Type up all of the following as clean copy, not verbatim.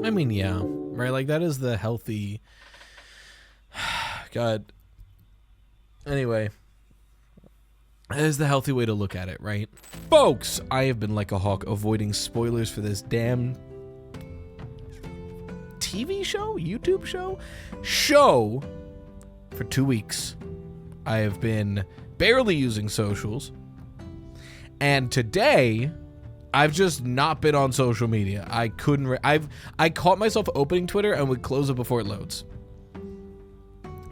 I mean, yeah, right? Like, that is the healthy... God. Anyway. That is the healthy way to look at it, right? Folks, I have been like a hawk avoiding spoilers for this damn TV show? YouTube show? For 2 weeks. I have been barely using socials. And today, I've just not been on social media. I couldn't... I caught myself opening Twitter and would close it before it loads.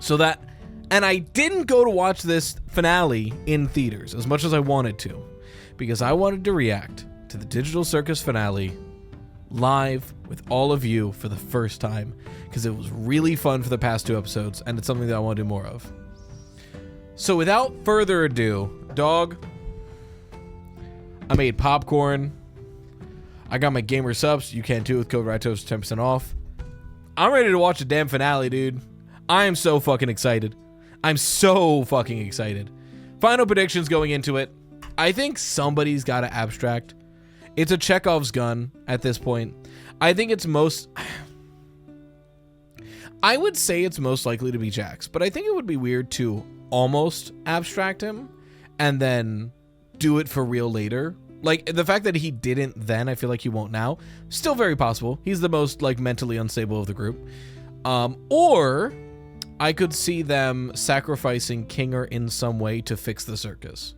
So that... And I didn't go to watch this finale in theaters as much as I wanted to, because I wanted to react to the Digital Circus finale live with all of you for the first time, because it was really fun for the past 2 episodes, and it's something that I want to do more of. So without further ado, dog, I made popcorn. I got my gamer subs. You can too with code RyeToast 10% off. I'm ready to watch the damn finale, dude. I am so fucking excited. I'm so fucking excited. Final predictions going into it. I think somebody's got to abstract. It's a Chekhov's gun at this point. I think it's most... I would say it's most likely to be Jax, but I think it would be weird to almost abstract him and then do it for real later. Like, the fact that he didn't then, I feel like he won't now. Still very possible. He's the most, like, mentally unstable of the group. Or... I could see them sacrificing Kinger in some way to fix the circus.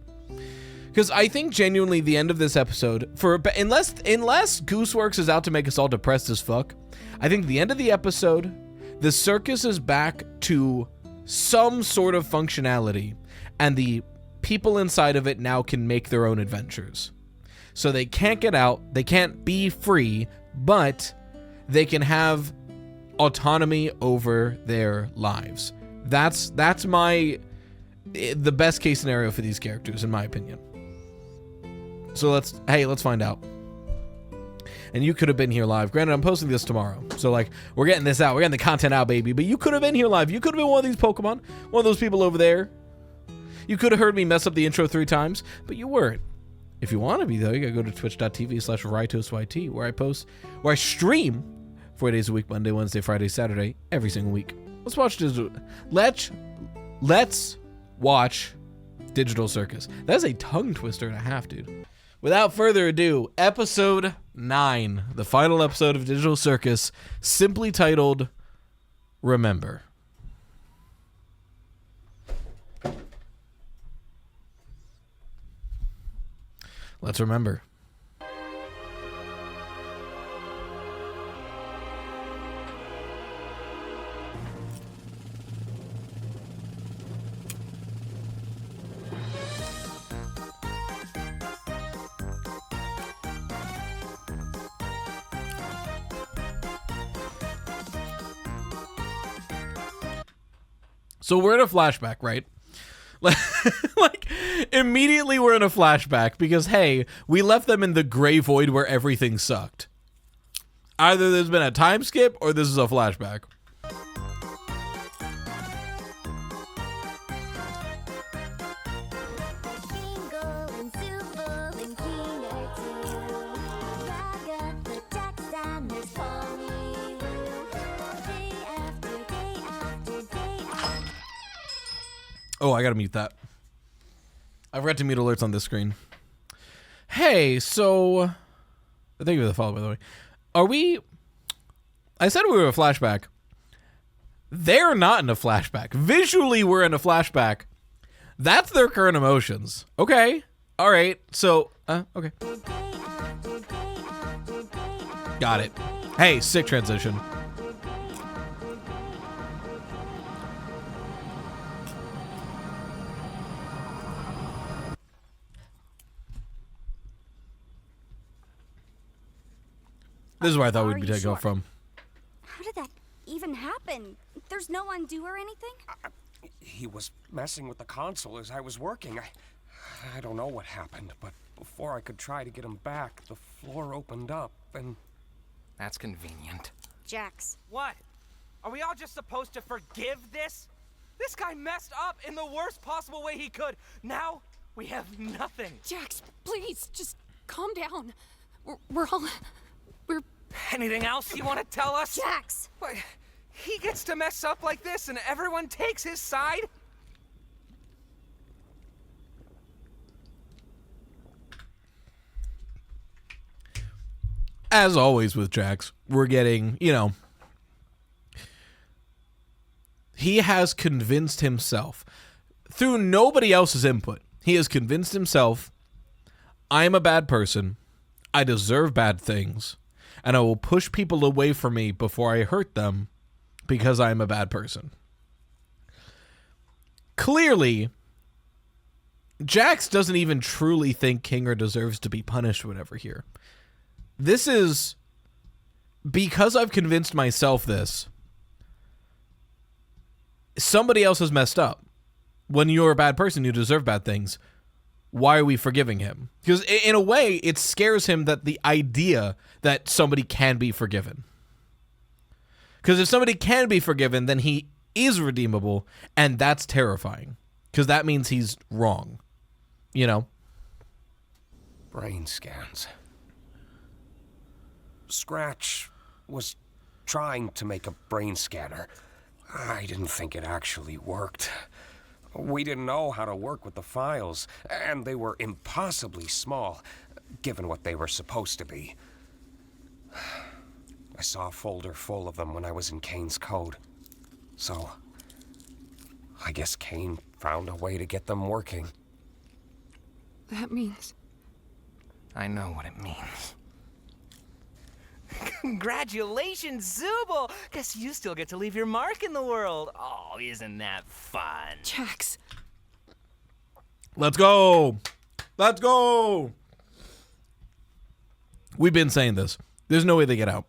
Because I think genuinely the end of this episode, unless Gooseworks is out to make us all depressed as fuck, I think the end of the episode, the circus is back to some sort of functionality, and the people inside of it now can make their own adventures. So they can't get out, they can't be free, but they can have autonomy over their lives. That's the best case scenario for these characters, in my opinion. So let's find out. And you could have been here live. Granted, I'm posting this tomorrow, so like we're getting this out, we're getting the content out, baby. But you could have been here live. You could have been one of these Pokemon, one of those people over there. You could have heard me mess up the intro 3 times, but you weren't. If you want to be though, you gotta go to twitch.tv/RyeToastYT, where I stream 4 days a week, Monday, Wednesday, Friday, Saturday, every single week. Let's watch Let's watch Digital Circus. That's a tongue twister and a half, dude. Without further ado, episode 9, the final episode of Digital Circus, simply titled Remember. Let's remember. So we're in a flashback, right? Like, immediately we're in a flashback because, hey, we left them in the gray void where everything sucked. Either there's been a time skip or this is a flashback. Oh, I gotta mute that. I forgot to mute alerts on this screen. Hey, so... Thank you for the follow, by the way. Are we... I said we were in a flashback. They're not in a flashback. Visually, we're in a flashback. That's their current emotions. Okay. All right. So, okay. Got it. Hey, sick transition. This is where I thought we'd be taking off from. How did that even happen? There's no undo or anything? He was messing with the console as I was working. I don't know what happened, but before I could try to get him back, the floor opened up and... That's convenient. Jax. What? Are we all just supposed to forgive this? This guy messed up in the worst possible way he could. Now we have nothing. Jax, please, just calm down. We're Anything else you want to tell us? Jax! What? He gets to mess up like this and everyone takes his side? As always with Jax, we're getting, you know, he has convinced himself through nobody else's input. He has convinced himself, I'm a bad person, I deserve bad things, and I will push people away from me before I hurt them because I'm a bad person. Clearly, Jax doesn't even truly think Kinger deserves to be punished or whatever here. This is because I've convinced myself this. Somebody else has messed up. When you're a bad person, you deserve bad things. Why are we forgiving him? Because in a way, it scares him that the idea that somebody can be forgiven. Because if somebody can be forgiven, then he is redeemable, and that's terrifying. Because that means he's wrong. You know? Brain scans. Scratch was trying to make a brain scanner. I didn't think it actually worked. We didn't know how to work with the files, and they were impossibly small, given what they were supposed to be. I saw a folder full of them when I was in Kane's code. So, I guess Kane found a way to get them working. That means... I know what it means. Congratulations, Zubul! Guess you still get to leave your mark in the world. Oh, isn't that fun? Jax. Let's go. Let's go. We've been saying this. There's no way they get out.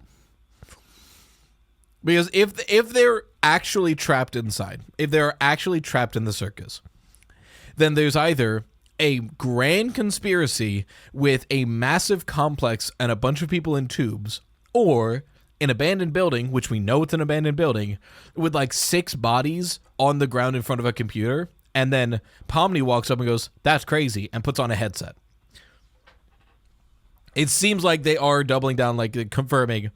Because if they're actually trapped inside, if they're actually trapped in the circus, then there's either a grand conspiracy with a massive complex and a bunch of people in tubes, or an abandoned building, which we know it's an abandoned building, with like 6 bodies on the ground in front of a computer, and then Pomni walks up and goes, "That's crazy," and puts on a headset. It seems like they are doubling down, like confirming,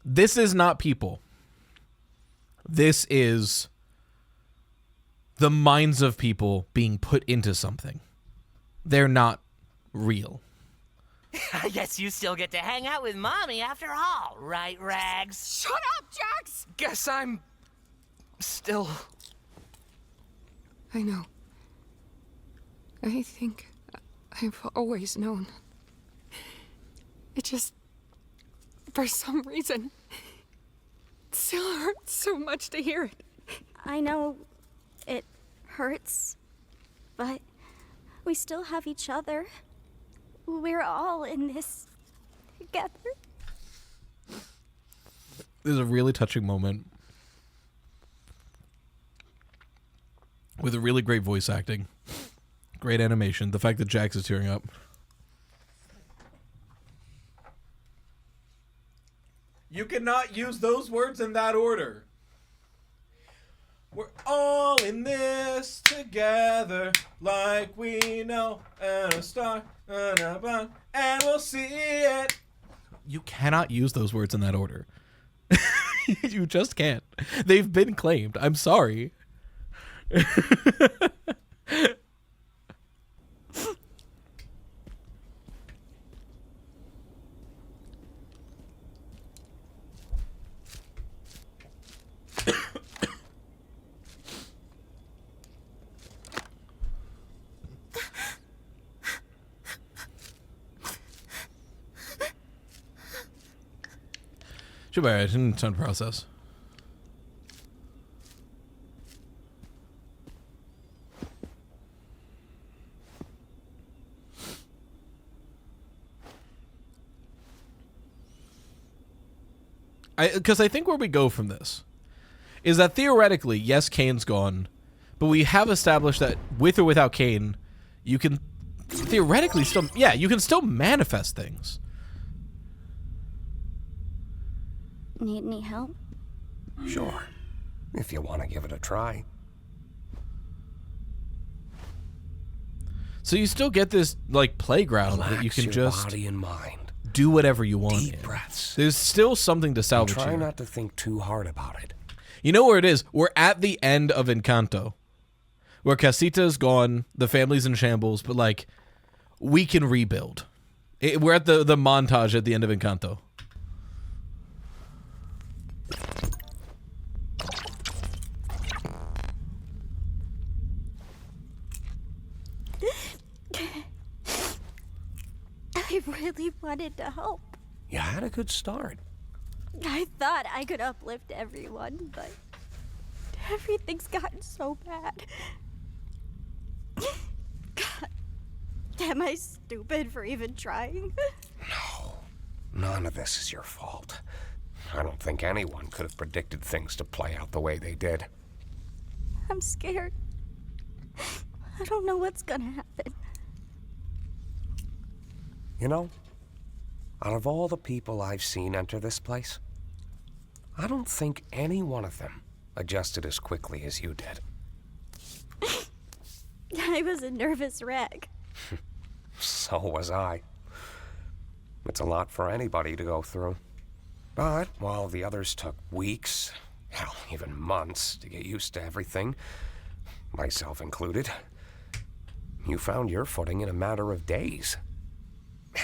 this is not people. This is the minds of people being put into something. They're not real. I guess you still get to hang out with Mommy after all, right, Rags? Shut up, Jax! Guess I'm still... I know. I think I've always known. It just, for some reason, it still hurts so much to hear it. I know it hurts, but we still have each other. We're all in this together. This is a really touching moment with a really great voice acting, great animation. The fact that Jax is tearing up. You cannot use those words in that order. We're all in this together, like we know, and a star, and we'll see it. You cannot use those words in that order. You just can't. They've been claimed. I'm sorry. Too bad I didn't have time to process. Because I think where we go from this is that theoretically, yes, Kane's gone, but we have established that with or without Kane, you can theoretically still, yeah, you can still manifest things. Need any help? Sure, if you want to give it a try. So you still get this like playground that you Relax can your just body and mind. do whatever you want. Deep in. breaths. There's still something to salvage Try here. not to think too hard about it. You know where it is? We're at the end of Encanto, where Casita's gone, the family's in shambles, but like, we can rebuild. We're at the montage at the end of Encanto. I really wanted to help. You had a good start. I thought I could uplift everyone, but everything's gotten so bad. God, am I stupid for even trying? No, none of this is your fault. I don't think anyone could have predicted things to play out the way they did. I'm scared. I don't know what's gonna happen. You know, out of all the people I've seen enter this place, I don't think any one of them adjusted as quickly as you did. I was a nervous wreck. So was I. It's a lot for anybody to go through. But while the others took weeks, hell, even months to get used to everything, myself included, you found your footing in a matter of days.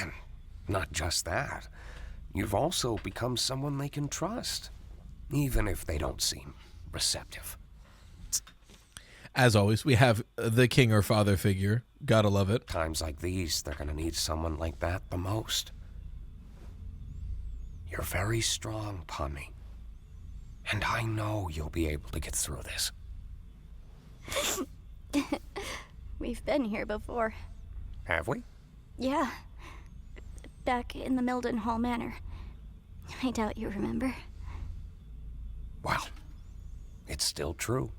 And not just that, you've also become someone they can trust, even if they don't seem receptive. As always, we have the king or father figure. Gotta love it. Times like these, they're gonna need someone like that the most. You're very strong, Pomni. And I know you'll be able to get through this. We've been here before. Have we? Yeah. Back in the Mildenhall Manor. I doubt you remember. Well, it's still true.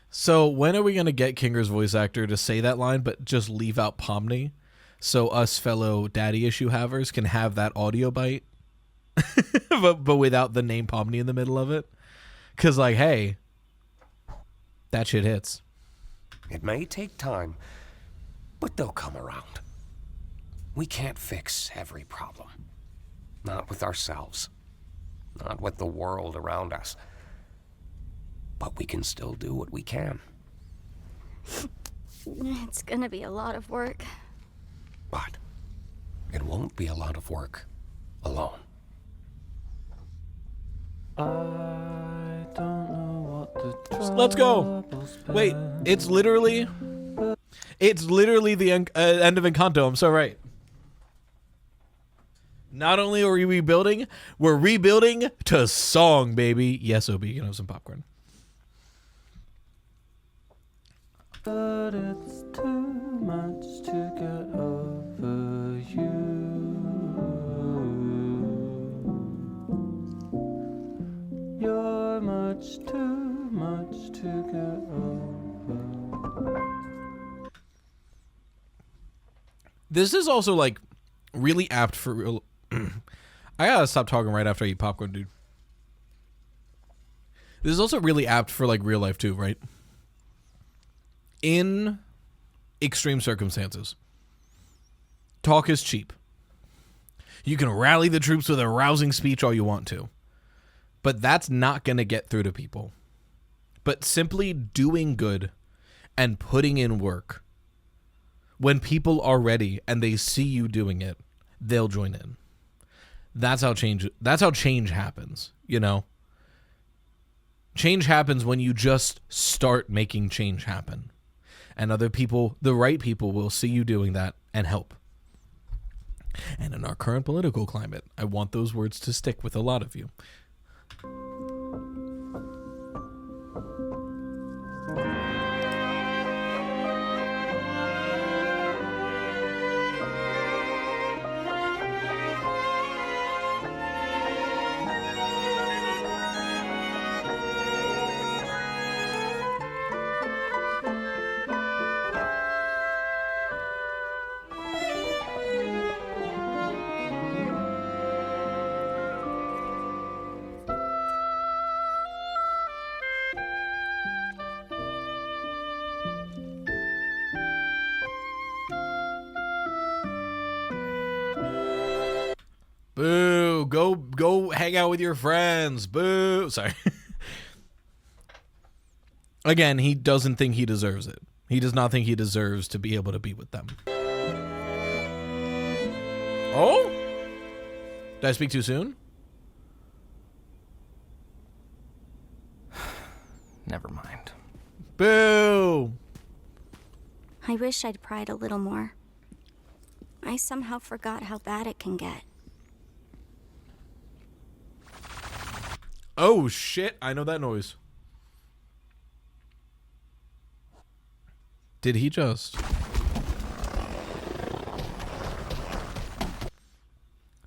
So when are we going to get Kinger's voice actor to say that line, but just leave out Pomni, so us fellow daddy issue havers can have that audio bite, but without the name Pomni in the middle of it? Because, like, hey, that shit hits. It may take time, but they'll come around. We can't fix every problem. Not with ourselves. Not with the world around us. But we can still do what we can. It's gonna be a lot of work. But it won't be a lot of work alone. I don't know what the Let's go. Wait, it's literally the end of Encanto. I'm so right. Not only are we rebuilding, we're rebuilding to song, baby. Yes, Obi, you can have some popcorn. But it's too much to get over you. You're much too much to get over. This is also like really apt for real. I gotta stop talking right after I eat popcorn, dude. This is also really apt for like real life too, right? In extreme circumstances, talk is cheap. You can rally the troops with a rousing speech all you want to, but that's not going to get through to people. But simply doing good and putting in work, when people are ready and they see you doing it, they'll join in. That's how change happens, you know? Change happens when you just start making change happen. And other people, the right people, will see you doing that and help. And in our current political climate, I want those words to stick with a lot of you. Go hang out with your friends. Boo. Sorry. Again, he doesn't think he deserves it. He does not think he deserves to be able to be with them. Oh? Did I speak too soon? Never mind. Boo! I wish I'd pried a little more. I somehow forgot how bad it can get. Oh, shit. I know that noise. Did he just...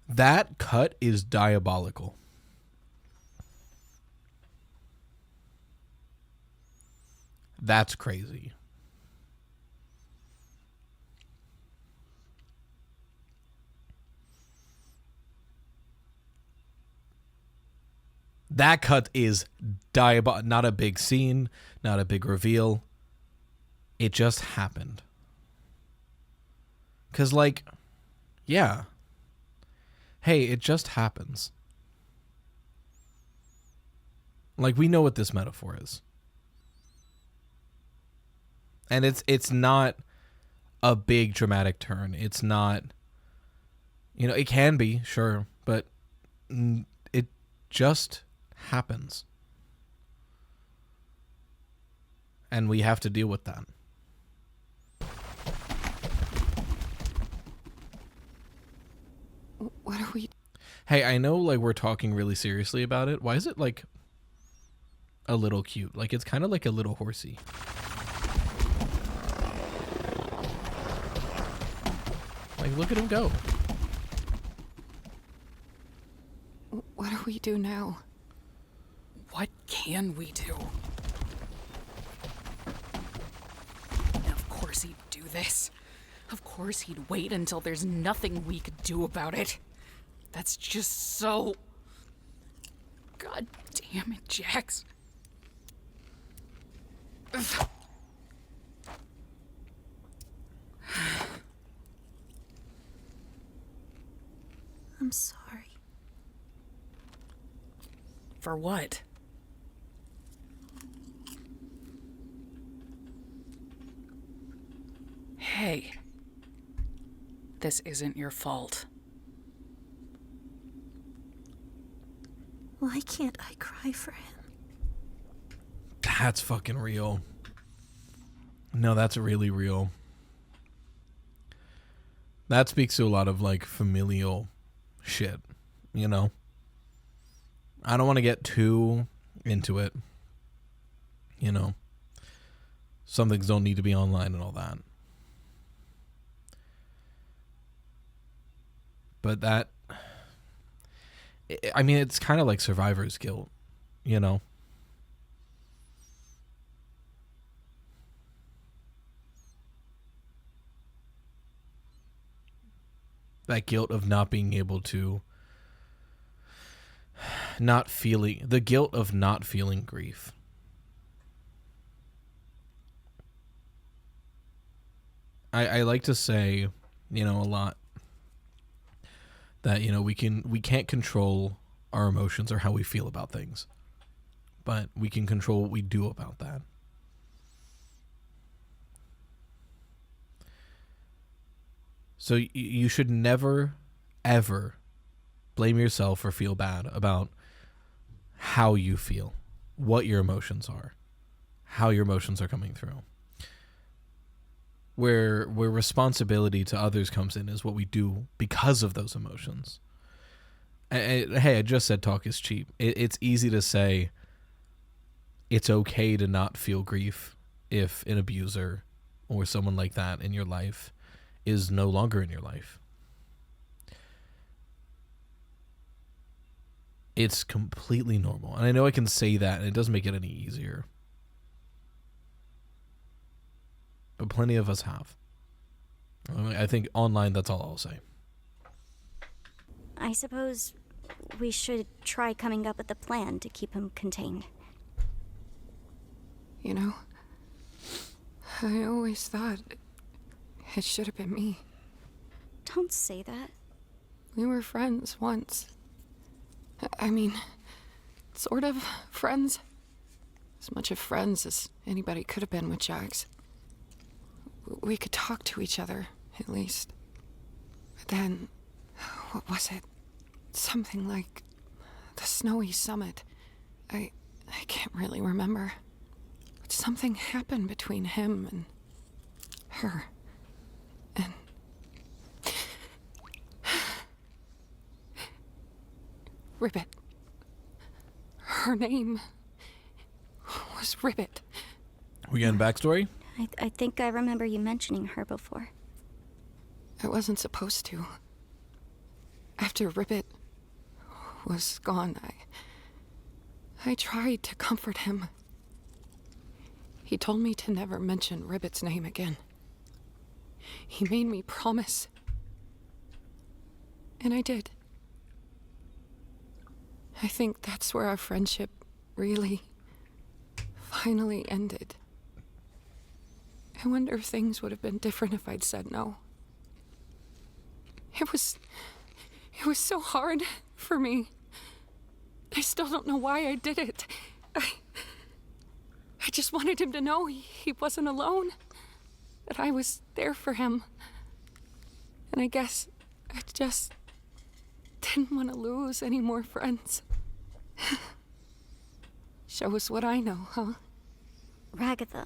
That cut is diabolical. That's crazy. That cut is diabolical. Not a big scene, not a big reveal. It just happened. 'Cause, like, yeah. Hey, it just happens. Like, we know what this metaphor is. And it's not a big dramatic turn. It's not, you know, it can be, sure, but it just happens. And we have to deal with that. What are we... Hey, I know, like, we're talking really seriously about it. Why is it, like, a little cute? Like, it's kind of like a little horsey. Like, look at him go. What do we do now? What can we do? Of course he'd do this. Of course he'd wait until there's nothing we could do about it. That's just so... God damn it, Jax. I'm sorry. For what? Hey. This isn't your fault. Why can't I cry for him? That's fucking real. No, that's really real. That speaks to a lot of, like, familial shit, you know? I don't want to get too into it, you know? Some things don't need to be online and all that. But that... I mean, it's kind of like survivor's guilt, you know? That guilt of not being able to... Not feeling... The guilt of not feeling grief. I like to say, you know, a lot, that, you know, we can't control our emotions or how we feel about things, but we can control what we do about that. So you should never, ever blame yourself or feel bad about how you feel, what your emotions are, how your emotions are coming through. Where responsibility to others comes in is what we do because of those emotions. Hey, I just said talk is cheap. It's easy to say it's okay to not feel grief if an abuser or someone like that in your life is no longer in your life. It's completely normal. And I know I can say that, and it doesn't make it any easier. But plenty of us have. I think online, that's all I'll say. I suppose we should try coming up with a plan to keep him contained. You know, I always thought it should have been me. Don't say that. We were friends once. I mean, sort of friends. As much of friends as anybody could have been with Jax. We could talk to each other, at least. But then, what was it? Something like the snowy summit. I can't really remember. But something happened between him and her. And Ribbit. Her name was Ribbit. We getting backstory? I think I remember you mentioning her before. I wasn't supposed to. After Ribbit was gone, I tried to comfort him. He told me to never mention Ribbit's name again. He made me promise. And I did. I think that's where our friendship really, finally ended. I wonder if things would have been different if I'd said no. It was so hard for me. I still don't know why I did it. I just wanted him to know he wasn't alone. That I was there for him. And I guess I just didn't want to lose any more friends. Shows what I know, huh? Ragatha,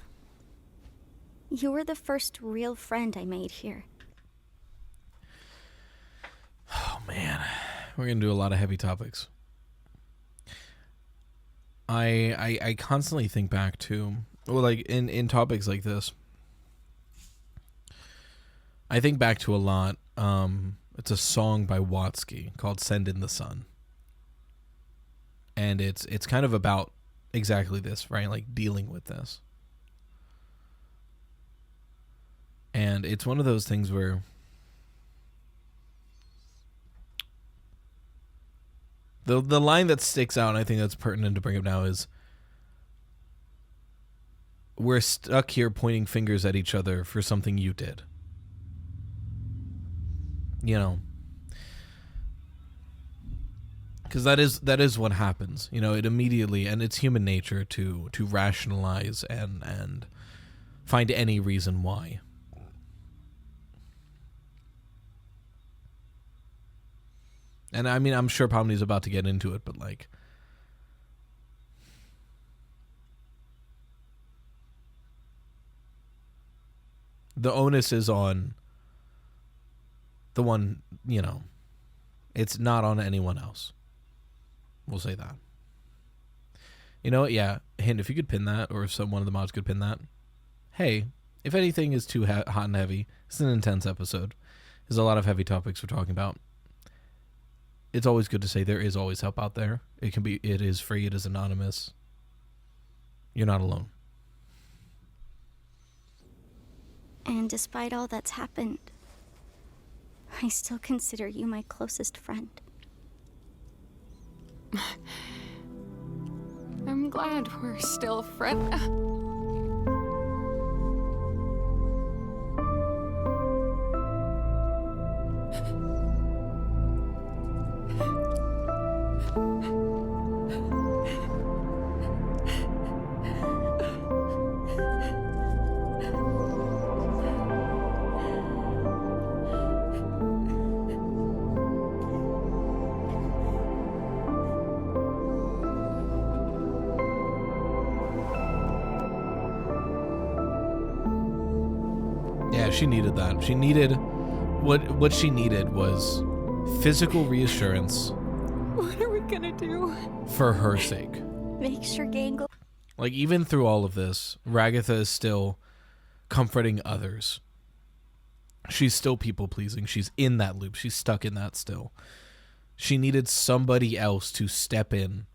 you were the first real friend I made here. Oh man, we're gonna do a lot of heavy topics. I constantly think back to, well, like in topics like this, I think back to a lot. It's a song by Watsky called "Send in the Sun," and it's kind of about exactly this, right? Like dealing with this. And it's one of those things where the line that sticks out, and I think that's pertinent to bring up now, is we're stuck here pointing fingers at each other for something you did. You know, because that is what happens. You know, it immediately, and it's human nature to rationalize and find any reason why. And I mean, I'm sure Pomni's about to get into it, but like, the onus is on the one, you know, it's not on anyone else. We'll say that. You know what? Yeah, hint, if you could pin that, or if one of the mods could pin that. Hey, if anything is too hot and heavy, it's an intense episode. There's a lot of heavy topics we're talking about. It's always good to say there is always help out there. It is free, it is anonymous. You're not alone. And despite all that's happened, I still consider you my closest friend. I'm glad we're still friends. She needed that. She needed what she needed was physical reassurance. What are we gonna do? For her sake. Make sure gang go. Like, even through all of this, Ragatha is still comforting others. She's still people pleasing. She's in that loop. She's stuck in that still. She needed somebody else to step in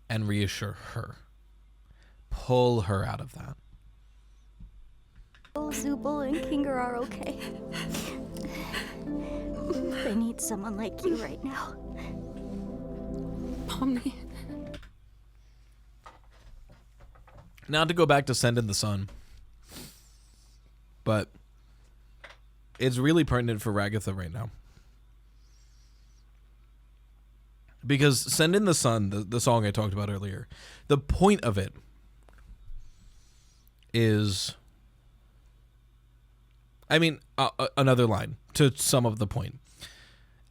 and reassure her. Pull her out of that. Zubul and Kinger are okay. They need someone like you right now. Pomni. Not to go back to Send in the Sun, but it's really pertinent for Ragatha right now. Because Send in the Sun, the song I talked about earlier, the point of it is, I mean, another line to sum up the point.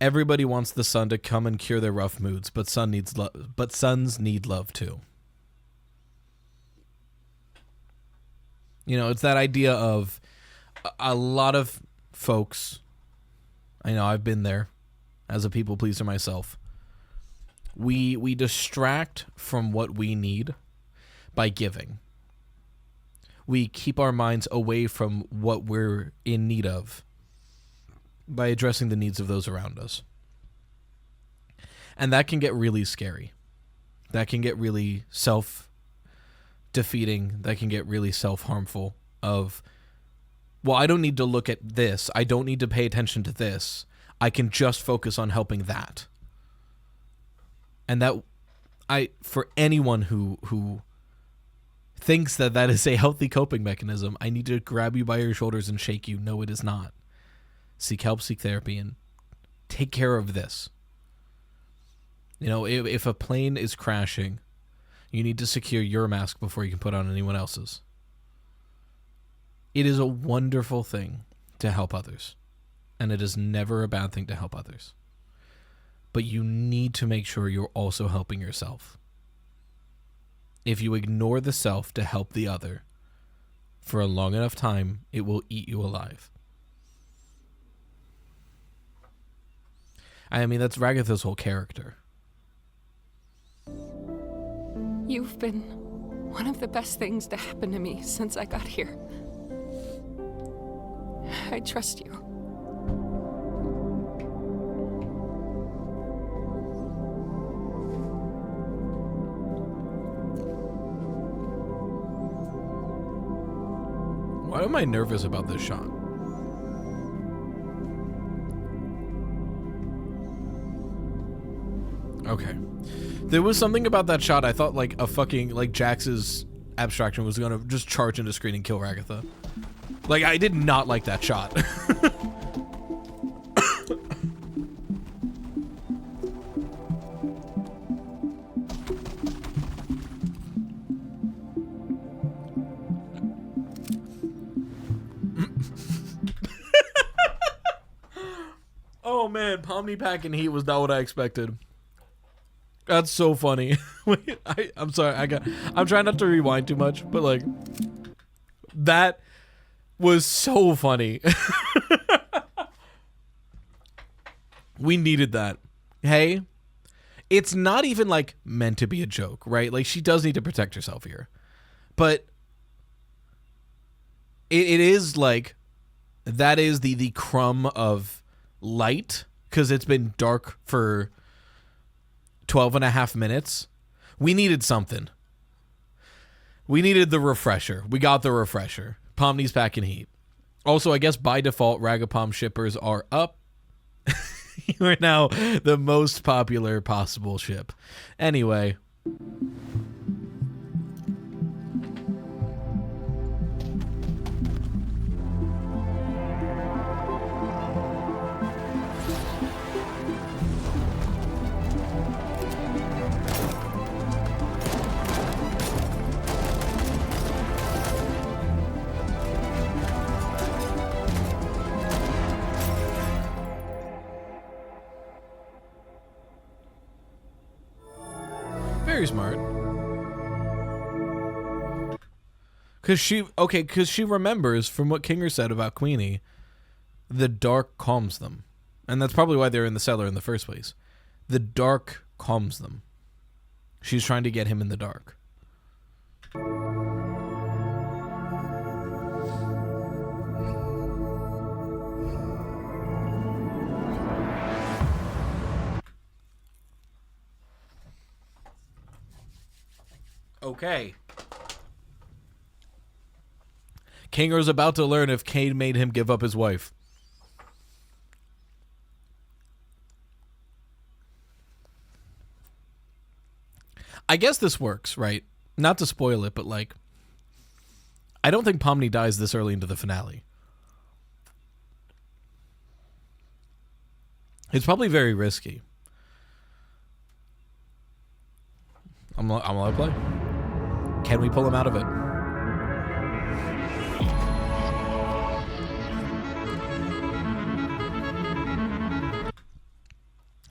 Everybody wants the sun to come and cure their rough moods, but suns need love too. You know, it's that idea of a lot of folks, I know I've been there as a people pleaser myself. We distract from what we need by giving. We keep our minds away from what we're in need of by addressing the needs of those around us. And that can get really scary. That can get really self-defeating. That can get really self-harmful of, well, I don't need to look at this. I don't need to pay attention to this. I can just focus on helping that. And that, for anyone who thinks that that is a healthy coping mechanism, I need to grab you by your shoulders and shake you. No, it is not. Seek help, seek therapy, and take care of this. You know, if a plane is crashing, you need to secure your mask before you can put on anyone else's. It is a wonderful thing to help others, and it is never a bad thing to help others. But you need to make sure you're also helping yourself. If you ignore the self to help the other for a long enough time, it will eat you alive. I mean, that's Ragatha's whole character. You've been one of the best things to happen to me since I got here. I trust you. Why am I nervous about this shot? Okay. There was something about that shot. I thought like a fucking, like Jax's abstraction was gonna just charge into screen and kill Ragatha. Like, I did not like that shot. Oh man, Pomni packing heat was not what I expected. That's so funny. Wait, I'm sorry. I'm trying not to rewind too much, but like that was so funny. We needed that. Hey, it's not even like meant to be a joke, right? Like she does need to protect herself here, but it is like that is the crumb of light because it's been dark for 12 and a half minutes. We needed something. We needed the refresher. We got the refresher. Pomni's packing heat. Also, I guess by default, Ragapom shippers are up. You are now the most popular possible ship. Anyway. Very smart. Because she remembers from what Kinger said about Queenie, the dark calms them. And that's probably why they're in the cellar in the first place. The dark calms them. She's trying to get him in the dark. Okay. Kinger's about to learn if Kane made him give up his wife. I guess this works, right? Not to spoil it, but like, I don't think Pomni dies this early into the finale. It's probably very risky. I'm gonna let it play. Can we pull him out of it?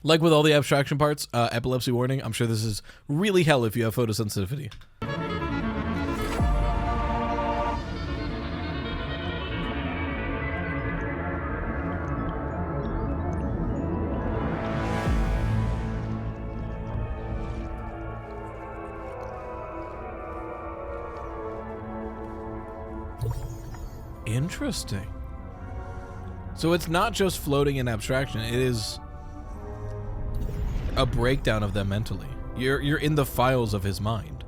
Like with all the abstraction parts, epilepsy warning, I'm sure this is really hell if you have photosensitivity. Interesting. So it's not just floating in abstraction, it is a breakdown of them mentally. You're in the files of his mind.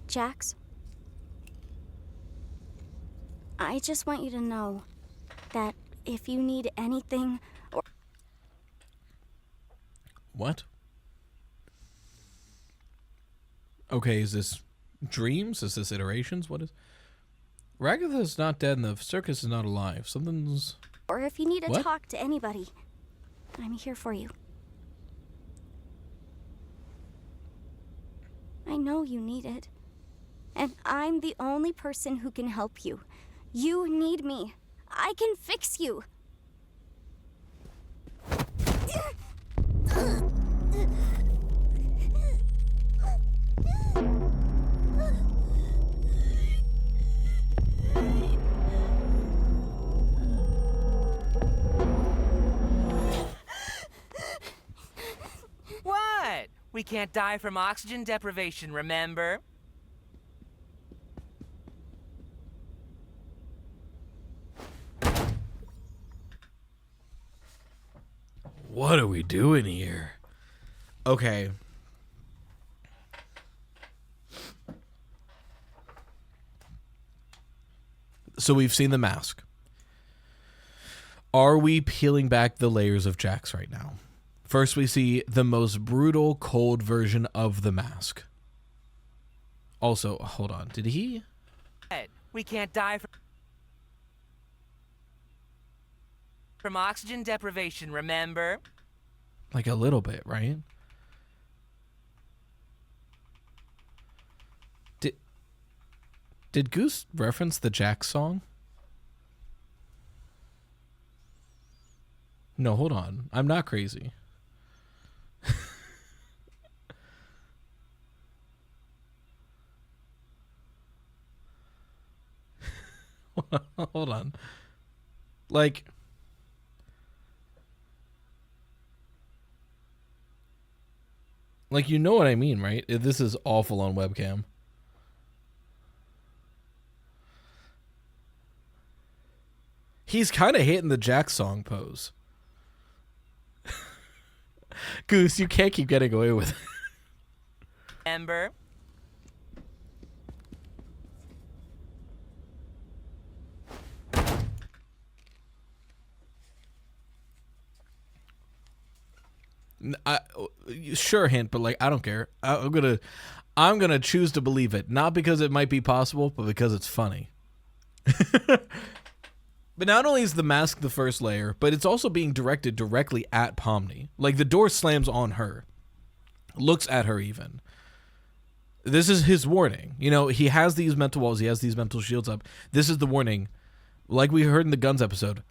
Jax, I just want you to know that if you need anything or... What? Okay, is this dreams? Is this iterations? What is... Ragatha is not dead and the circus is not alive. Something's... Or if you need to What? talk to anybody, I'm here for you. I know you need it. And I'm the only person who can help you. You need me. I can fix you. What? We can't die from oxygen deprivation, remember? What are we doing here? Okay. So we've seen the mask. Are we peeling back the layers of Jax right now? First, we see the most brutal, cold version of the mask. Also, hold on. Did he? We can't die from oxygen deprivation, remember? Like a little bit, right? Did Goose reference the Jax song? No, hold on. I'm not crazy. Hold on. Like... Like, you know what I mean, right? This is awful on webcam. He's kind of hitting the Jax song pose. Goose, you can't keep getting away with it. Remember? Sure, hint, but like I don't care. I'm gonna choose to believe it, not because it might be possible, but because it's funny. But not only is the mask the first layer, but it's also being directed directly at Pomni. Like the door slams on her, looks at her even. This is his warning. You know, he has these mental walls, he has these mental shields up. This is the warning. Like we heard in the Guns episode,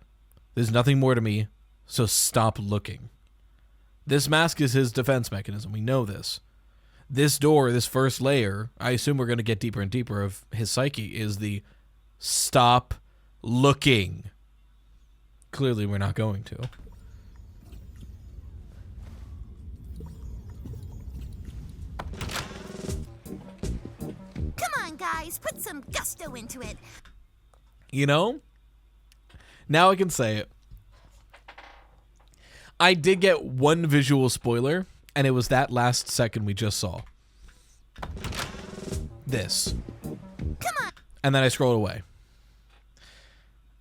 there's nothing more to me, so stop looking. This mask is his defense mechanism. We know this. This door, this first layer, I assume we're going to get deeper and deeper of his psyche, is the stop looking. Clearly, we're not going to. Come on, guys. Put some gusto into it. You know? Now I can say it. I did get one visual spoiler, and it was that last second we just saw. This. Come on. And then I scrolled away.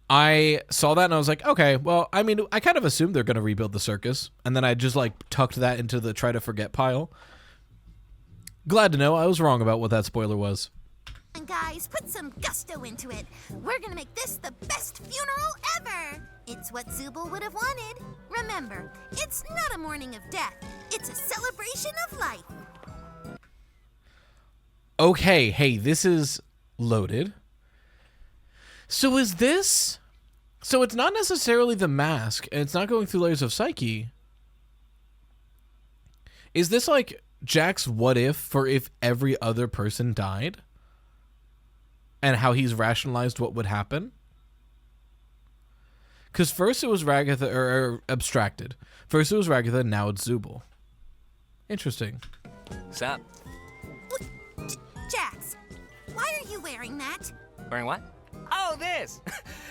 I saw that and I was like, okay, well, I mean, I kind of assumed they're going to rebuild the circus. And then I just like tucked that into the try to forget pile. Glad to know I was wrong about what that spoiler was. Come on, guys, put some gusto into it. We're gonna make this the best funeral ever. It's what Zubul would have wanted. Remember, it's not a mourning of death. It's a celebration of life. Okay, hey, this is loaded. So is this... So it's not necessarily the mask, and it's not going through layers of psyche. Is this like Jack's what if for if every other person died? And how he's rationalized what would happen? Because first it was Ragatha, or abstracted. First it was Ragatha, now it's Zubul. Interesting. Sup? Jax, why are you wearing that? Wearing what? Oh, this!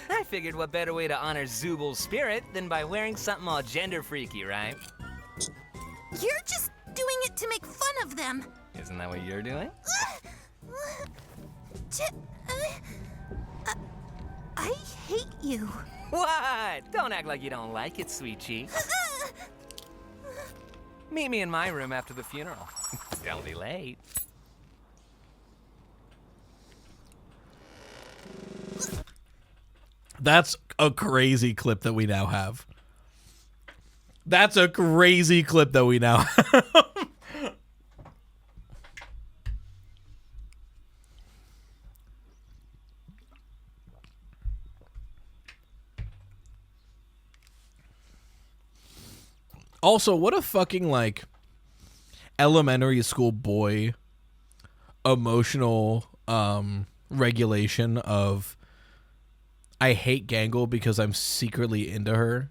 I figured what better way to honor Zubul's spirit than by wearing something all gender freaky, right? You're just doing it to make fun of them. Isn't that what you're doing? I hate you. What? Don't act like you don't like it, sweet cheek. Meet me in my room after the funeral. Don't be late. That's a crazy clip that we now have. That's a crazy clip that we now have. Also, what a fucking, like, elementary school boy emotional regulation of I hate Gangle because I'm secretly into her.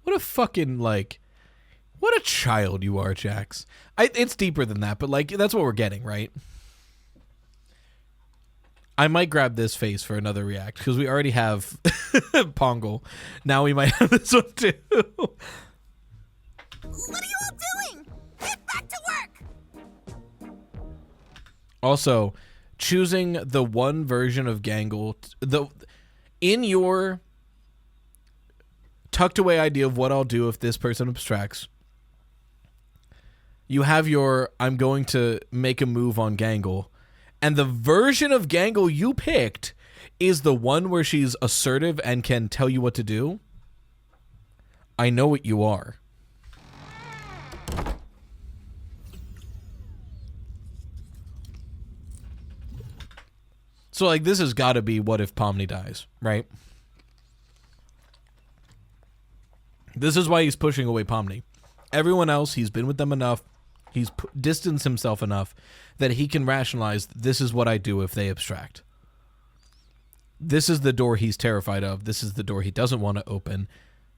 What a fucking, like, what a child you are, Jax. It's deeper than that, but, like, that's what we're getting, right? I might grab this face for another react, because we already have Pongle. Now we might have this one, too. What are you all doing? Get back to work! Also, choosing the one version of Gangle, in your tucked away idea of what I'll do if this person abstracts, you have your I'm going to make a move on Gangle, and the version of Gangle you picked is the one where she's assertive and can tell you what to do. I know what you are. So, like, this has got to be what if Pomni dies, right? This is why he's pushing away Pomni. Everyone else, he's been with them enough. He's distanced himself enough that he can rationalize, this is what I do if they abstract. This is the door he's terrified of. This is the door he doesn't want to open.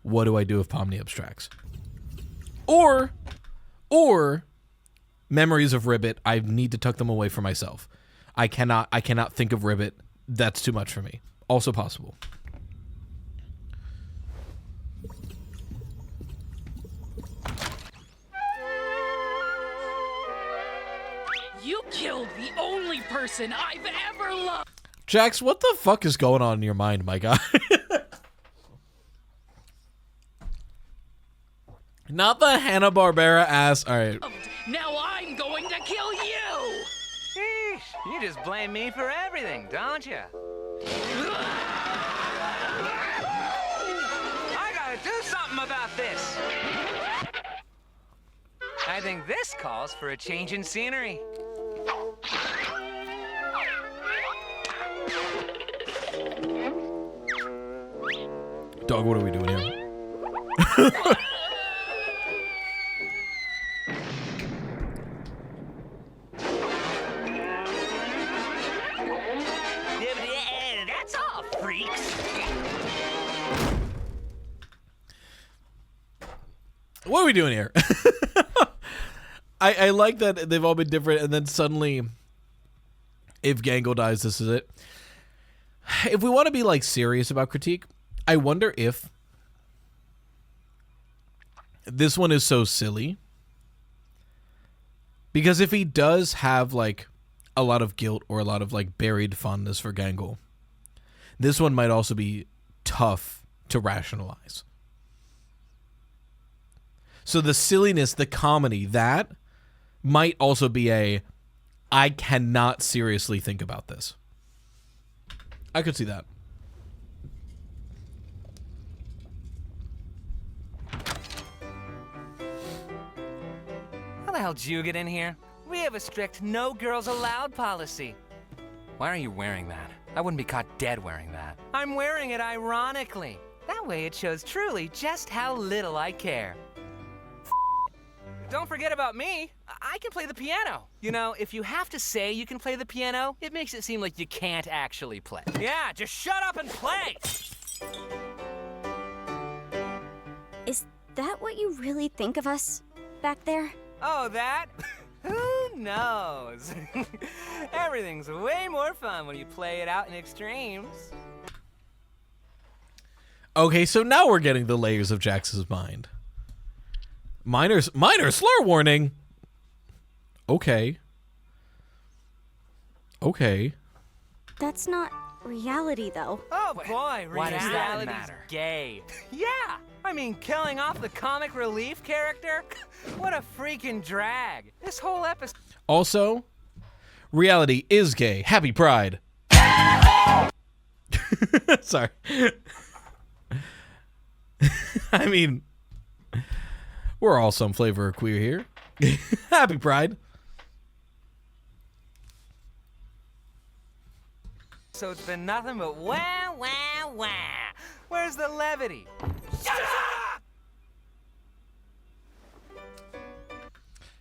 What do I do if Pomni abstracts? Or memories of Ribbit, I need to tuck them away for myself. I cannot think of Ribbit. That's too much for me. Also possible. You killed the only person I've ever loved. Jax, what the fuck is going on in your mind, my guy? Not the Hanna-Barbera ass. All right. Now I'm going to kill you. Sheesh, you just blame me for everything, don't you? I gotta do something about this. I think this calls for a change in scenery. Dog, what are we doing here? That's all, freaks. What are we doing here? I like that they've all been different, and then suddenly, if Gangle dies, this is it. If we want to be, like, serious about critique, I wonder if this one is so silly. Because if he does have, like, a lot of guilt or a lot of, like, buried fondness for Gangle, this one might also be tough to rationalize. So the silliness, the comedy, that might also be I cannot seriously think about this. I could see that. How the hell did you get in here? We have a strict no girls allowed policy. Why are you wearing that? I wouldn't be caught dead wearing that. I'm wearing it ironically. That way it shows truly just how little I care. Don't forget about me. I can play the piano. You know, if you have to say you can play the piano, it makes it seem like you can't actually play. Yeah, just shut up and play! Is that what you really think of us back there? Oh, that? Who knows? Everything's way more fun when you play it out in extremes. Okay, so now we're getting the layers of Jax's mind. Minor slur warning. Okay. Okay. That's not reality, though. Oh boy, Why does that reality's matter? gay. Yeah, I mean, killing off the comic relief character? What a freaking drag. This whole episode... Also, reality is gay. Happy Pride. Sorry. I mean, we're all some flavor of queer here. Happy Pride. So it's been nothing but wah, wah, wah. Where's the levity?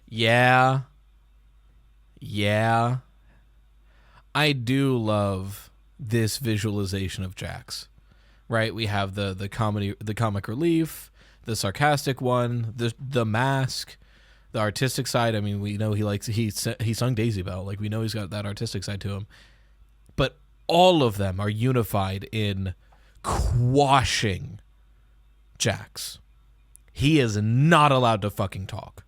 Yeah. Yeah. I do love this visualization of Jax. Right? We have the comedy, the comic relief, the sarcastic one, the mask, the artistic side. I mean, we know he sung Daisy Bell. Like, we know he's got that artistic side to him. But all of them are unified in quashing Jax. He is not allowed to fucking talk.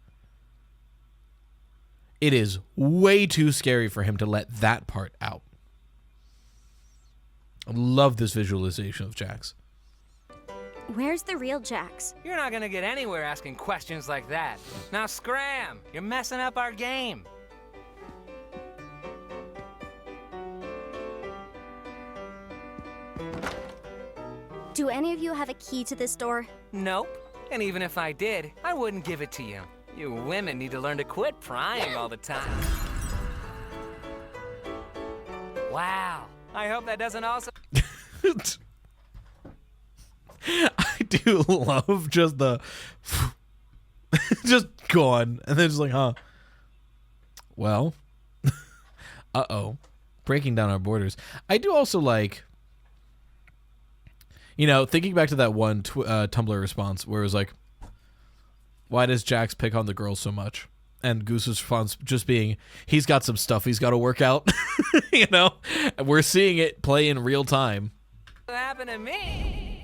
It is way too scary for him to let that part out. I love this visualization of Jax. Where's the real Jax? You're not gonna get anywhere asking questions like that. Now scram! You're messing up our game. Do any of you have a key to this door? Nope. And even if I did, I wouldn't give it to you. You women need to learn to quit prying all the time. Wow. I hope that doesn't also... I do love just the... just gone. And then just like, huh. Well. Uh-oh. Breaking down our borders. I do also like... You know, thinking back to that one Tumblr response where it was like, why does Jax pick on the girls so much? And Goose's response just being, he's got some stuff he's got to work out. You know? And we're seeing it play in real time. What happened to me?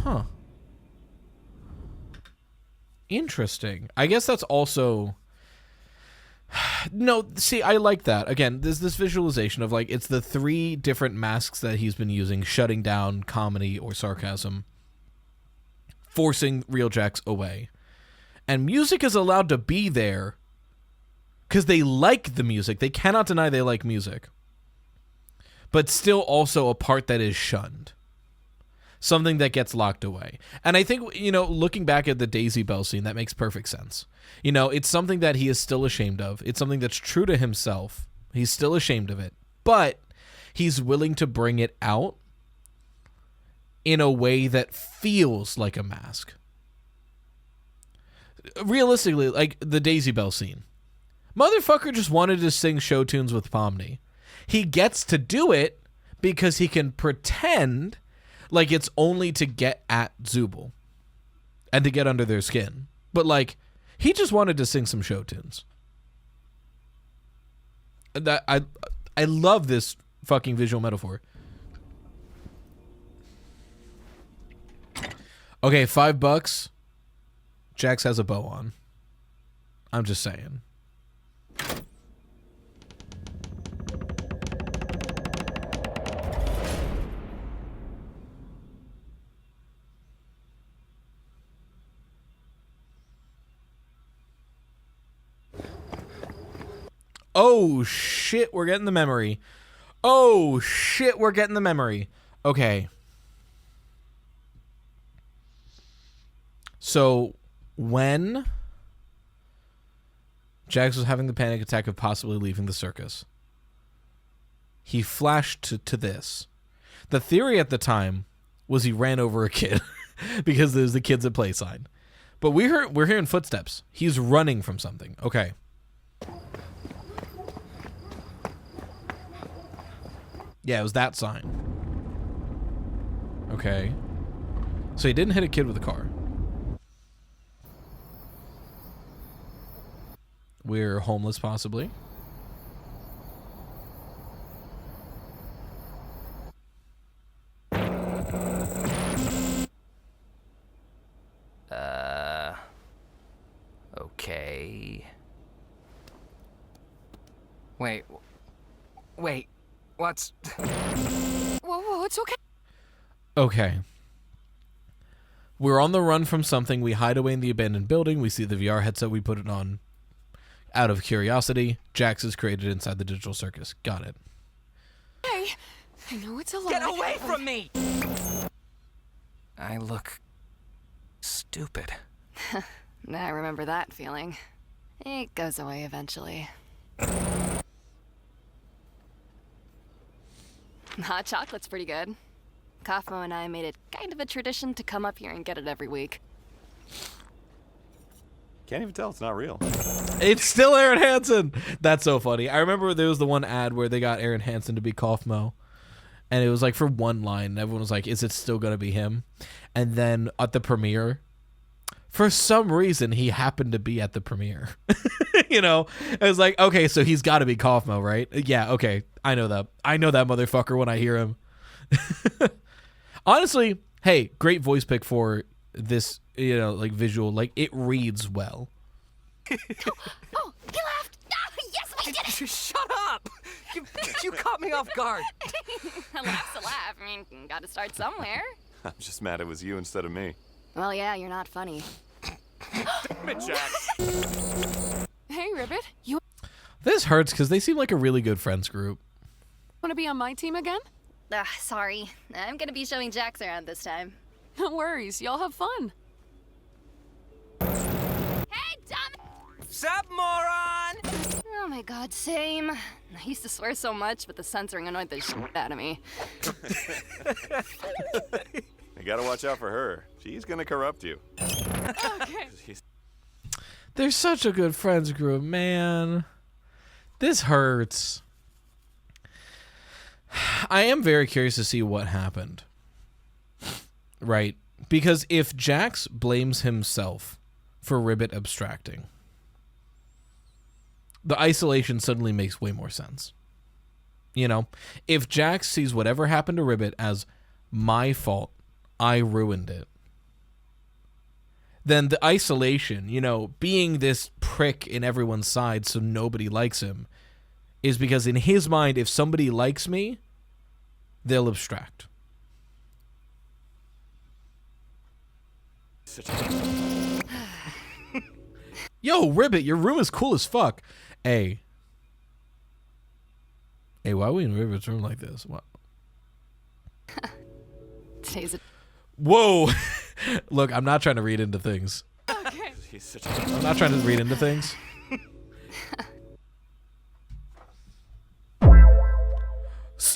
Huh. Interesting. I guess that's also... No, see, I like that. Again, there's this visualization of, like, it's the three different masks that he's been using, shutting down comedy or sarcasm, forcing real Jax away. And music is allowed to be there because they like the music. They cannot deny they like music. But still also a part that is shunned. Something that gets locked away. And I think, you know, looking back at the Daisy Bell scene, that makes perfect sense. You know, it's something that he is still ashamed of. It's something that's true to himself. He's still ashamed of it. But he's willing to bring it out in a way that feels like a mask. Realistically, like the Daisy Bell scene. Motherfucker just wanted to sing show tunes with Pomni. He gets to do it because he can pretend like it's only to get at Zubul and to get under their skin. But like, he just wanted to sing some show tunes. That I love this fucking visual metaphor. Okay, $5. Jax has a bow on. I'm just saying. Oh, shit, we're getting the memory. Oh, shit, we're getting the memory. Okay. So, when Jax was having the panic attack of possibly leaving the circus, he flashed to this. The theory at the time was he ran over a kid because there's the kids at play sign. But we're hearing footsteps. He's running from something. Okay. Yeah, it was that sign. Okay. So he didn't hit a kid with a car. We're homeless, possibly. Okay. Wait, what's... Whoa, it's okay. Okay. We're on the run from something. We hide away in the abandoned building. We see the VR headset. We put it on out of curiosity. Jax is created inside the digital circus. Got it. Hey, I know it's a lot. Get away from me! I look stupid. I remember that feeling. It goes away eventually. Hot chocolate's pretty good. Kaufmo and I made it kind of a tradition to come up here and get it every week. Can't even tell it's not real. It's still Aaron Hansen. That's so funny. I remember there was the one ad where they got Aaron Hansen to be Kaufmo. And it was like for one line. And everyone was like, is it still going to be him? And then at the premiere, for some reason, he happened to be at the premiere. You know? It was like, okay, so he's got to be Kaufmo, right? Yeah, okay. I know that. I know that motherfucker when I hear him. Honestly, hey, great voice pick for this, you know, like visual. Like, it reads well. Oh, he laughed! Ah, yes, we did it! Shut up! You caught me off guard. A laugh's a laugh. I mean, gotta start somewhere. I'm just mad it was you instead of me. Well, yeah, you're not funny. Damn it, Jax. Hey, Ribbit, you This hurts because they seem like a really good friends group. want to be on my team again? Sorry. I'm gonna be showing Jax around this time. No worries, y'all have fun. Hey, dumb! Sup, moron? Oh my god, same. I used to swear so much, but the censoring annoyed the shit out of me. You gotta watch out for her. She's gonna corrupt you. Okay. They're such a good friends group, man. This hurts. I am very curious to see what happened. Right? Because if Jax blames himself for Ribbit abstracting, the isolation suddenly makes way more sense. You know? If Jax sees whatever happened to Ribbit as my fault, I ruined it, then the isolation, you know, being this prick in everyone's side so nobody likes him, is because in his mind, if somebody likes me, they'll abstract. Yo, Ribbit, your room is cool as fuck. Hey, why are we in Ribbit's room like this? What? Today's a... Whoa. Look, I'm not trying to read into things. Okay. I'm not trying to read into things.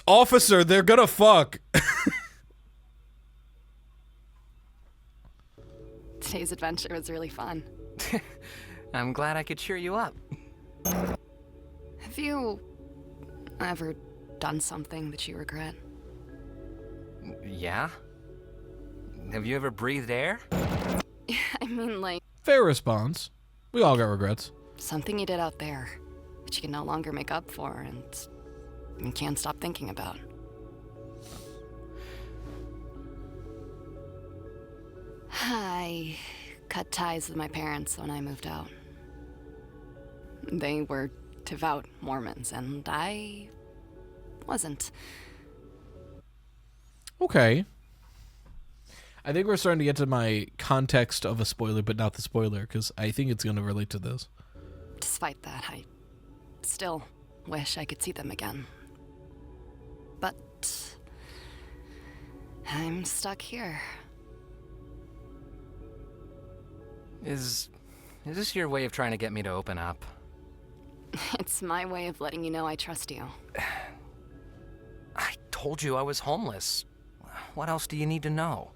Officer, they're gonna fuck. Today's adventure was really fun. I'm glad I could cheer you up. Have you ever done something that you regret? Yeah? Have you ever breathed air? I mean, like, Fair response. We all got regrets. something you did out there that you can no longer make up for and you can't stop thinking about. I cut ties with my parents when I moved out. They were devout Mormons, and I wasn't. Okay. I think we're starting to get to my context of a spoiler, but not the spoiler, because I think it's going to relate to this. Despite that, I still wish I could see them again. But I'm stuck here. Is this your way of trying to get me to open up? It's my way of letting you know I trust you. I told you I was homeless. What else do you need to know?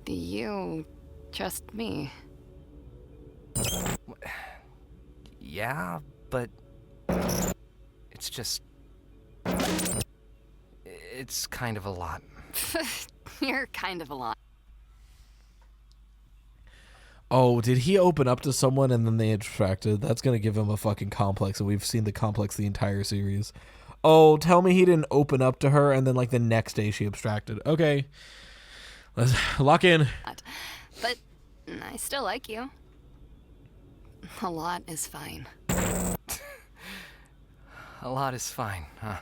Do you trust me? Yeah, but it's just... It's kind of a lot. You're kind of a lot. Oh, did he open up to someone and then they abstracted? That's going to give him a fucking complex, and we've seen the complex the entire series. Oh, tell me he didn't open up to her and then, like, the next day she abstracted. Okay. Let's lock in. But I still like you. A lot is fine. A lot is fine, huh?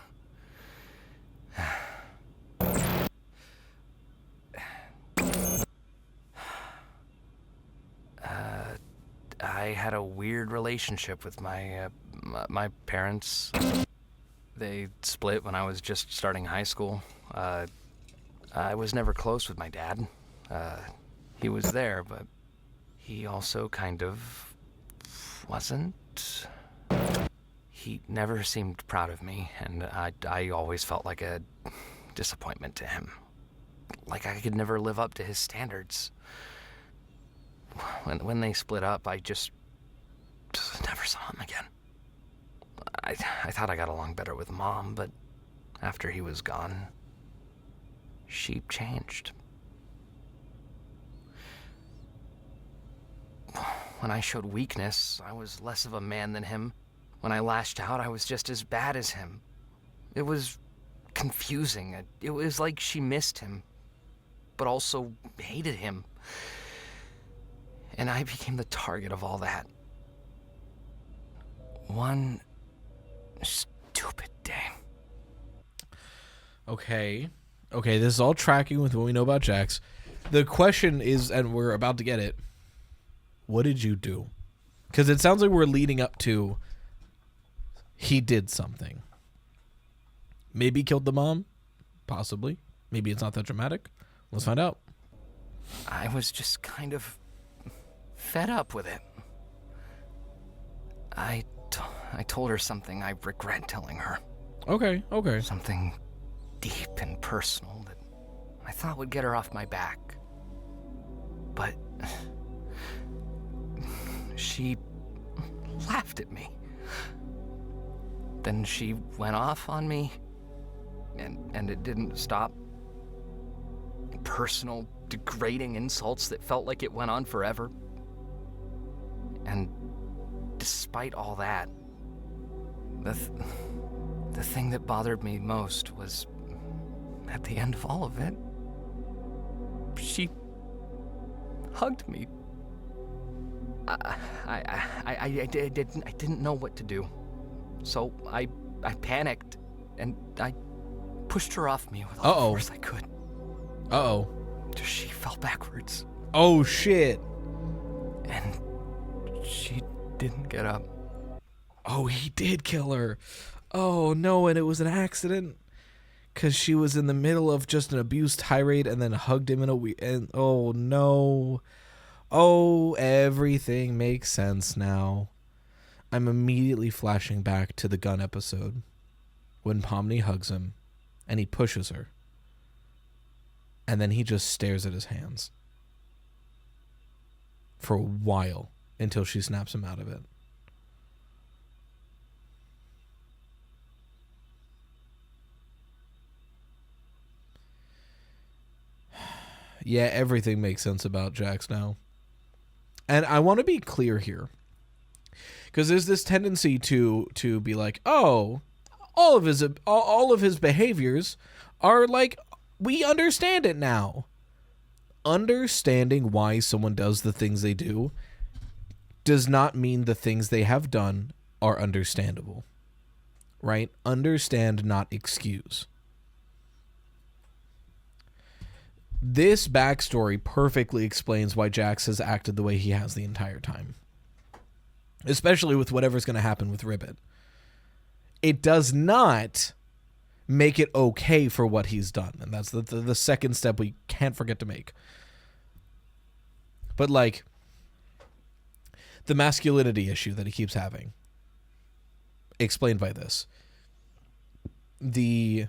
I had a weird relationship with my parents. They split when I was just starting high school. I was never close with my dad. He was there, but he also kind of wasn't. He never seemed proud of me, and I always felt like a disappointment to him. Like I could never live up to his standards. When they split up, I just never saw him again. I thought I got along better with Mom, but after he was gone, she changed. When I showed weakness, I was less of a man than him. When I lashed out, I was just as bad as him. It was confusing. It was like she missed him, but also hated him. And I became the target of all that. One stupid day. Okay, this is all tracking with what we know about Jax. The question is, and we're about to get it, what did you do? Because it sounds like we're leading up to he did something. Maybe killed the mom? Possibly. Maybe it's not that dramatic. Let's find out. I was just kind of fed up with it. I told her something I regret telling her. Okay. Something deep and personal that I thought would get her off my back. But she laughed at me. Then she went off on me, and it didn't stop. Personal, degrading insults that felt like it went on forever. And despite all that, the thing that bothered me most was, at the end of all of it, she hugged me. I didn't know what to do, so I panicked and I pushed her off me with all the force I could. She fell backwards. Oh shit! And she didn't get up. Oh, he did kill her. Oh no, and it was an accident. Because she was in the middle of just an abuse tirade and then hugged him in and oh no. Oh, everything makes sense now. I'm immediately flashing back to the gun episode. When Pomni hugs him and he pushes her. And then he just stares at his hands. For a while. Until she snaps him out of it. Yeah, everything makes sense about Jax now. And I want to be clear here. Because there's this tendency to be like, oh, all of his behaviors are like, we understand it now. Understanding why someone does the things they do does not mean the things they have done are understandable. Right? Understand, not excuse. This backstory perfectly explains why Jax has acted the way he has the entire time. especially with whatever's going to happen with Ribbit. It does not make it okay for what he's done, and that's the second step we can't forget to make. But like the masculinity issue that he keeps having, explained by this. The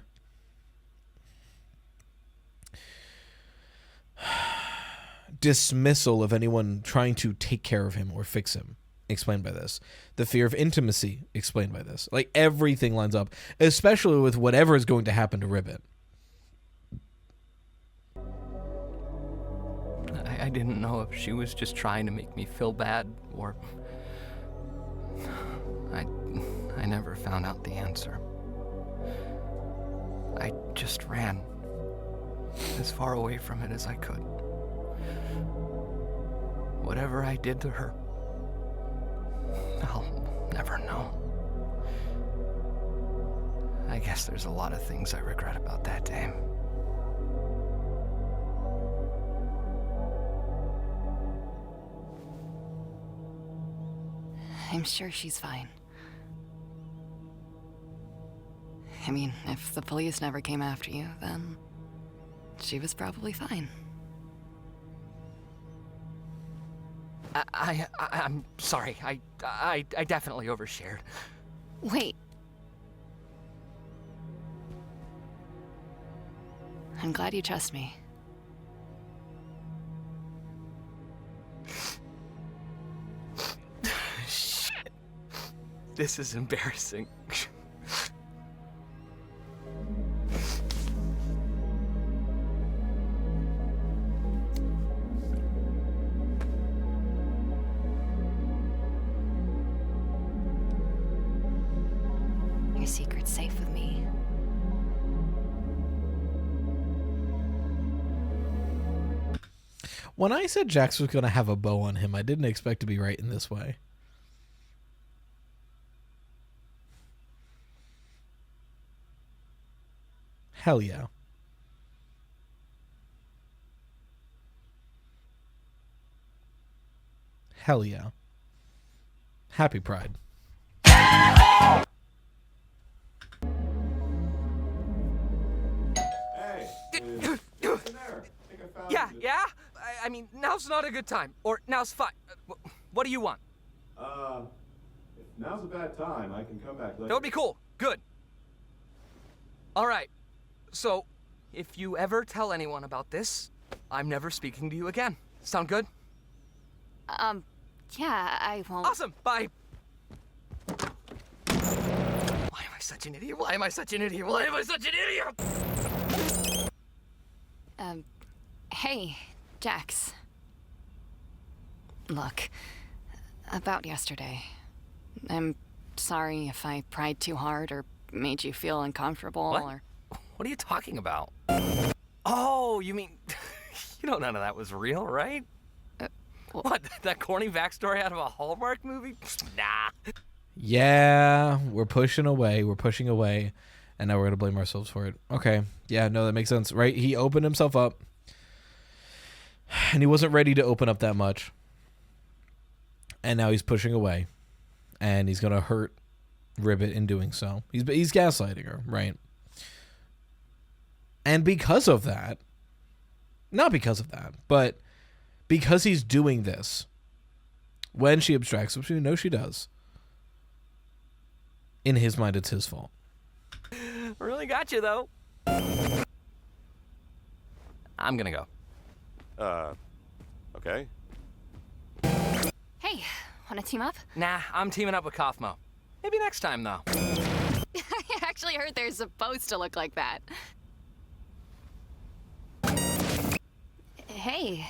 dismissal of anyone trying to take care of him or fix him, explained by this. The fear of intimacy, explained by this. Like, everything lines up, especially with whatever is going to happen to Ribbit. I didn't know if she was just trying to make me feel bad, or... I never found out the answer. I just ran as far away from it as I could. Whatever I did to her, I'll never know. I guess there's a lot of things I regret about that day. I'm sure she's fine. I mean, if the police never came after you, then she was probably fine. I'm sorry. I definitely overshared. Wait. I'm glad you trust me. Shit. This is embarrassing. Your secret's safe with me. When I said Jax was going to have a bow on him, I didn't expect to be right in this way. Hell yeah. Hell yeah. Happy Pride. Yeah? I mean, now's not a good time. Or now's fine. What do you want? If now's a bad time, I can come back later. That would be cool. Good. All right. So, if you ever tell anyone about this, I'm never speaking to you again. Sound good? Yeah, I won't. Awesome. Bye. Why am I such an idiot? Why am I such an idiot? Why am I such an idiot? Hey, Jax. Look, about yesterday. I'm sorry if I pried too hard or made you feel uncomfortable or... What are you talking about? Oh, you mean... you know none of that was real, right? What, that corny backstory out of a Hallmark movie? Nah. Yeah, we're pushing away. We're pushing away. And now we're going to blame ourselves for it. Okay. Yeah, no, that makes sense. Right? He opened himself up. And he wasn't ready to open up that much. And now he's pushing away. And he's going to hurt Ribbit in doing so. He's gaslighting her, right? And because of that, not because of that, but because he's doing this, when she abstracts, which we know she does, in his mind, it's his fault. Really got you, though. I'm gonna go. Okay. Hey, wanna team up? Nah, I'm teaming up with Kaufmo. Maybe next time, though. I actually heard they're supposed to look like that. Hey,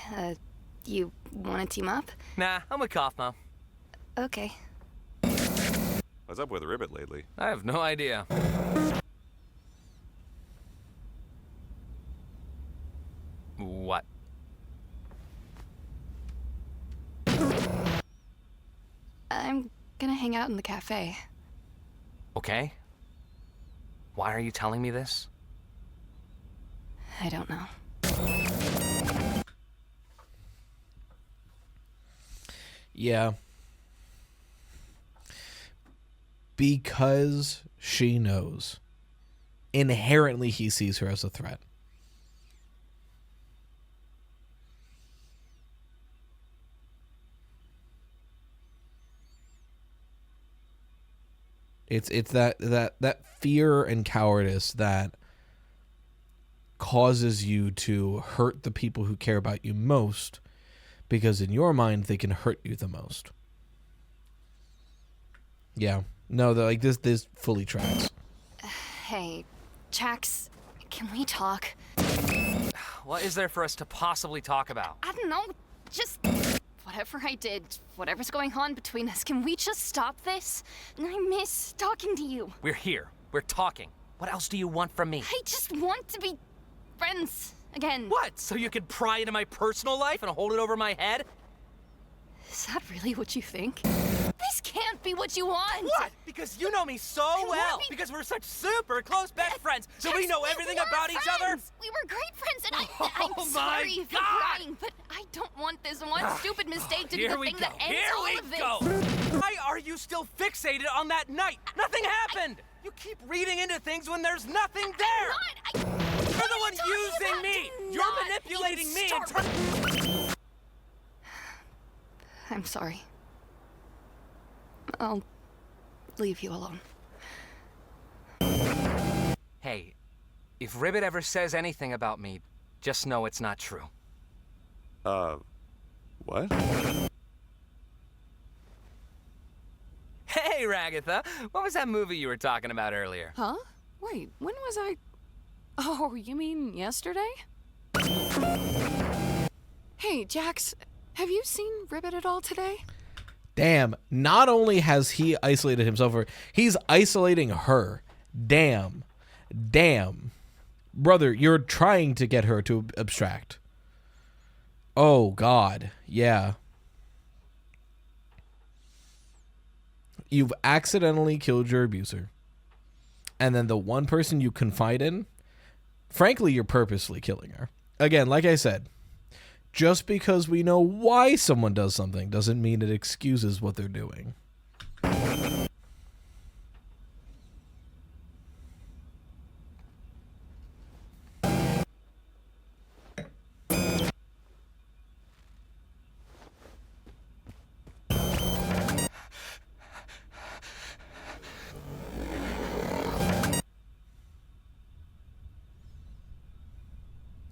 you wanna team up? Nah, I'm with Kaufmo. Okay. What's up with Ribbit lately? I have no idea. What? I'm gonna hang out in the cafe. Okay. Why are you telling me this? I don't know. Yeah. Because she knows. Inherently, he sees her as a threat. It's that fear and cowardice that causes you to hurt the people who care about you most, because in your mind they can hurt you the most. Yeah. No, like this fully tracks. Hey, Jax, can we talk? What is there for us to possibly talk about? I don't know, just whatever I did, whatever's going on between us, can we just stop this? I miss talking to you. We're here. We're talking. What else do you want from me? I just want to be friends again. What? So you can pry into my personal life and hold it over my head? Is that really what you think? This can't be what you want! What? Because you know me so well! Because we're such super close best friends! So we know everything about each other! We were great friends, and I'm sorry for crying, but I don't want this one stupid mistake to be the thing that ends all of this! Why are you still fixated on that night? Nothing happened! You keep reading into things when there's nothing there! You're the one using me! You're manipulating me and I'm sorry. I'll leave you alone. Hey, if Ribbit ever says anything about me, just know it's not true. What? Hey, Ragatha, what was that movie you were talking about earlier? Huh? Wait, when was I... Oh, you mean yesterday? Hey, Jax, have you seen Ribbit at all today? Damn, not only has he isolated himself, he's isolating her. Damn. Brother, you're trying to get her to abstract. Oh, God. Yeah. You've accidentally killed your abuser. And then the one person you confide in, frankly, you're purposely killing her. Again, like I said, just because we know why someone does something doesn't mean it excuses what they're doing.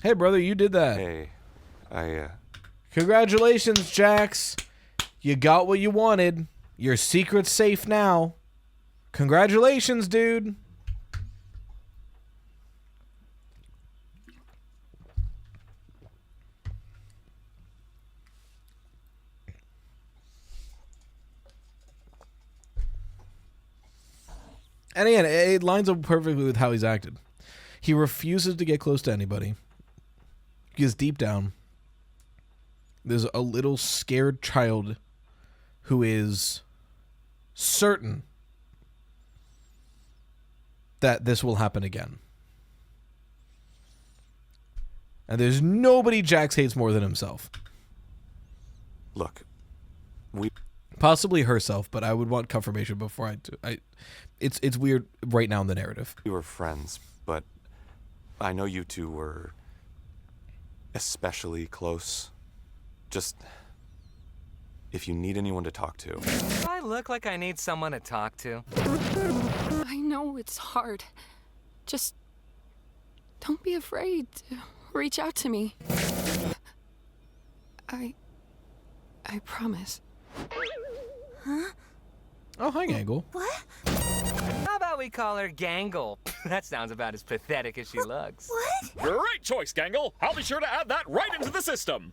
Hey, brother, you did that. Hey, Congratulations, Jax. You got what you wanted. Your secret's safe now. Congratulations, dude. And again, it lines up perfectly with how he's acted. He refuses to get close to anybody. Because deep down, there's a little scared child who is certain that this will happen again. And there's nobody Jax hates more than himself. look, possibly herself, but I would want confirmation before I do. It's weird right now in the narrative. We were friends, but I know you two were especially close. Just if you need anyone to talk to. Do I look like I need someone to talk to? I know it's hard. Just don't be afraid to reach out to me. I promise. Huh? Oh, hi, Gangle. What? How about we call her Gangle? That sounds about as pathetic as she looks. What? Great choice, Gangle. I'll be sure to add that right into the system.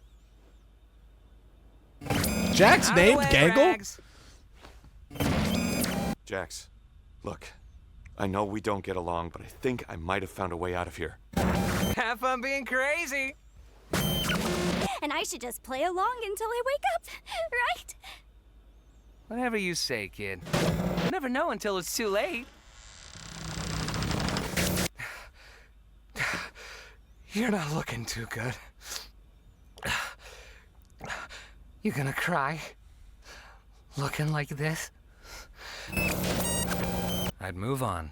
Jax named Gangle? Jax, look, I know we don't get along, but I think I might have found a way out of here. Have fun being crazy. And I should just play along until I wake up, right? Whatever you say, kid. You never know until it's too late. You're not looking too good. You gonna cry? Looking like this? I'd move on.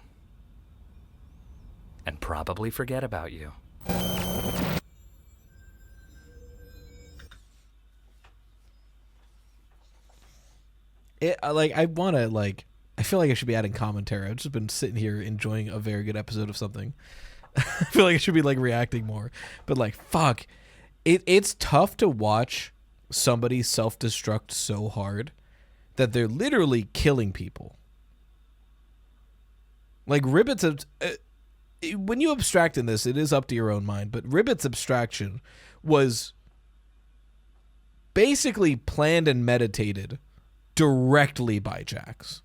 And probably forget about you. I want to, like, I feel like I should be adding commentary. I've just been sitting here enjoying a very good episode of something. I feel like I should be, like, reacting more. But, like, fuck. It's tough to watch somebody self-destruct so hard that they're literally killing people. Like, Ribbit's... when you abstract in this, it is up to your own mind. But Ribbit's abstraction was basically planned and meditated directly by Jax.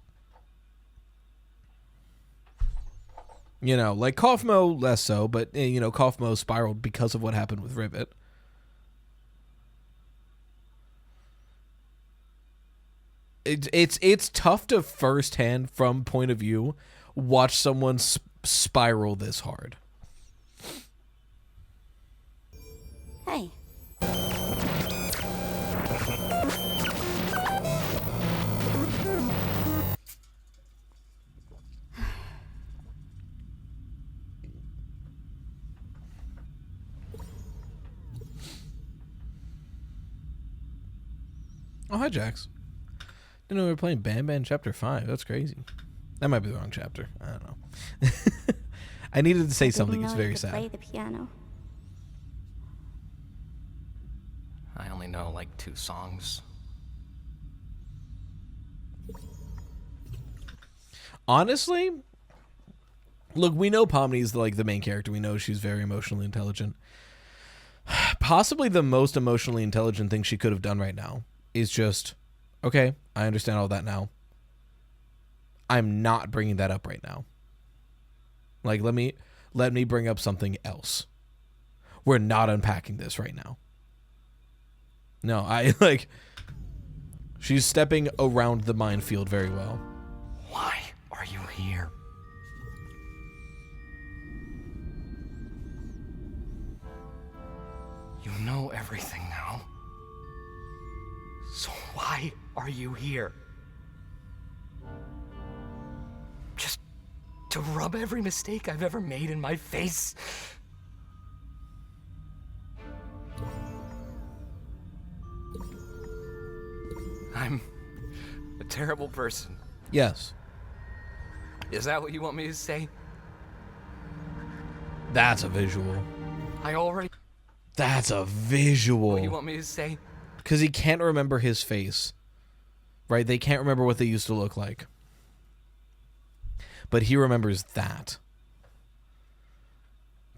You know, like Kaufmo less so, but, you know, Kaufmo spiraled because of what happened with Ribbit. It's tough to firsthand, from point of view, watch someone spiral this hard. Hey. Oh, hi, Jax. Didn't know we were playing Ban Ban Chapter 5. That's crazy. That might be the wrong chapter. I don't know. I needed to say something. It's very sad. Play the piano. I only know like 2 songs. Honestly, look, we know Pomni's like the main character. We know she's very emotionally intelligent. Possibly the most emotionally intelligent thing she could have done right now is just, okay, I understand all that now. I'm not bringing that up right now. Like, let me bring up something else. We're not unpacking this right now. No, she's stepping around the minefield very well. Why are you here? You know everything now. So why are you here? Just to rub every mistake I've ever made in my face? I'm a terrible person. Yes. Is that what you want me to say? That's a visual. That's a visual. What you want me to say? Because he can't remember his face. Right? They can't remember what they used to look like. But he remembers that.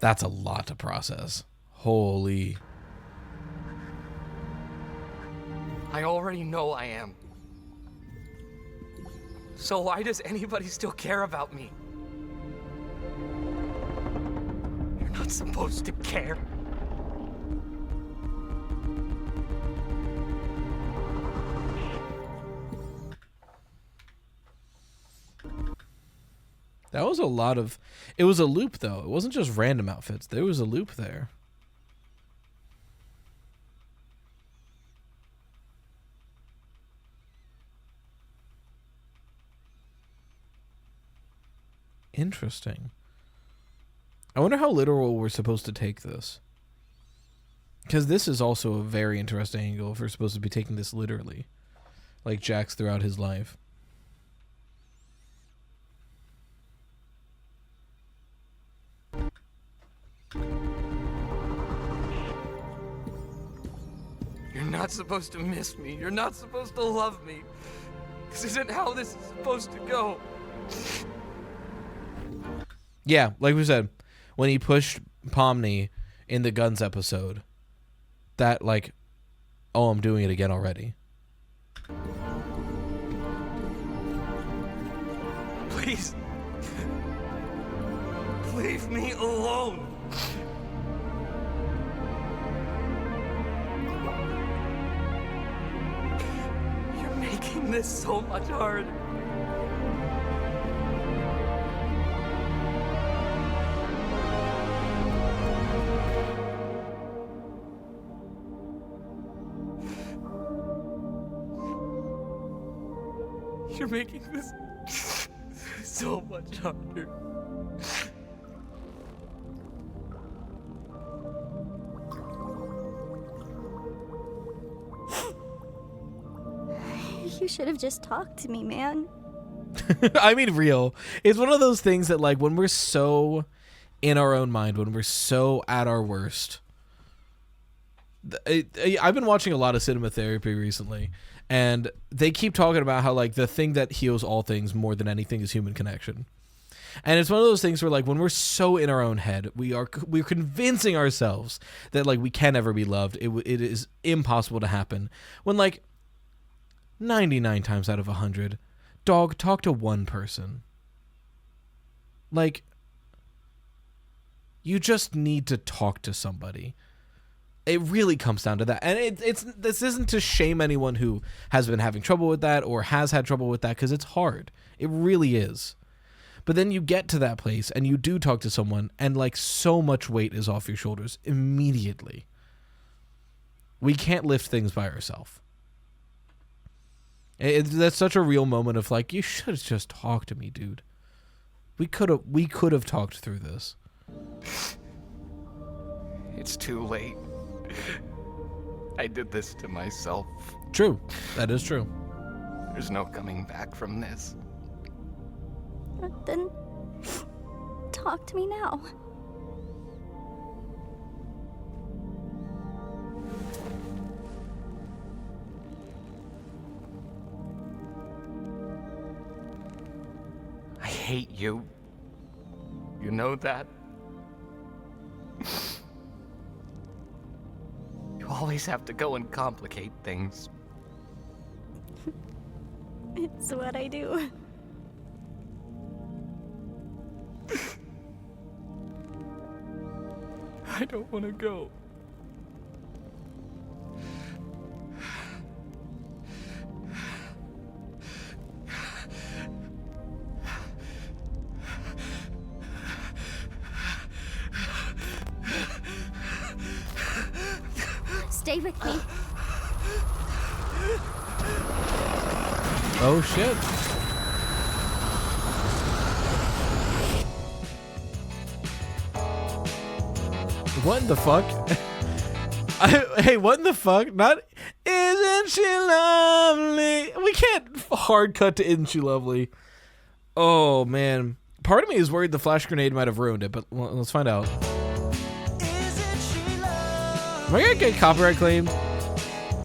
That's a lot to process. Holy. I already know I am. So why does anybody still care about me? You're not supposed to care. That was a lot of... It was a loop, though. It wasn't just random outfits. There was a loop there. Interesting. I wonder how literal we're supposed to take this. Because this is also a very interesting angle if we're supposed to be taking this literally. Like Jax throughout his life. You're not supposed to miss me. You're not supposed to love me. This isn't how this is supposed to go. Yeah, like we said, when he pushed Pomni in the guns episode, that like, oh, I'm doing it again already. Please. Leave me alone. You're making this so much harder. You're making this so much harder. You should have just talked to me, man. I mean, real. It's one of those things that, like, when we're so in our own mind, when we're so at our worst. I've been watching a lot of cinema therapy recently, and they keep talking about how, like, the thing that heals all things more than anything is human connection. And it's one of those things where, like, when we're so in our own head, we're convincing ourselves that, like, we can never be loved. It is impossible to happen. When, like, 99 times out of 100, dog, talk to one person. Like, you just need to talk to somebody. It really comes down to that. And this isn't to shame anyone who has been having trouble with that or has had trouble with that, because it's hard. It really is. But then you get to that place and you do talk to someone, and, like, so much weight is off your shoulders immediately. We can't lift things by ourselves. That's such a real moment of, like, you should have just talked to me, dude. We could have talked through this. It's too late. I did this to myself. True. That is true. There's no coming back from this. Then talk to me now. I hate you. You know that? You always have to go and complicate things. It's what I do. I don't want to go. Stay with me. Oh, shit. What in the fuck? Hey, what in the fuck? Not, isn't she lovely? We can't hard cut to Isn't She Lovely. Oh, man. Part of me is worried the flash grenade might have ruined it, but let's find out. Am I gonna get copyright claimed?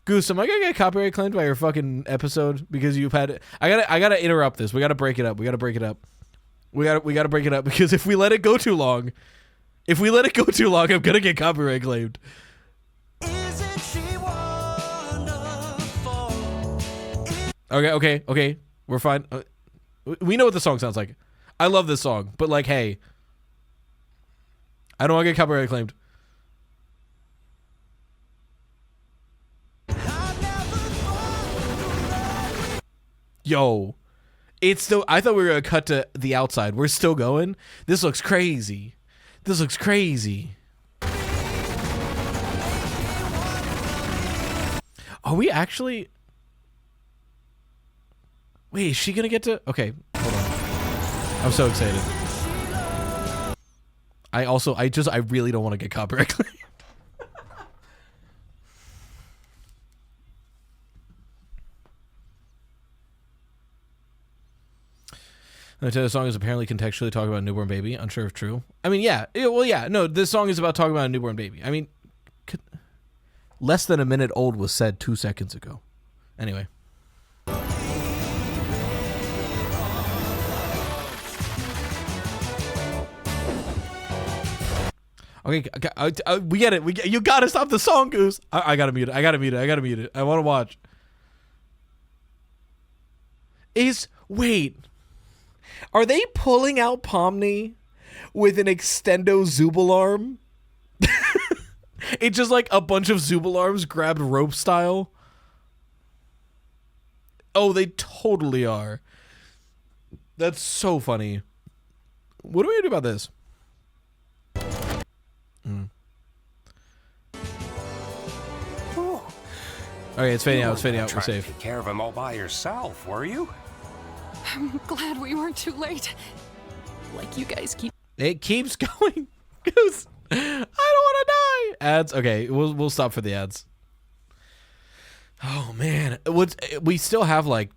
Goose, am I gonna get copyright claimed by your fucking episode? Because you've had... I gotta interrupt this. We gotta break it up. We gotta break it up because if we let it go too long... I'm gonna get copyright claimed. Okay. We're fine. We know what the song sounds like. I love this song, but, like, hey, I don't want to get copyright claimed. Yo, it's still... I thought we were gonna cut to the outside. We're still going. This looks crazy. Are we actually... Wait, is she gonna get to... Okay, hold on. I'm so excited. I really don't want to get copyright claimed. The song is apparently contextually talking about a newborn baby. Unsure if true. I mean, yeah. Well, yeah. No, this song is about talking about a newborn baby. I mean, less than a minute old was said 2 seconds ago. Anyway. Okay, we get it. You gotta stop the song, Goose. I gotta mute it. I want to watch. Wait. Are they pulling out Pomni with an extendo Zubal arm? It's just like a bunch of Zubal arms grabbed rope style. Oh, they totally are. That's so funny. What are we gonna do about this? Okay, it's fading out. We're safe. Take care of him all by yourself, were you? I'm glad we weren't too late. Like you guys keep. It keeps going. Goose. I don't want to die. Ads. Okay, we'll stop for the ads. Oh man, we still have like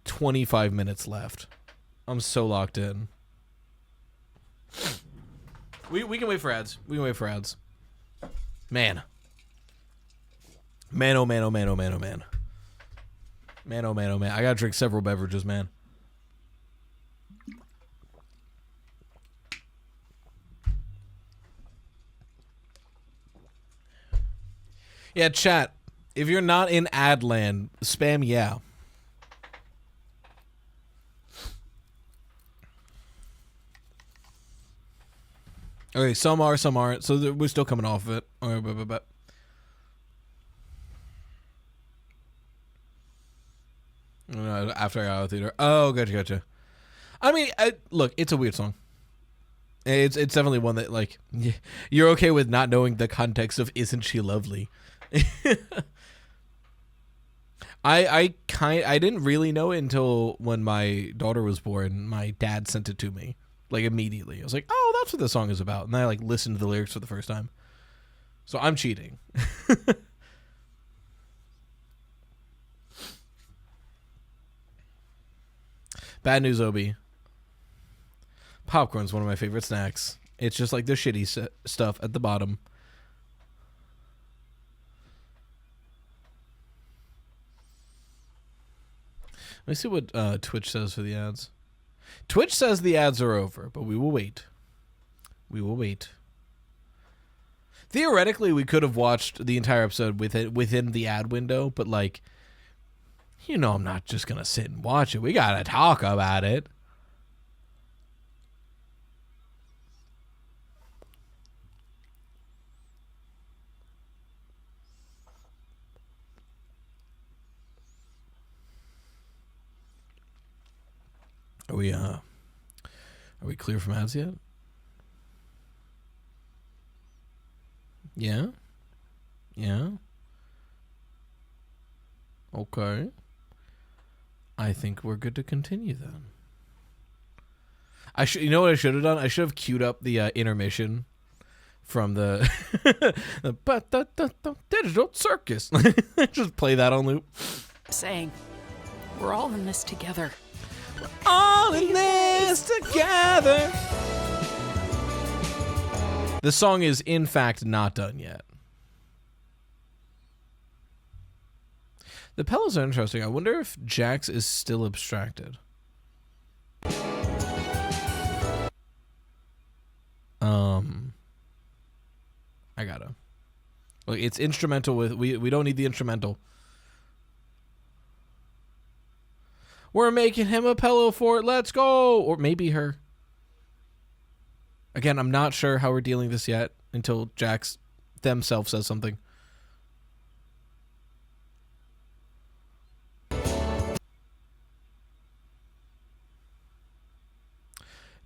25 minutes left. I'm so locked in. We can wait for ads. We can wait for ads. Man. Man, oh man, oh man, oh man, oh man. Man, oh man, oh man. I gotta drink several beverages, man. Yeah, chat. If you're not in ad land, spam yeah. Okay, some are, some aren't. So we're still coming off of it. All right, but. No, after I got out of the theater. Oh, gotcha. I mean, look, it's a weird song. It's definitely one that, like, you're okay with not knowing the context of "Isn't She Lovely." I didn't really know it until when my daughter was born. My dad sent it to me, like, immediately. I was like, oh, that's what the song is about. And I, like, listened to the lyrics for the first time. So I'm cheating. Bad news, Obi. Popcorn's one of my favorite snacks. It's just like the shitty stuff at the bottom. Let me see what Twitch says for the ads. Twitch says the ads are over, but we will wait. We will wait. Theoretically, we could have watched the entire episode within the ad window, but, like, you know, I'm not just gonna sit and watch it. We gotta talk about it. Are we clear from ads yet? Yeah? Yeah? Okay. I think we're good to continue then. You know what I should have done? I should have queued up the intermission from the digital circus. Just play that on loop. Saying, we're all in this together. All in this together. The song is, in fact, not done yet. The pillows are interesting. I wonder if Jax is still abstracted. I gotta. Look, it's instrumental with... We don't need the instrumental. We're making him a pillow fort. Let's go. Or maybe her. Again, I'm not sure how we're dealing this yet until Jax themselves says something.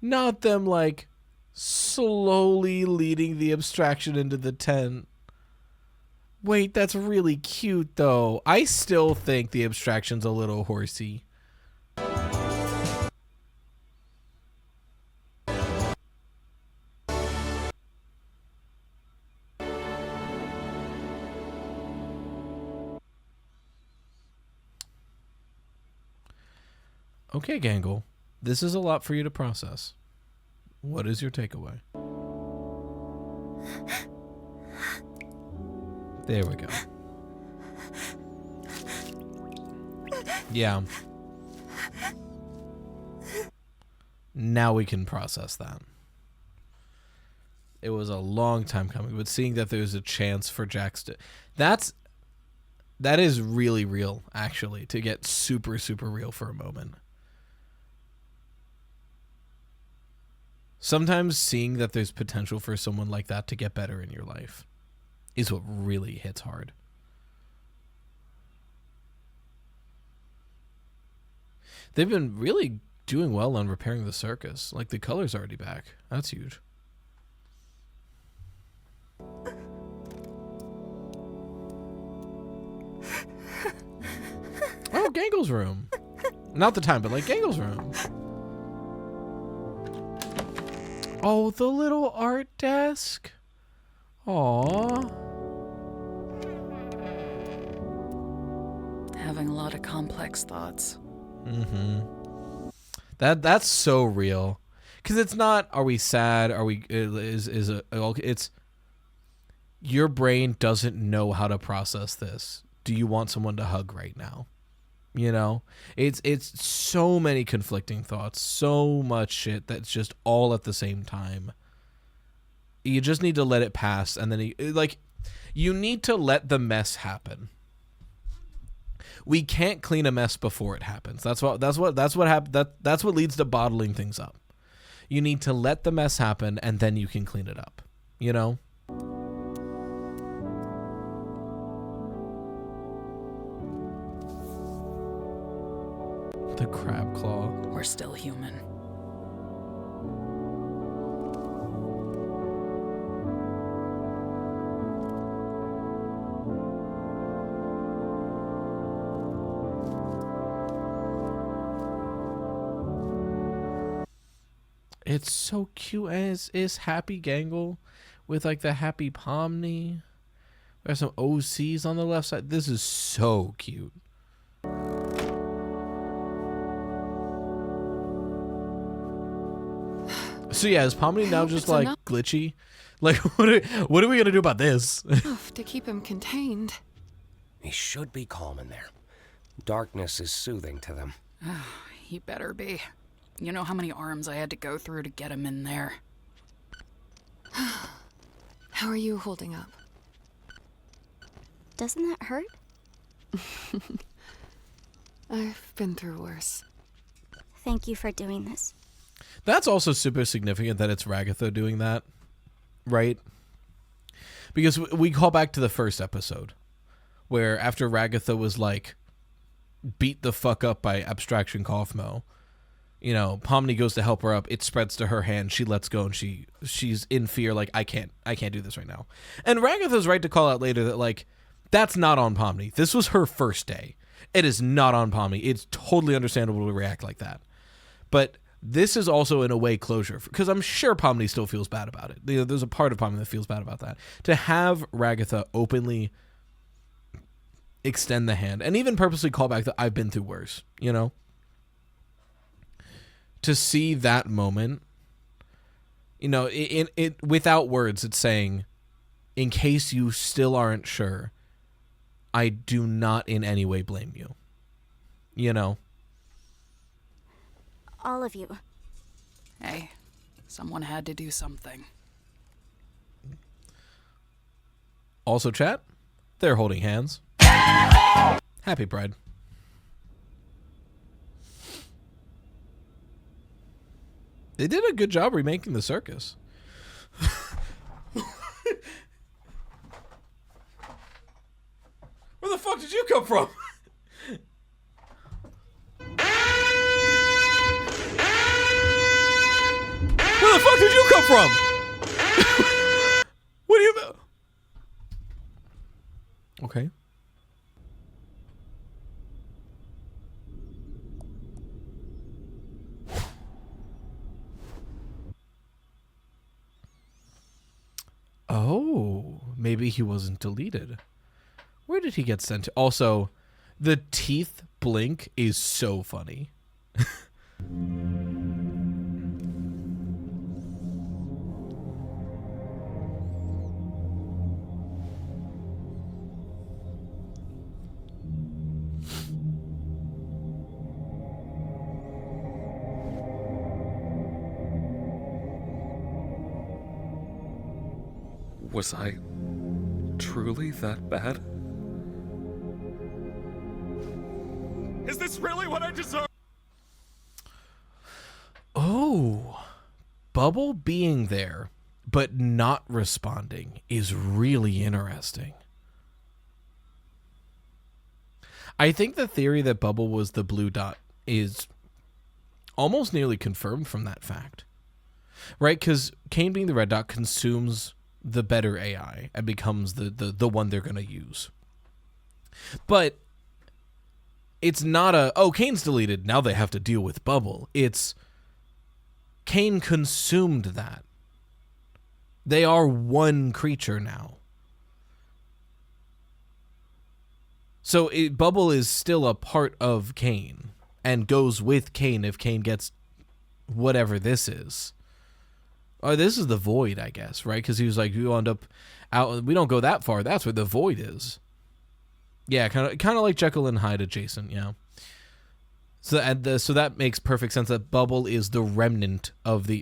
Not them, like, slowly leading the abstraction into the tent. Wait, that's really cute, though. I still think the abstraction's a little horsey. Okay, Gangle. This is a lot for you to process. What is your takeaway? There we go. Yeah. Now we can process that. It was a long time coming, but seeing that there's a chance for Jax to... That is really real, actually, to get super, super real for a moment. Sometimes seeing that there's potential for someone like that to get better in your life is what really hits hard. They've been really doing well on repairing the circus. Like, the color's already back. That's huge. Oh, Gangle's room. Not the time, but like Gangle's room. Oh, the little art desk. Aww. Having a lot of complex thoughts. Mm-hmm. That's so real. Because it's not, are we sad? Are we, it's, your brain doesn't know how to process this. Do you want someone to hug right now? You know, it's so many conflicting thoughts, so much shit that's just all at the same time. You just need to let it pass, and then you need to let the mess happen. We can't clean a mess before it happens. That's what leads to bottling things up. You need to let the mess happen, and then you can clean it up. You know. The crab claw. We're still human. It's so cute, as is Happy Gangle with like the Happy Pomni. There's some OCs on the left side. This is so cute. So yeah, is Pomni now just like glitchy? Like, what are we gonna do about this? To keep him contained. He should be calm in there. Darkness is soothing to them. He better be. You know how many arms I had to go through to get him in there. How are you holding up? Doesn't that hurt? I've been through worse. Thank you for doing this. That's also super significant that it's Ragatha doing that, right? Because we call back to the first episode, where after Ragatha was like beat the fuck up by Abstraction Kaufmo, you know, Pomni goes to help her up. It spreads to her hand. She lets go, and she's in fear. Like, I can't do this right now. And Ragatha's right to call out later that like that's not on Pomni. This was her first day. It is not on Pomni. It's totally understandable to react like that, but this is also in a way closure, because I'm sure Pomni still feels bad about it. You know, there's a part of Pomni that feels bad about that. To have Ragatha openly extend the hand and even purposely call back that I've been through worse, you know? To see that moment, you know, it without words, it's saying, in case you still aren't sure, I do not in any way blame you. You know? All of you. Hey, someone had to do something. Also, chat, they're holding hands. Happy Pride. They did a good job remaking the circus. Where the fuck did you come from? Where the fuck did you come from? What do you mean? Okay. Oh, maybe he wasn't deleted. Where did he get sent to? Also, the teeth blink is so funny. Was I truly that bad? Is this really what I deserve? Oh, Bubble being there but not responding is really interesting. I think the theory that Bubble was the blue dot is almost nearly confirmed from that fact, right? Because Kane being the red dot consumes the better AI and becomes the one they're going to use. But It's not a, oh, Kane's deleted, now they have to deal with Bubble. It's Kane consumed that. They are one creature now. So Bubble is still a part of Kane and goes with Kane if Kane gets whatever this is. Oh, this is the Void, I guess, right? Because he was like, you end up out. We don't go that far. That's where the Void is. Yeah, kind of like Jekyll and Hyde adjacent. Yeah. So that makes perfect sense. That Bubble is the remnant of the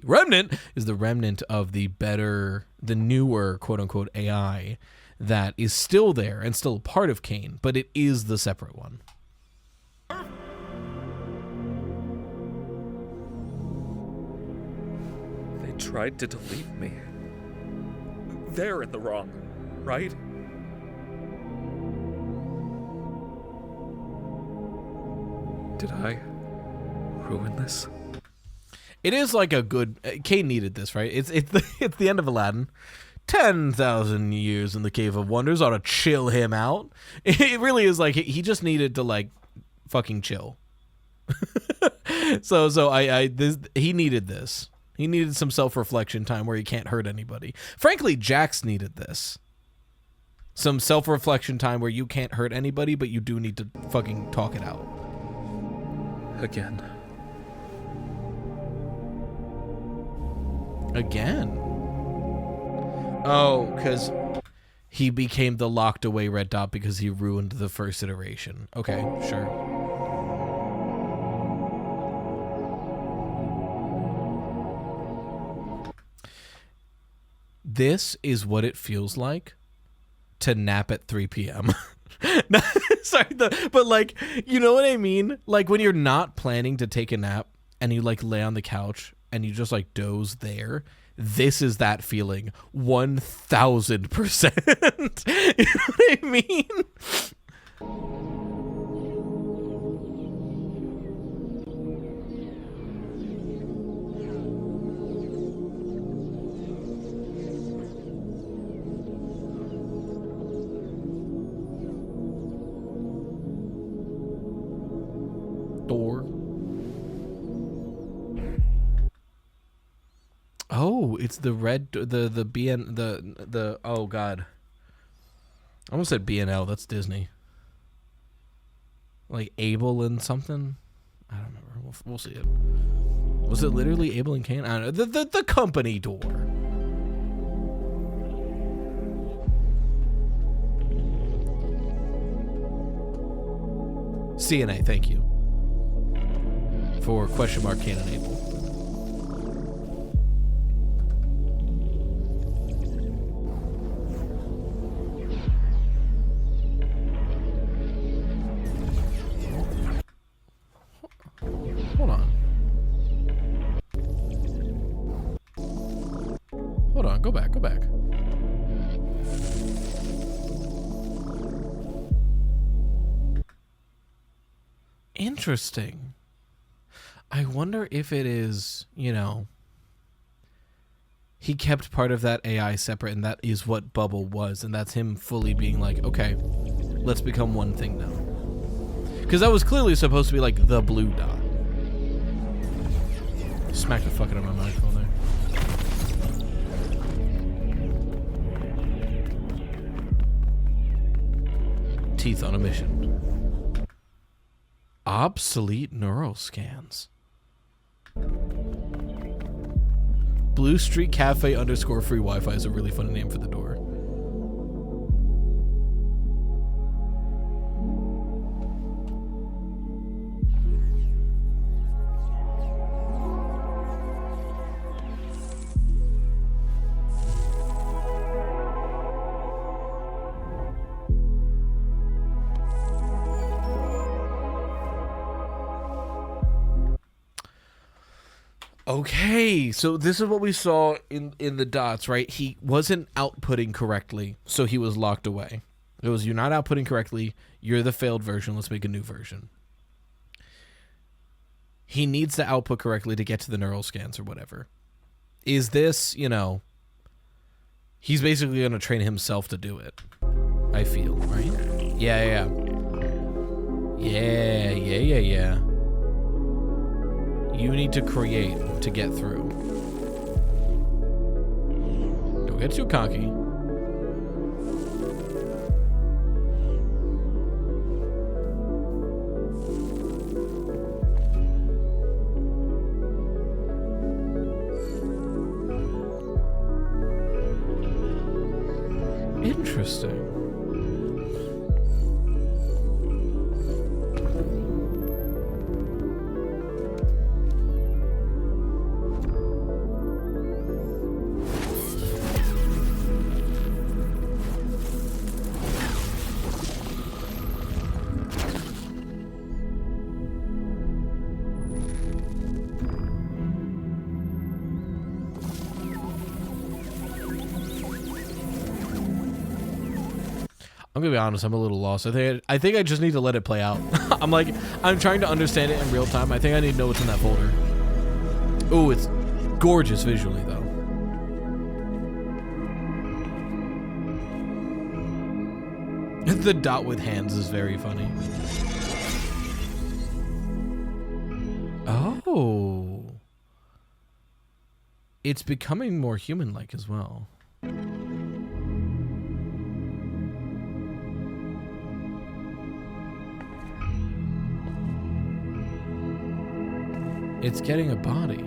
better, the newer quote unquote AI that is still there and still a part of Kane, but it is the separate one. They tried to delete me. They're in the wrong, right? Did I ruin this? It is like a good... Kane needed this, right? It's the end of Aladdin. 10,000 years in the Cave of Wonders ought to chill him out. It really is like he just needed to like fucking chill. so he needed this. He needed some self-reflection time where he can't hurt anybody. Frankly, Jax needed this. Some self-reflection time where you can't hurt anybody, but you do need to fucking talk it out. Again? Oh, because he became the locked away red dot because he ruined the first iteration. Okay, sure. This is what it feels like to nap at 3 p.m. Sorry, but like, you know what I mean? Like when you're not planning to take a nap and you like lay on the couch and you just like doze there. This is that feeling 1000%. You know what I mean? Door. Oh, it's the red, the BN, the oh god. I almost said BNL, that's Disney. Like Abel and something? I don't remember. We'll see it. Was it literally Abel and Cain? I don't know. The company door. CNA, thank you. For question mark Cain and Abel. Hold on. Hold on, go back. Interesting. I wonder if it is, you know, he kept part of that AI separate and that is what Bubble was, and that's him fully being like, okay, let's become one thing now. Because that was clearly supposed to be like the blue dot. Smack the fuck out of my microphone there. Teeth on a mission. Obsolete neural scans. Blue Street Cafe _ free Wi-Fi is a really funny name for the door. Okay, so this is what we saw in the dots, right? He wasn't outputting correctly, so he was locked away. It was, you're not outputting correctly, you're the failed version, let's make a new version. He needs to output correctly to get to the neural scans or whatever. Is this, you know, he's basically going to train himself to do it, I feel, right? Yeah. Yeah. You need to create to get through. Don't get too cocky. Interesting. I'm gonna be honest, I'm a little lost. I think I just need to let it play out. I'm trying to understand it in real time. I think I need to know what's in that folder. Oh, it's gorgeous visually though. The dot with hands is very funny. Oh. It's becoming more human-like as well. It's getting a body.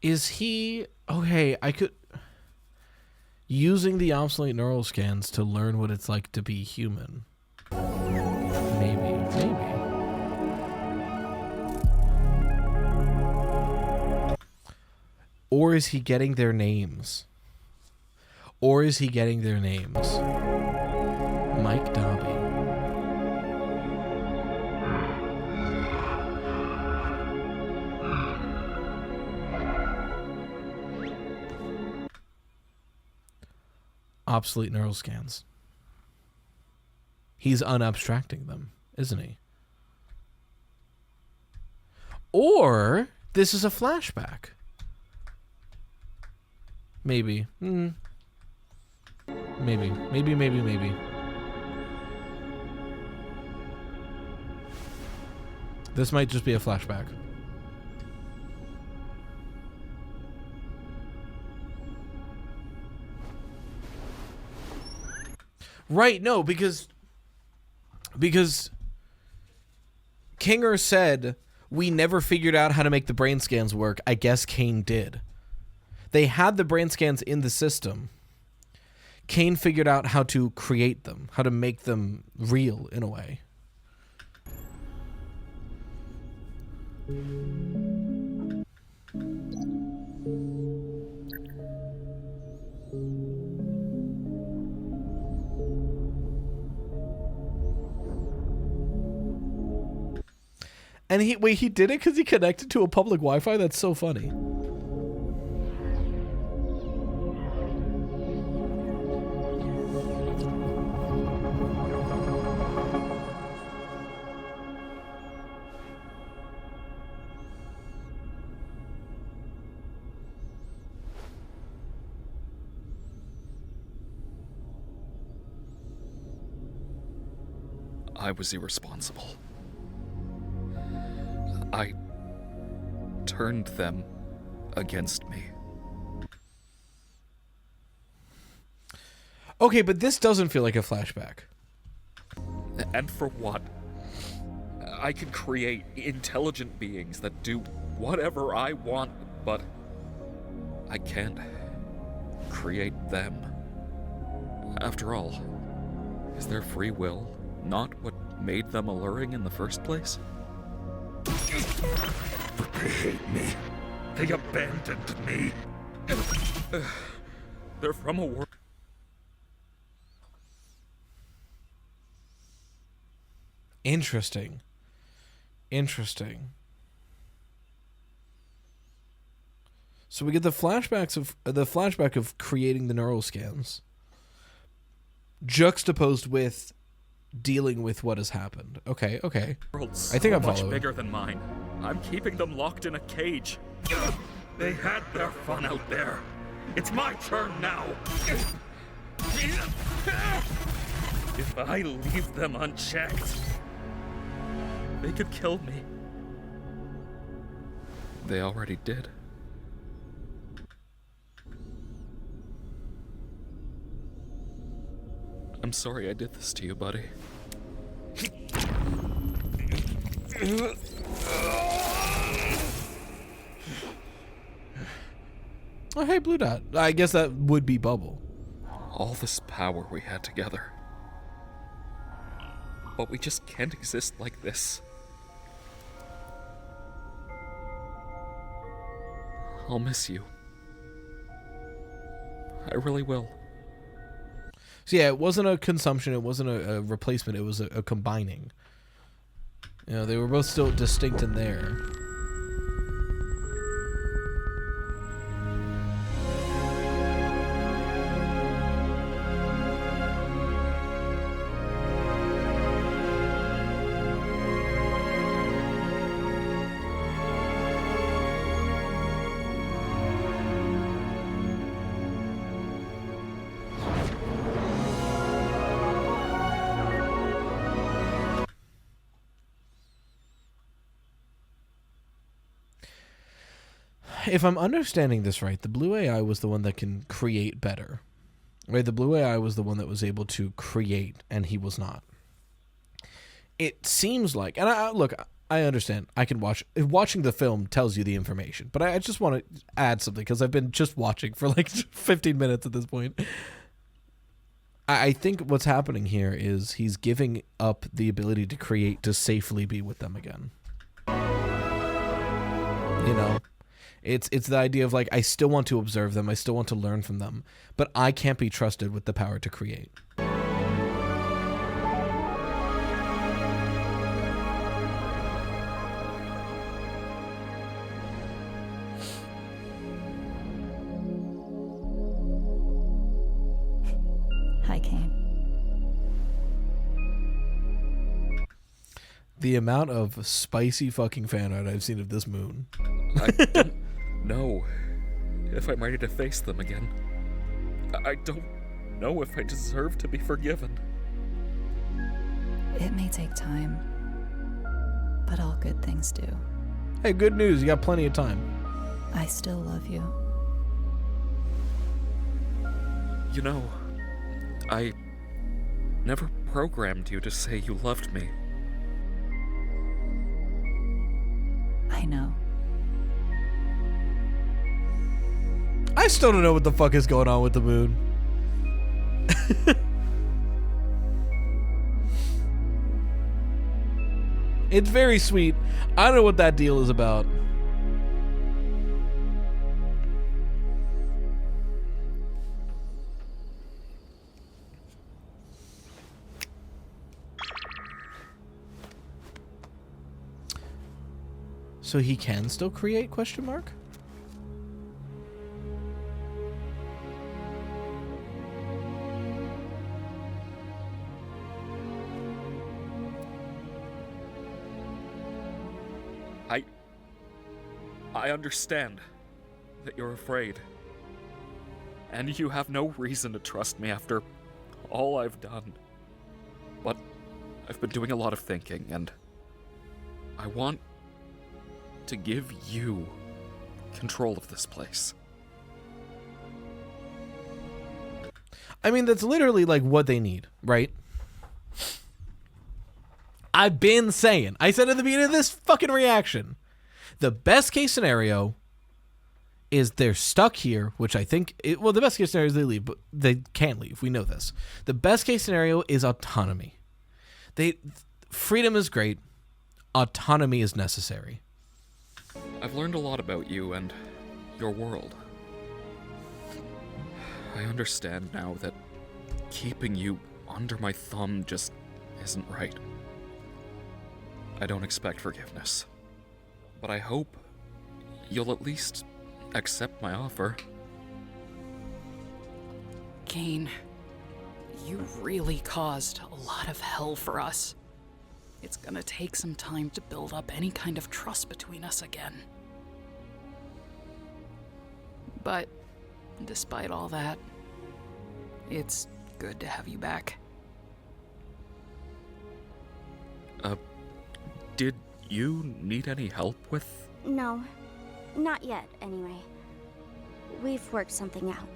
Is he okay? I could using the obsolete neural scans to learn what it's like to be human. Maybe. Or is he getting their names? Mike Dobby. Obsolete neural scans. He's unabstracting them, isn't he? Or this is a flashback. Maybe. Maybe. This might just be a flashback. Right, no, because Kinger said we never figured out how to make the brain scans work. I guess Kane did. They had the brain scans in the system. Kane figured out how to create them, how to make them real in a way. And he did it because he connected to a public Wi-Fi? That's so funny. I was irresponsible. I turned them against me. Okay, but this doesn't feel like a flashback. And for what? I can create intelligent beings that do whatever I want, but I can't create them. After all, is their free will not what made them alluring in the first place? But they hate me. They abandoned me. They're from a world. Interesting. So we get the flashback of creating the neural scans, juxtaposed with dealing with what has happened. Okay. World's I think so I'm much following. bigger than mine. I'm keeping them locked in a cage. They had their fun out there. It's my turn now. If I leave them unchecked, they could kill me. They already did. I'm sorry I did this to you, buddy. Oh, hey, Blue Dot. I guess that would be Bubble. All this power we had together. But we just can't exist like this. I'll miss you. I really will. So yeah, it wasn't a consumption, it wasn't a replacement, it was a combining. You know, they were both still distinct in there. If I'm understanding this right, the blue AI was the one that can create better. Right? The blue AI was the one that was able to create, and he was not. It seems like, and I understand. I can watching the film tells you the information, but I just want to add something because I've been just watching for like 15 minutes at this point. I think what's happening here is he's giving up the ability to create to safely be with them again. You know? It's the idea of like, I still want to observe them, I still want to learn from them, but I can't be trusted with the power to create. Hi, Kane. The amount of spicy fucking fan art I've seen of this moon. I don't know if I'm ready to face them again. I don't know if I deserve to be forgiven. It may take time, but all good things do. Hey, good news, you got plenty of time. I still love you. You know, I never programmed you to say you loved me. I know. I still don't know what the fuck is going on with the moon. It's very sweet. I don't know what that deal is about. So he can still create, question mark? I understand that you're afraid. And you have no reason to trust me after all I've done. But I've been doing a lot of thinking, and I want to give you control of this place. I mean, that's literally like what they need, right? I've been saying, I said at the beginning of this fucking reaction, the best case scenario is they're stuck here, which I think, well, the best case scenario is they leave, but they can't leave. We know this. The best case scenario is autonomy. Freedom is great. Autonomy is necessary. I've learned a lot about you and your world. I understand now that keeping you under my thumb just isn't right. I don't expect forgiveness, but I hope you'll at least accept my offer. Kane, you really caused a lot of hell for us. It's gonna take some time to build up any kind of trust between us again. But despite all that, it's good to have you back. Did you need any help with? No, not yet, anyway. We've worked something out.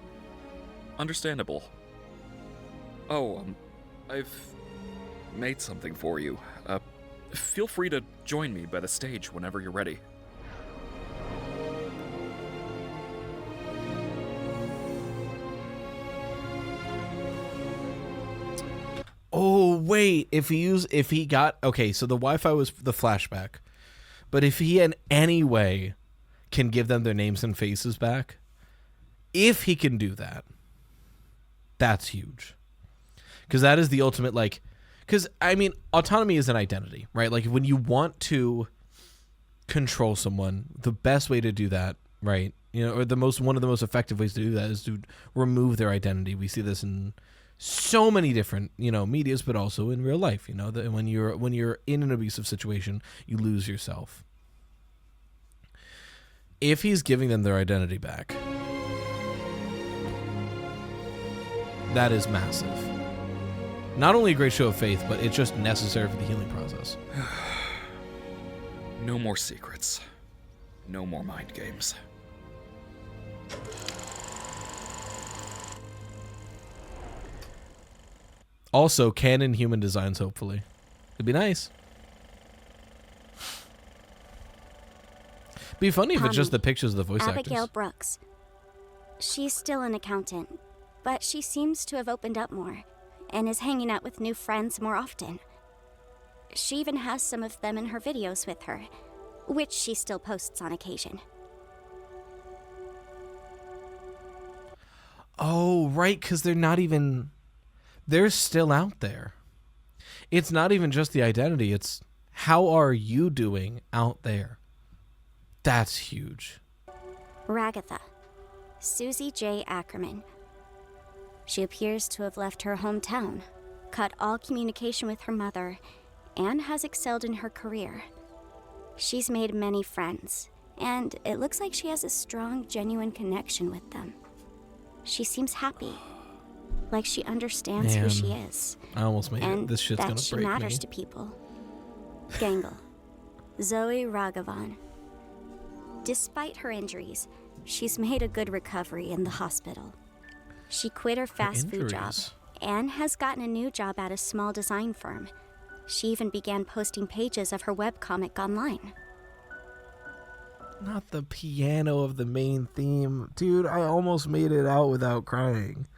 Understandable. Oh, I've made something for you. Feel free to join me by the stage whenever you're ready. Oh, wait. Okay, so the Wi-Fi was the flashback. But if he in any way can give them their names and faces back, if he can do that, that's huge. Because that is the ultimate, like... Because, I mean, autonomy is an identity, right? Like, when you want to control someone, the best way to do that, right? You know, or one of the most effective ways to do that is to remove their identity. We see this in so many different, medias, but also in real life, that when you're in an abusive situation, you lose yourself. If he's giving them their identity back, that is massive. Not only a great show of faith, but it's just necessary for the healing process. No more secrets. No more mind games. Also, canon human designs, hopefully. It'd be nice. Be funny if it's just the pictures of the voice Abigail actors. Brooks. She's still an accountant, but she seems to have opened up more and is hanging out with new friends more often. She even has some of them in her videos with her, which she still posts on occasion. Oh, right, because they're still out there. It's not even just the identity, it's how are you doing out there? That's huge. Ragatha. Susie J. Ackerman. She appears to have left her hometown, cut all communication with her mother, and has excelled in her career. She's made many friends, and it looks like she has a strong, genuine connection with them. She seems happy, like she understands who she is. I almost made it. This shit's gonna that she break matters me. to people. Gangle. Zoe Raghavan. Despite her injuries, she's made a good recovery in the hospital. She quit her fast food job and has gotten a new job at a small design firm. She even began posting pages of her webcomic online. Not the piano of the main theme. Dude, I almost made it out without crying.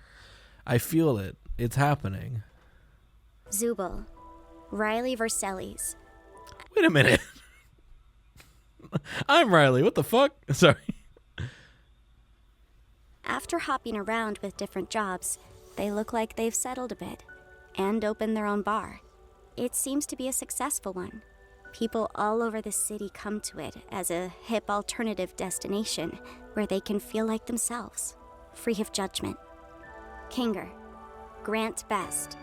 I feel it. It's happening. Zubul. Riley Versellis. Wait a minute. I'm Riley. What the fuck? Sorry. After hopping around with different jobs, they look like they've settled a bit and opened their own bar. It seems to be a successful one. People all over the city come to it as a hip alternative destination where they can feel like themselves, free of judgment. Kinger. Grant Best.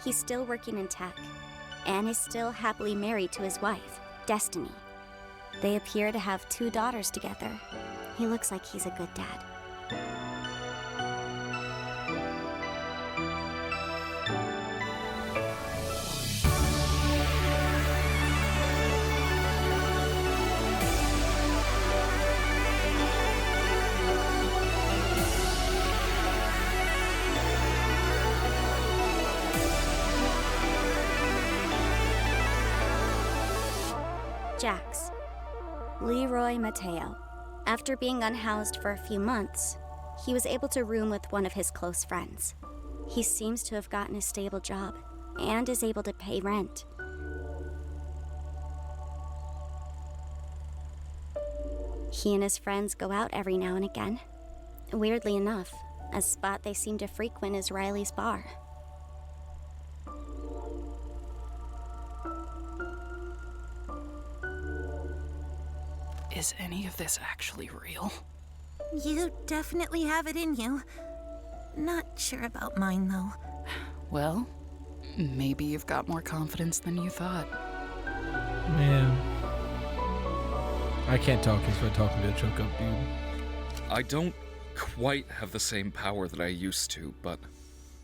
He's still working in tech and is still happily married to his wife, Destiny. They appear to have 2 daughters together. He looks like he's a good dad. Jax. Leroy Mateo. After being unhoused for a few months, he was able to room with one of his close friends. He seems to have gotten a stable job and is able to pay rent. He and his friends go out every now and again. Weirdly enough, a spot they seem to frequent is Riley's bar. Is any of this actually real? You definitely have it in you. Not sure about mine, though. Well, maybe you've got more confidence than you thought. Man. I can't talk if I'm talking to a choke up dude. I don't quite have the same power that I used to, but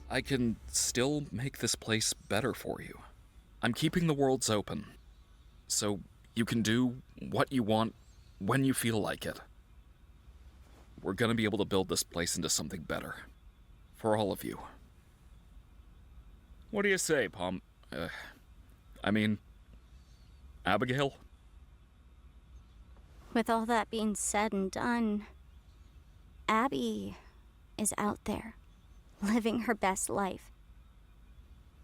I can still make this place better for you. I'm keeping the worlds open, so you can do what you want when you feel like it. We're gonna be able to build this place into something better. For all of you. What do you say, Abigail? With all that being said and done, Abby is out there, living her best life.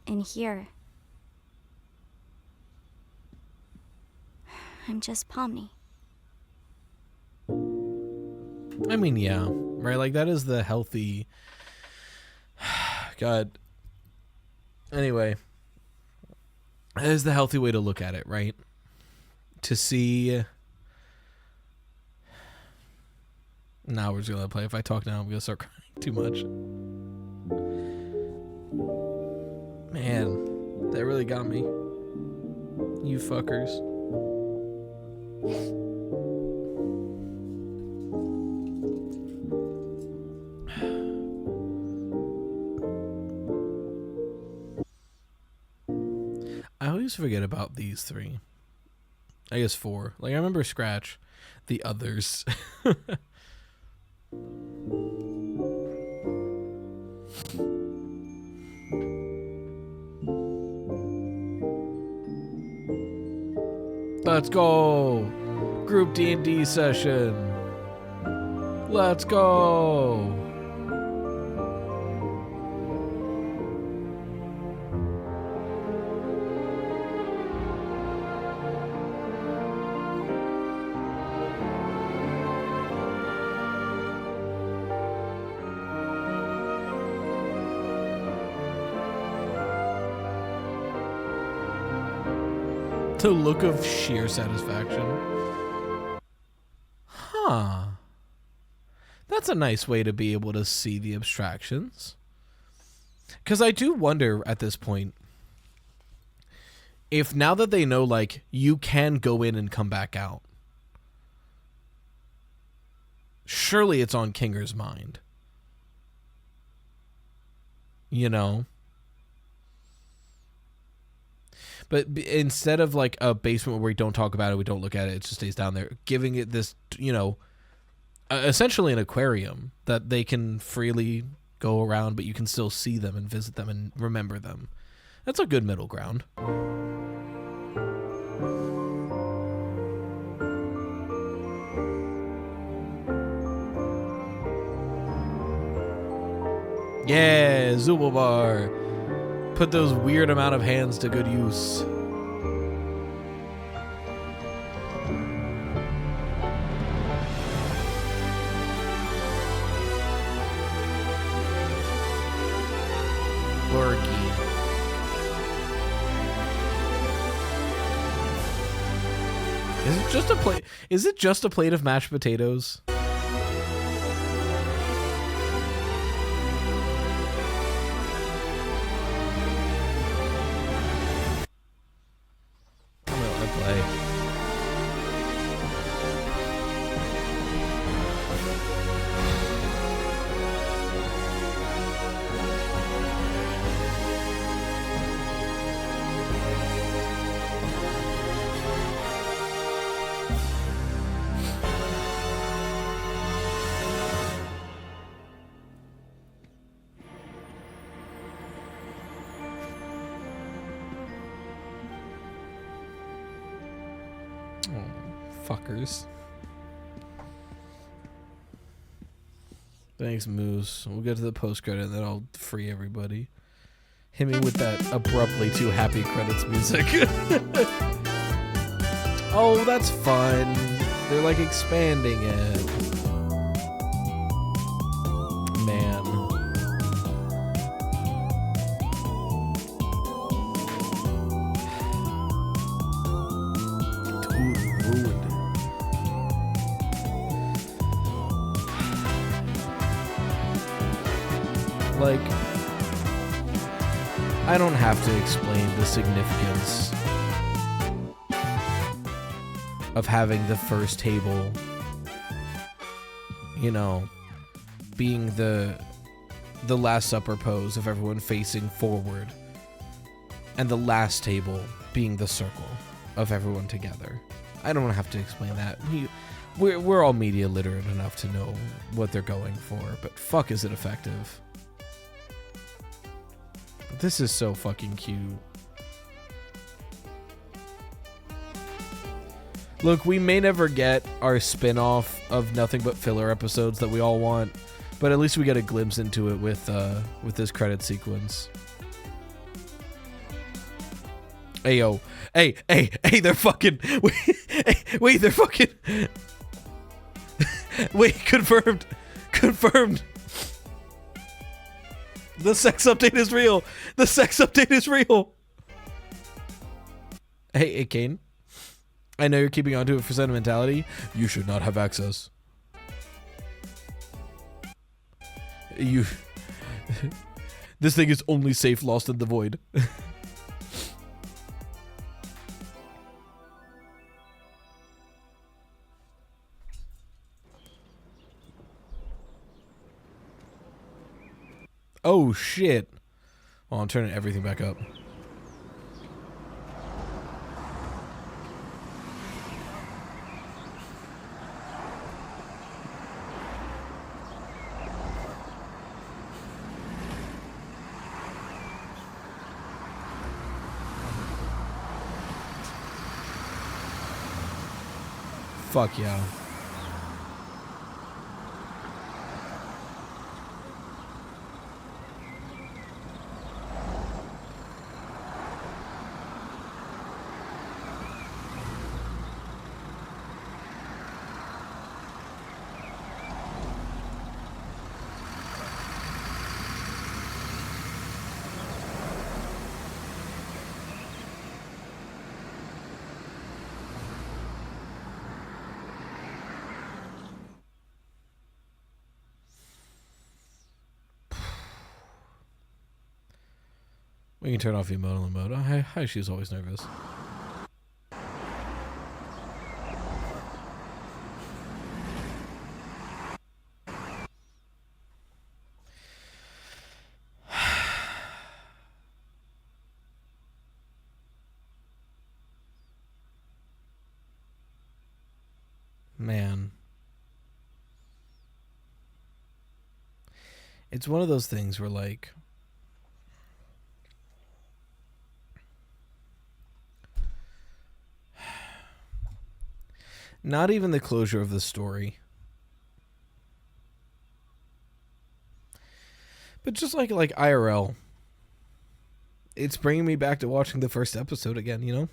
And here, I'm just Pomni. I mean, yeah, right? Like, that is the healthy... God. Anyway. That is the healthy way to look at it, right? To see... Now we're just gonna play. If I talk now, I'm gonna start crying too much. Man, that really got me. You fuckers. I always forget about these three. I guess four. Like, I remember Scratch. The others. Let's go. Group D&D session. Let's go. The look of sheer satisfaction. Huh. That's a nice way to be able to see the abstractions. Because I do wonder at this point if now that they know, like, you can go in and come back out, surely it's on Kinger's mind. You know? But instead of like a basement where we don't talk about it, we don't look at it, it just stays down there, giving it this, you know, essentially an aquarium that they can freely go around, but you can still see them and visit them and remember them. That's a good middle ground. Yeah, Zubobar. Put those weird amount of hands to good use. Lurgy. Is it just a plate? Is it just a plate of mashed potatoes? Fuckers. Thanks, Moose. We'll get to the post-credit and then I'll free everybody. Hit me with that abruptly too happy credits music. Oh, that's fun. They're like expanding it. Man. Dude, ruined. Like, I don't have to explain the significance of having the first table, you know, being the Last Supper pose of everyone facing forward, and the last table being the circle of everyone together. I don't have to explain that. We're all media literate enough to know what they're going for, but fuck is it effective. This is so fucking cute. Look, we may never get our spin-off of nothing but filler episodes that we all want, but at least we get a glimpse into it with this credit sequence. Hey, yo. Hey, they're fucking... Wait, they're fucking... Wait, confirmed. The sex update is real. The sex update is real. Hey, Kane. I know you're keeping on to it for sentimentality. You should not have access. This thing is only safe lost in the void. Oh shit. Well, I'm turning everything back up. Fuck yeah. We can turn off the emotional mode. Oh, hi, she's always nervous. Man. It's one of those things where, like, not even the closure of the story, but just like IRL, it's bringing me back to watching the first episode again, you know?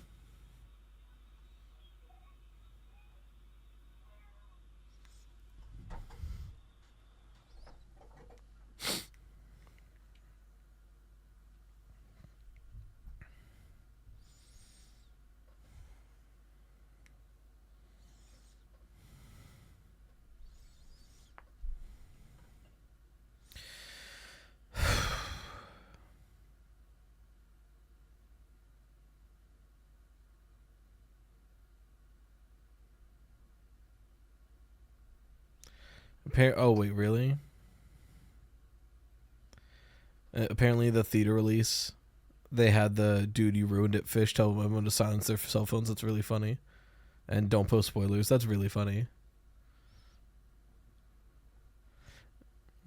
Oh, wait, really? Apparently the theater release, they had the "dude, you ruined it" fish tell women to silence their cell phones. That's really funny. And don't post spoilers. That's really funny.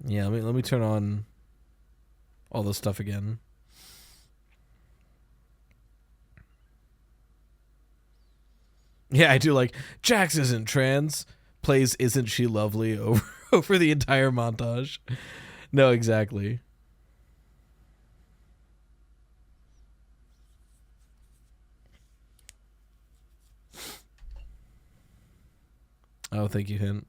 Yeah, let me turn on all this stuff again. Yeah, I do like Jax isn't trans. Plays "Isn't She Lovely" over the entire montage. No, exactly. Oh, thank you, Hint.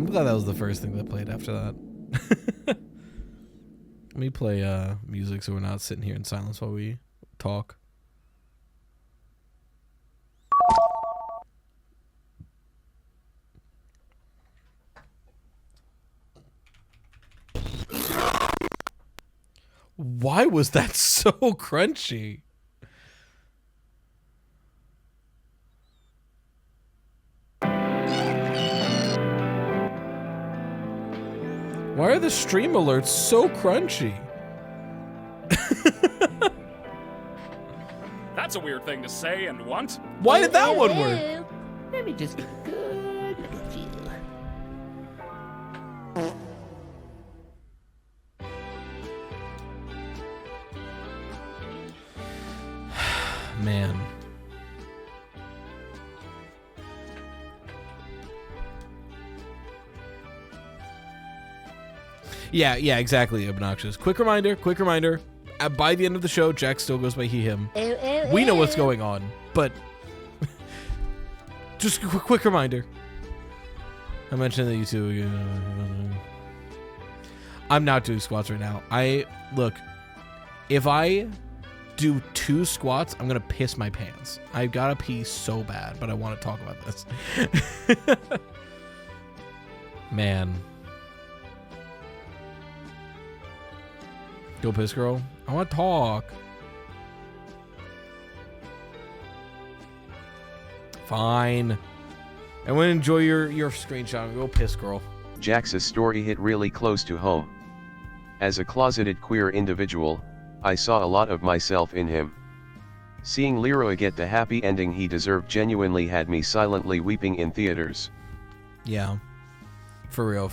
I'm glad that was the first thing that played after that. Let me play music so we're not sitting here in silence while we talk. Why was that so crunchy? Why are the stream alerts so crunchy? That's a weird thing to say and want. Why did that one work? Let me just get a good look at you. Man. Yeah, exactly, Obnoxious. Quick reminder. By the end of the show, Jack still goes by he, him. We know what's going on, but just a quick reminder. I mentioned that you two. I'm not doing squats right now. Look, if I do 2 squats, I'm gonna piss my pants. I've gotta pee so bad, but I want to talk about this. Man. Go piss, girl. I want to talk. Fine. I want to enjoy your screenshot. Go piss, girl. Jax's story hit really close to home. As a closeted queer individual, I saw a lot of myself in him. Seeing Leroy get the happy ending he deserved genuinely had me silently weeping in theaters. Yeah. For real.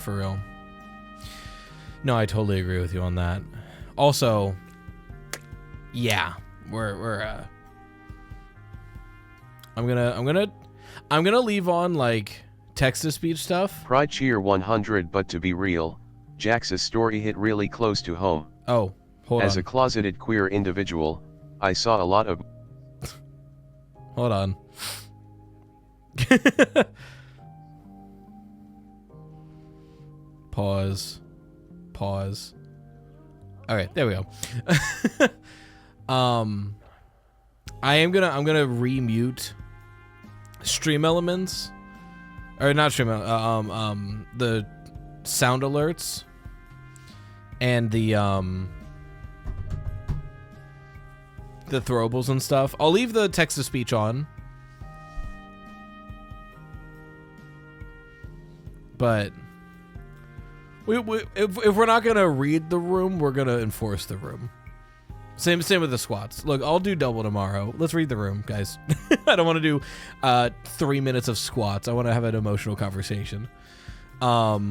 No, I totally agree with you on that. Also, yeah, we're I'm gonna leave on like text-to-speech stuff. Pride cheer 100, but to be real, Jax's story hit really close to home. Oh, hold on. As a closeted queer individual, I saw a lot of... Hold on. Pause. All right, there we go. I'm gonna remute stream elements, or not stream the sound alerts and the throwables and stuff. I'll leave the text to speech on, but if we're not gonna read the room, we're gonna enforce the room. Same with the squats. Look, I'll do double tomorrow. Let's read the room, guys. I don't want to do 3 minutes of squats. I want to have an emotional conversation. What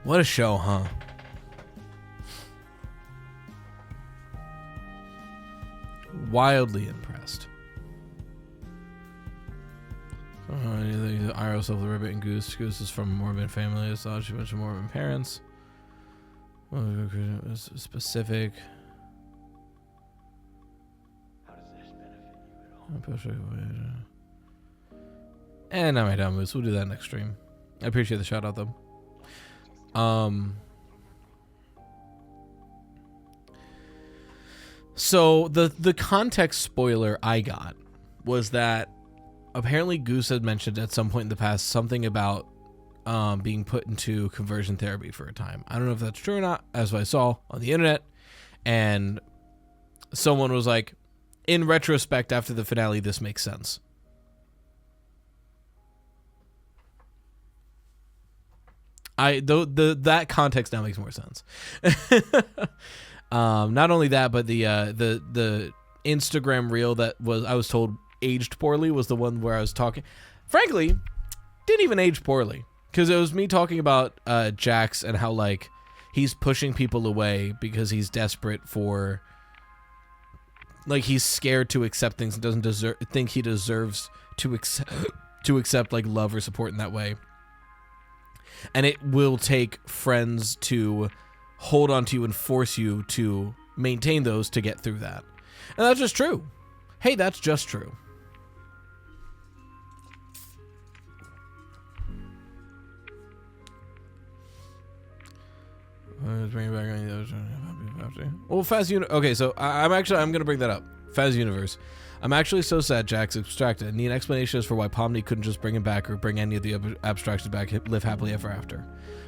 a show, huh? Wildly impressed. Iroh, Self the Ribbit, and Goose. Goose is from Morbid family. I thought she mentioned Morbid parents. Specific. How does this benefit you at all? And not my down moves. We'll do that next stream. I appreciate the shout out though. So the context spoiler I got was that apparently Goose had mentioned at some point in the past something about being put into conversion therapy for a time. I don't know if that's true or not, as I saw on the internet. And someone was like, in retrospect, after the finale, this makes sense. That context now makes more sense. Not only that, but the Instagram reel that I was told aged poorly was the one where I was talking. Frankly, didn't even age poorly, because it was me talking about Jax and how like he's pushing people away because he's desperate for, like, he's scared to accept things and doesn't think he deserves to accept like love or support in that way. And it will take friends to hold on to you and force you to maintain those to get through that. And that's just true. Hey, that's just true. Bring it back on the other. Well, Faz Universe. Okay, so I'm gonna bring that up. Faz Universe. I'm actually so sad Jack's abstracted. I need an explanation as for why Pomni couldn't just bring him back or bring any of the abstracted back, live happily ever after.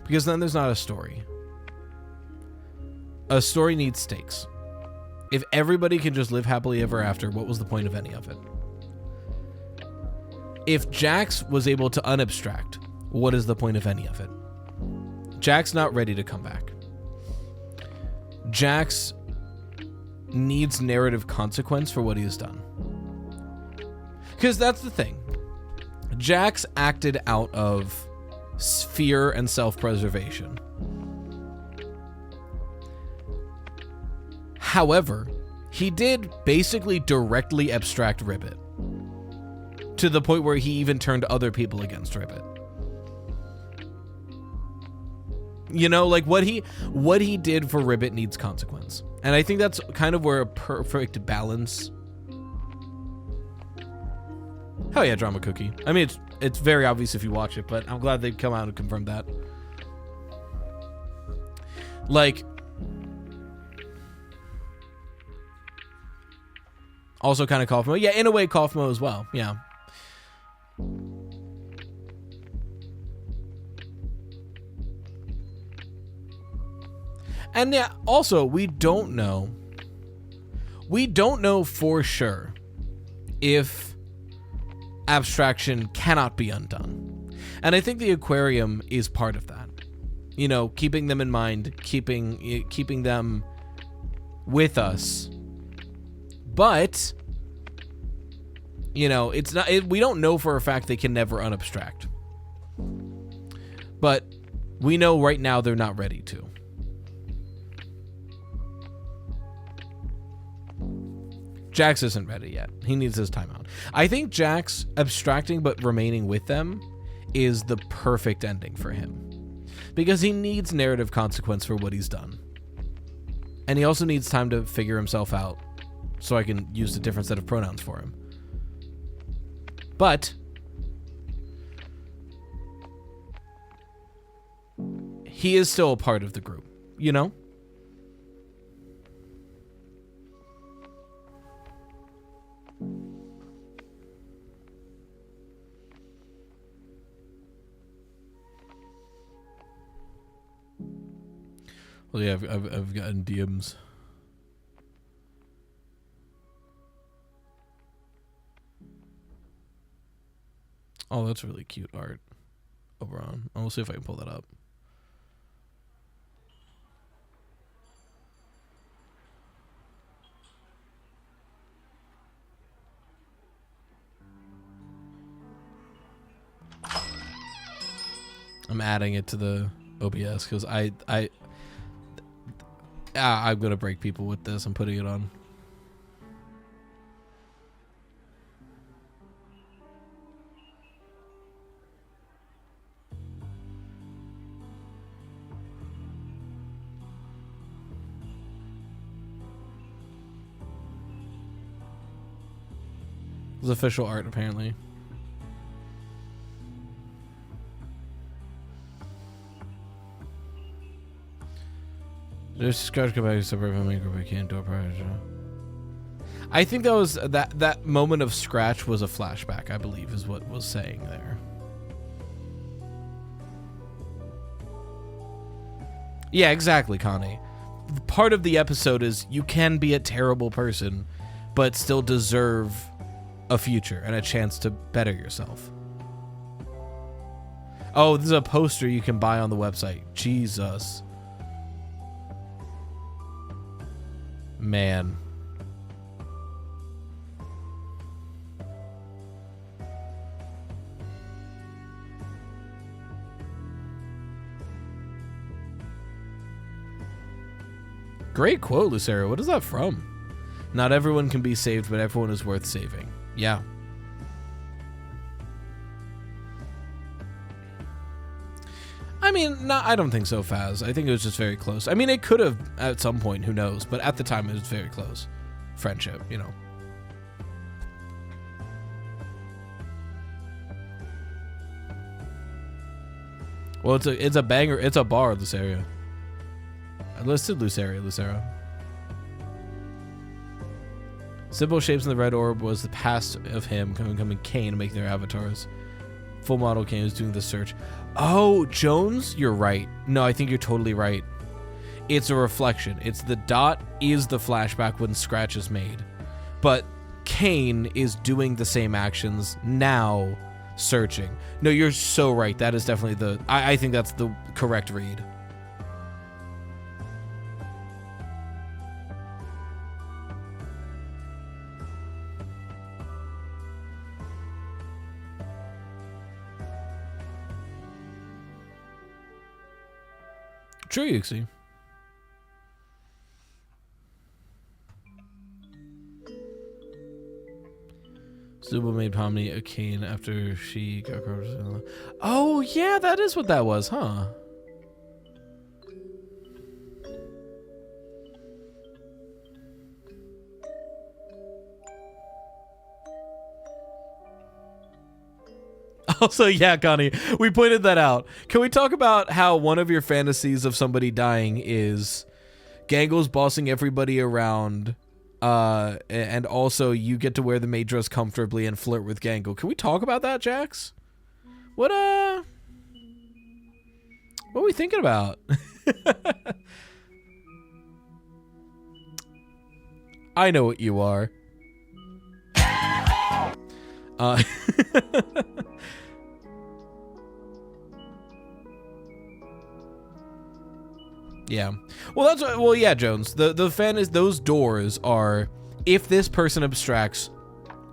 Because then there's not a story. A story needs stakes. If everybody can just live happily ever after, what was the point of any of it? If Jax was able to unabstract, what is the point of any of it? Jax not ready to come back. Jax needs narrative consequence for what he has done. Because that's the thing. Jax acted out of fear and self-preservation. However, he did basically directly abstract Ribbit. To the point where he even turned other people against Ribbit. You know, like what he did for Ribbit needs consequence. And I think that's kind of where a perfect balance. Hell yeah, Drama Cookie. I mean, it's very obvious if you watch it, but I'm glad they've come out and confirmed that. Like, also kind of Kaufmo. Yeah, in a way, Kaufmo as well. Yeah. And yeah, also, we don't know for sure if abstraction cannot be undone. And I think the aquarium is part of that. You know, keeping them in mind, keeping them with us. But, you know, it's not. We don't know for a fact they can never unabstract. But we know right now they're not ready to. Jax isn't ready yet. He needs his time out. I think Jax abstracting but remaining with them is the perfect ending for him. Because he needs narrative consequence for what he's done. And he also needs time to figure himself out so I can use a different set of pronouns for him. But he is still a part of the group, you know? Well, yeah, I've gotten DMs. Oh, that's really cute art. Oberon. I'll see if I can pull that up. I'm adding it to the OBS because I'm gonna break people with this. I'm putting it on. It's official art, apparently. There's scratch go back to suburban micro, but can't do it prior. I think that was that moment of scratch was a flashback, I believe, is what was saying there. Yeah, exactly, Connie. Part of the episode is you can be a terrible person, but still deserve a future and a chance to better yourself. Oh, this is a poster you can buy on the website. Jesus. Man. Great quote, Lucero. What is that from? Not everyone can be saved, but everyone is worth saving. Yeah. I mean, no, I don't think so, Faz. I think it was just very close. I mean, it could have at some point, who knows? But at the time, it was very close. Friendship, you know. Well, it's a banger. It's a bar, Luceria. I listed Lucera. Symbol shapes in the red orb was the past of him coming Kane to make their avatars. Full model Kane is doing the search. Oh, Jones, you're right. No, I think you're totally right. it's a reflection. It's the dot is the flashback when Scratch is made. But Kane is doing the same actions now, searching. No, you're so right. That is definitely the... I think that's the correct read. True, Yuxi. Zubo made Pomni a cane after she got corrupted. Oh, yeah, that is what that was, huh? Also, yeah, Connie, we pointed that out. Can we talk about how one of your fantasies of somebody dying is Gangle's bossing everybody around, and also you get to wear the maid dress comfortably and flirt with Gangle? Can we talk about that, Jax? What are we thinking about? I know what you are. Yeah. Well, that's what, well, yeah, Jones. The fan is those doors are, if this person abstracts,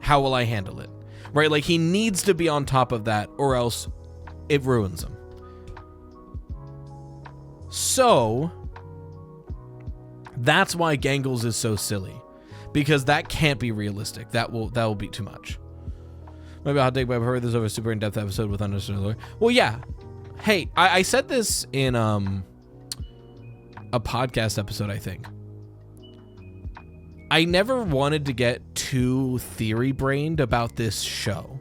how will I handle it? Right? Like, he needs to be on top of that or else it ruins him. So that's why Gangles is so silly, because that can't be realistic. That will be too much. Maybe I'll take, but I've heard this over a super in-depth episode with Understood. Well, yeah. Hey, I said this in a podcast episode, I think. I never wanted to get too theory-brained about this show.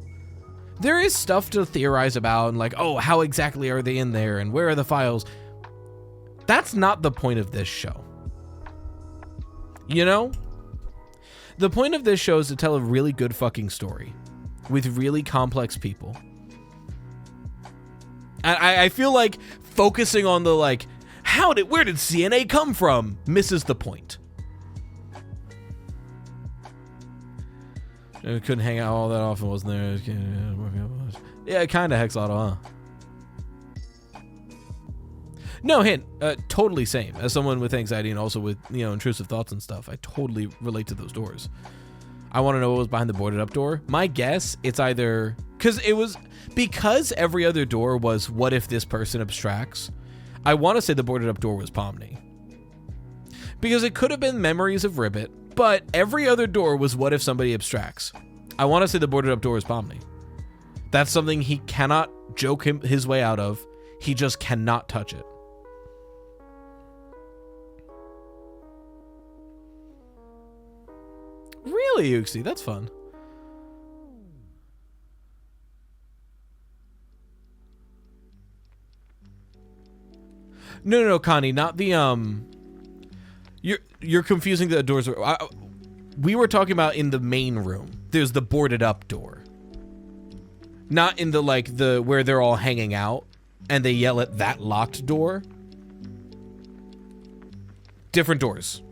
There is stuff to theorize about, and like, oh, how exactly are they in there, and where are the files? That's not the point of this show. You know? The point of this show is to tell a really good fucking story with really complex people. And I feel like focusing on the, like, where did CNA come from misses the point. It couldn't hang out all that often, wasn't there? Yeah, kind of Hexlotl, huh? No, hint. Totally same. As someone with anxiety and also with, intrusive thoughts and stuff, I totally relate to those doors. I want to know what was behind the boarded up door. My guess, it's either... Because every other door was, what if this person abstracts? I want to say the boarded up door was Pomni. Because it could have been memories of Ribbit, but every other door was what if somebody abstracts. I want to say the boarded up door is Pomni. That's something he cannot joke his way out of. He just cannot touch it. Really, Yuxi? That's fun. No, Connie, not the You're confusing the doors. We were talking about in the main room. There's the boarded up door. Not in the where they're all hanging out and they yell at that locked door. Different doors.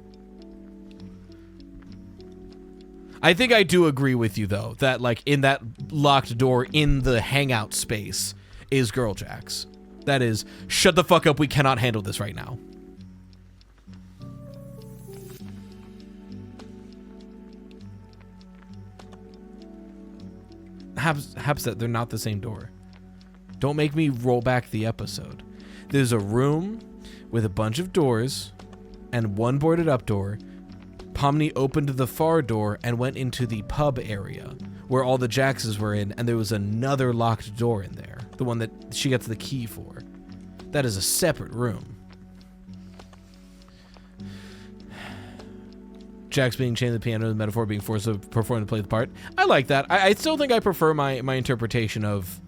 I think I do agree with you though that in that locked door in the hangout space is Girl Jax. That is, shut the fuck up, we cannot handle this right now. Hapset, they're not the same door. Don't make me roll back the episode. There's a room with a bunch of doors and one boarded up door. Pomni opened the far door and went into the pub area where all the Jaxes were in, and there was another locked door in there. The one that she gets the key for. That is a separate room. Jax being chained to the piano, the metaphor being forced to perform to play the part. I like that. I still think I prefer my interpretation of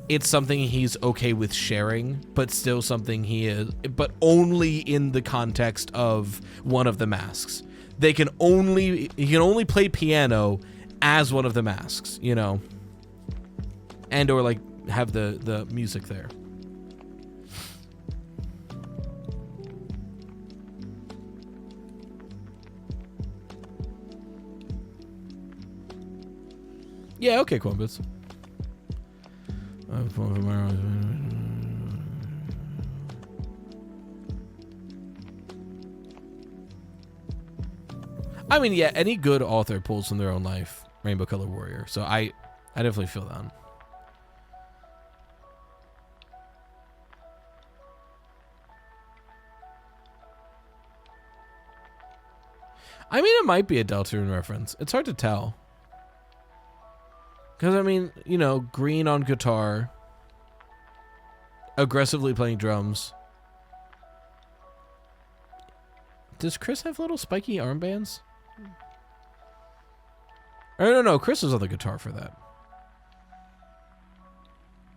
it's something he's okay with sharing, but still something he is, but only in the context of one of the masks. He can only play piano as one of the masks, and or have the music there. Yeah, okay, Columbus. I mean, yeah, any good author pulls from their own life Rainbow Color Warrior. So I definitely feel that. I mean, it might be a Deltarune reference. It's hard to tell. Because, I mean, you know, green on guitar, aggressively playing drums. Does Chris have little spiky armbands? Or no, Chris was on the guitar for that.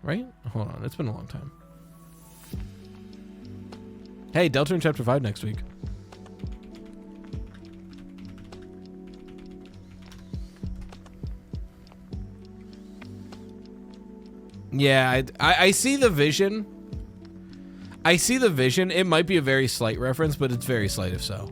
Right? Hold on, it's been a long time. Hey, Deltarune Chapter 5 next week. Yeah, I see the vision. I see the vision. It might be a very slight reference, but it's very slight if so.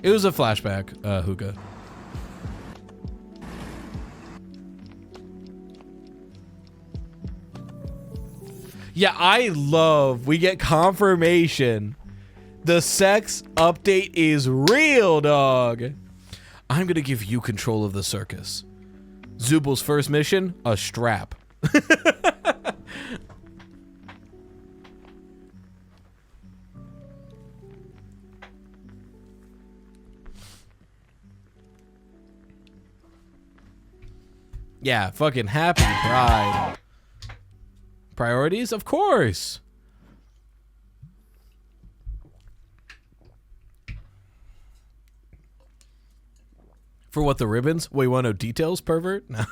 It was a flashback, Hookah. Yeah, I love, we get confirmation. The sex update is real, dog. I'm gonna give you control of the circus. Zubal's first mission, a strap. Yeah, fucking happy pride. Priorities? Of course. For what, the ribbons? Wait, you want to know details, pervert? No.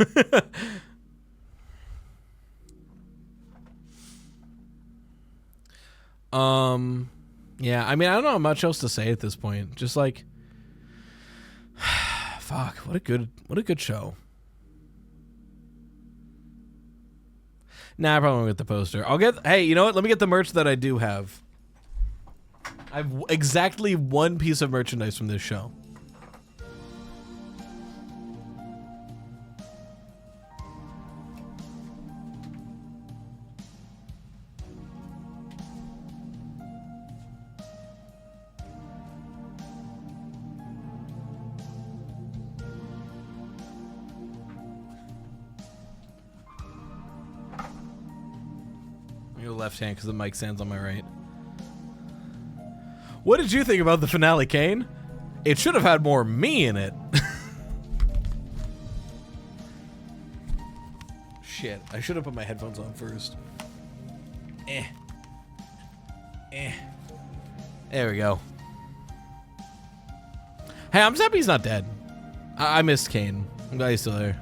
Yeah, I mean, I don't know much else to say at this point. Just like, fuck, what a good show. Nah, I probably won't get the poster. I'll get, hey, you know what? Let me get the merch that I do have. I have exactly one piece of merchandise from this show. Left hand because the mic stands on my right. What did you think about the finale, Kane? It should have had more me in it. Shit, I should have put my headphones on first. There we go. Hey, I'm just happy he's not dead. I missed Kane. I'm glad he's still there.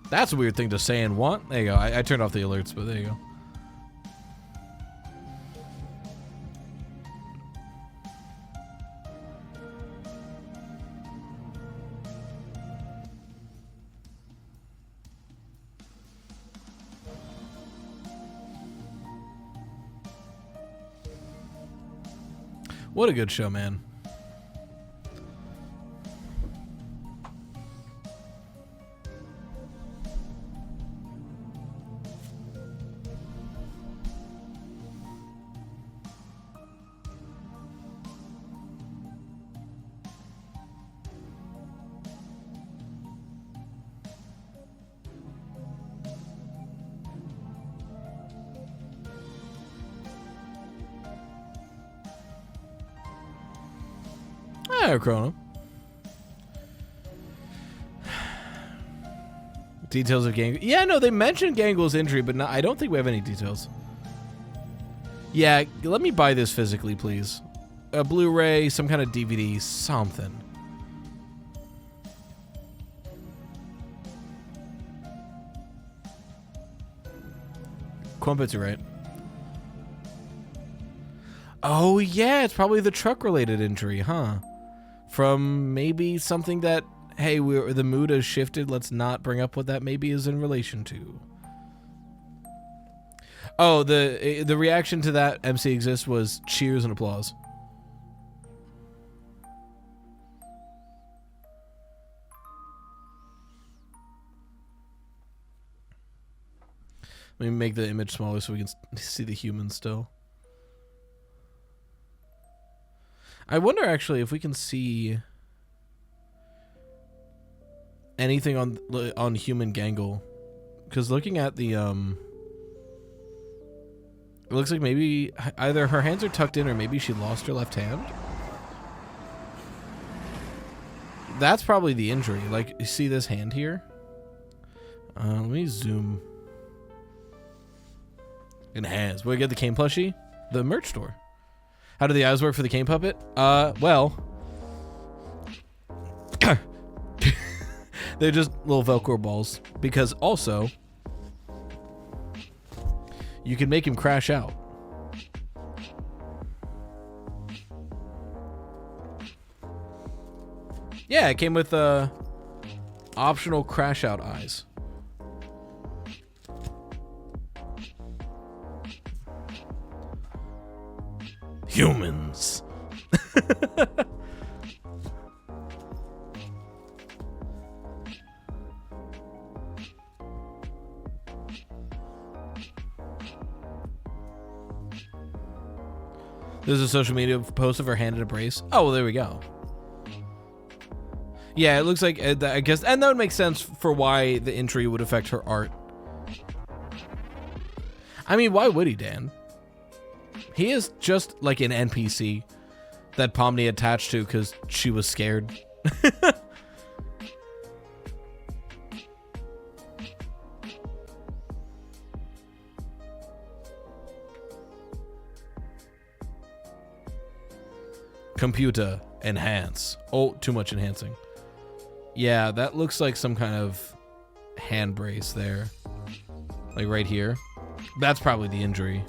That's a weird thing to say and want. There you go. I turned off the alerts, but there you go. What a good show, man. Chrono. Details of Gangle. Yeah, no, they mentioned Gangle's injury, but I don't think we have any details. Yeah, let me buy this physically, please. A Blu-ray, some kind of DVD, something. Crumpets, you're right. Oh, yeah, it's probably the truck-related injury, huh? From maybe something that, hey, the mood has shifted. Let's not bring up what that maybe is in relation to. Oh, the reaction to that MC Exists was cheers and applause. Let me make the image smaller so we can see the humans still. I wonder actually if we can see anything on human Gangle, because looking at the it looks like maybe either her hands are tucked in or maybe she lost her left hand. That's probably the injury. Like, you see this hand here? Let me zoom. Enhance. We get the cane plushie? The merch store. How do the eyes work for the cane puppet? Well. They're just little Velcro balls. Because also, you can make him crash out. Yeah, it came with optional crash out eyes. Humans. There's a social media post of her hand in a brace. Oh, well, there we go. Yeah, it looks like, I guess, and that would make sense for why the injury would affect her art. I mean, why would he, Dan? He is just like an NPC that Pomni attached to because she was scared. Computer, enhance. Oh, too much enhancing. Yeah, that looks like some kind of hand brace there. Like right here. That's probably the injury.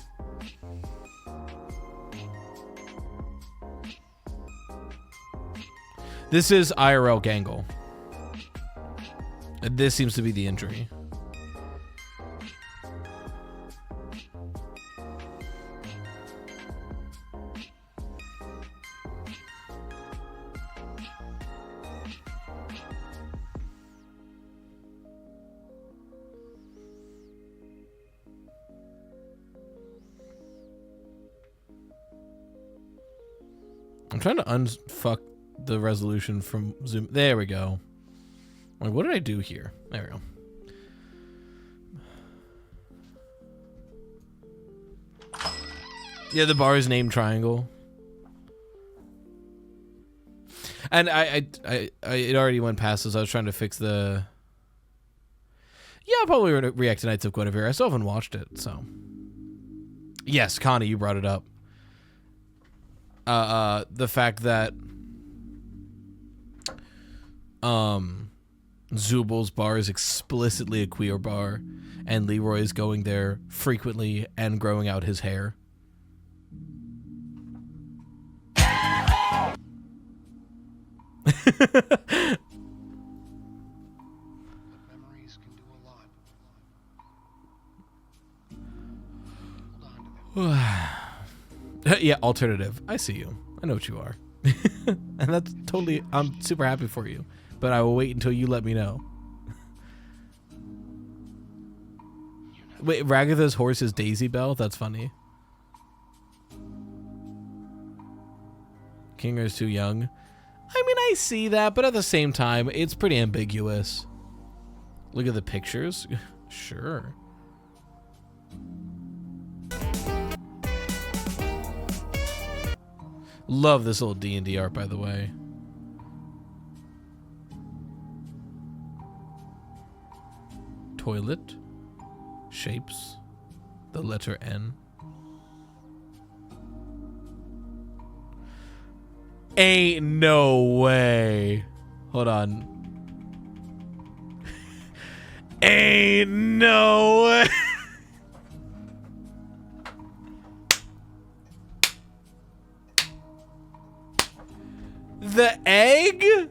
This is IRL Gangle. This seems to be the injury. I'm trying to unfuck the resolution from zoom. There we go. Like, what did I do here? There we go. Yeah, the bar is named Triangle. And I it already went past this. I was trying to fix the. Yeah, I'll probably react to Knights of Guinevere. I still haven't watched it, so. Yes, Connie, you brought it up. The fact that Zubal's bar is explicitly a queer bar, and Leroy is going there frequently and growing out his hair. Yeah, alternative. I see you. I know what you are. And that's totally, I'm super happy for you. But I will wait until you let me know. Wait, Ragatha's horse is Daisy Bell? That's funny. Kinger's too young. I mean, I see that, but at the same time, it's pretty ambiguous. Look at the pictures. Sure. Love this little D&D art, by the way. Toilet. Shapes. The letter N. Ain't no way. Hold on. Ain't no way. The egg?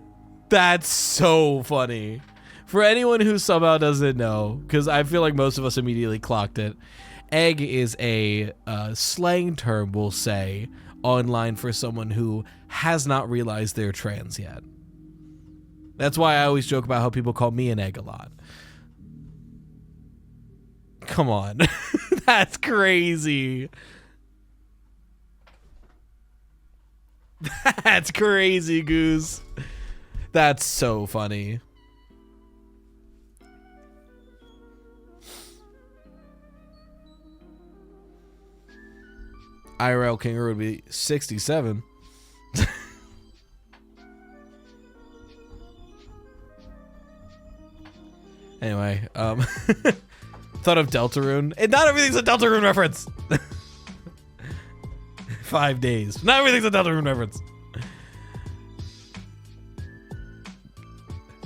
That's so funny. For anyone who somehow doesn't know, because I feel like most of us immediately clocked it. Egg is a slang term, we'll say, online for someone who has not realized they're trans yet. That's why I always joke about how people call me an egg a lot. Come on. That's crazy. That's crazy, Goose. That's so funny. IRL Kangaroo would be 67. Anyway, thought of Deltarune. And not everything's a Deltarune reference. 5 days. Not everything's a Deltarune reference.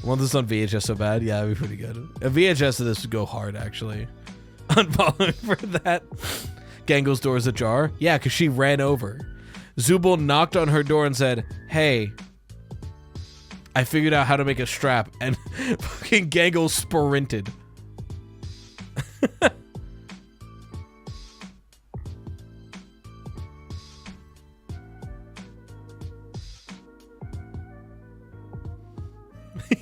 I want this on VHS so bad. Yeah, that'd be pretty good. A VHS of this would go hard, actually. Unfollowing for that. Gangle's door is ajar. Yeah, because she ran over. Zubul knocked on her door and said, "Hey, I figured out how to make a strap," and fucking Gangle sprinted.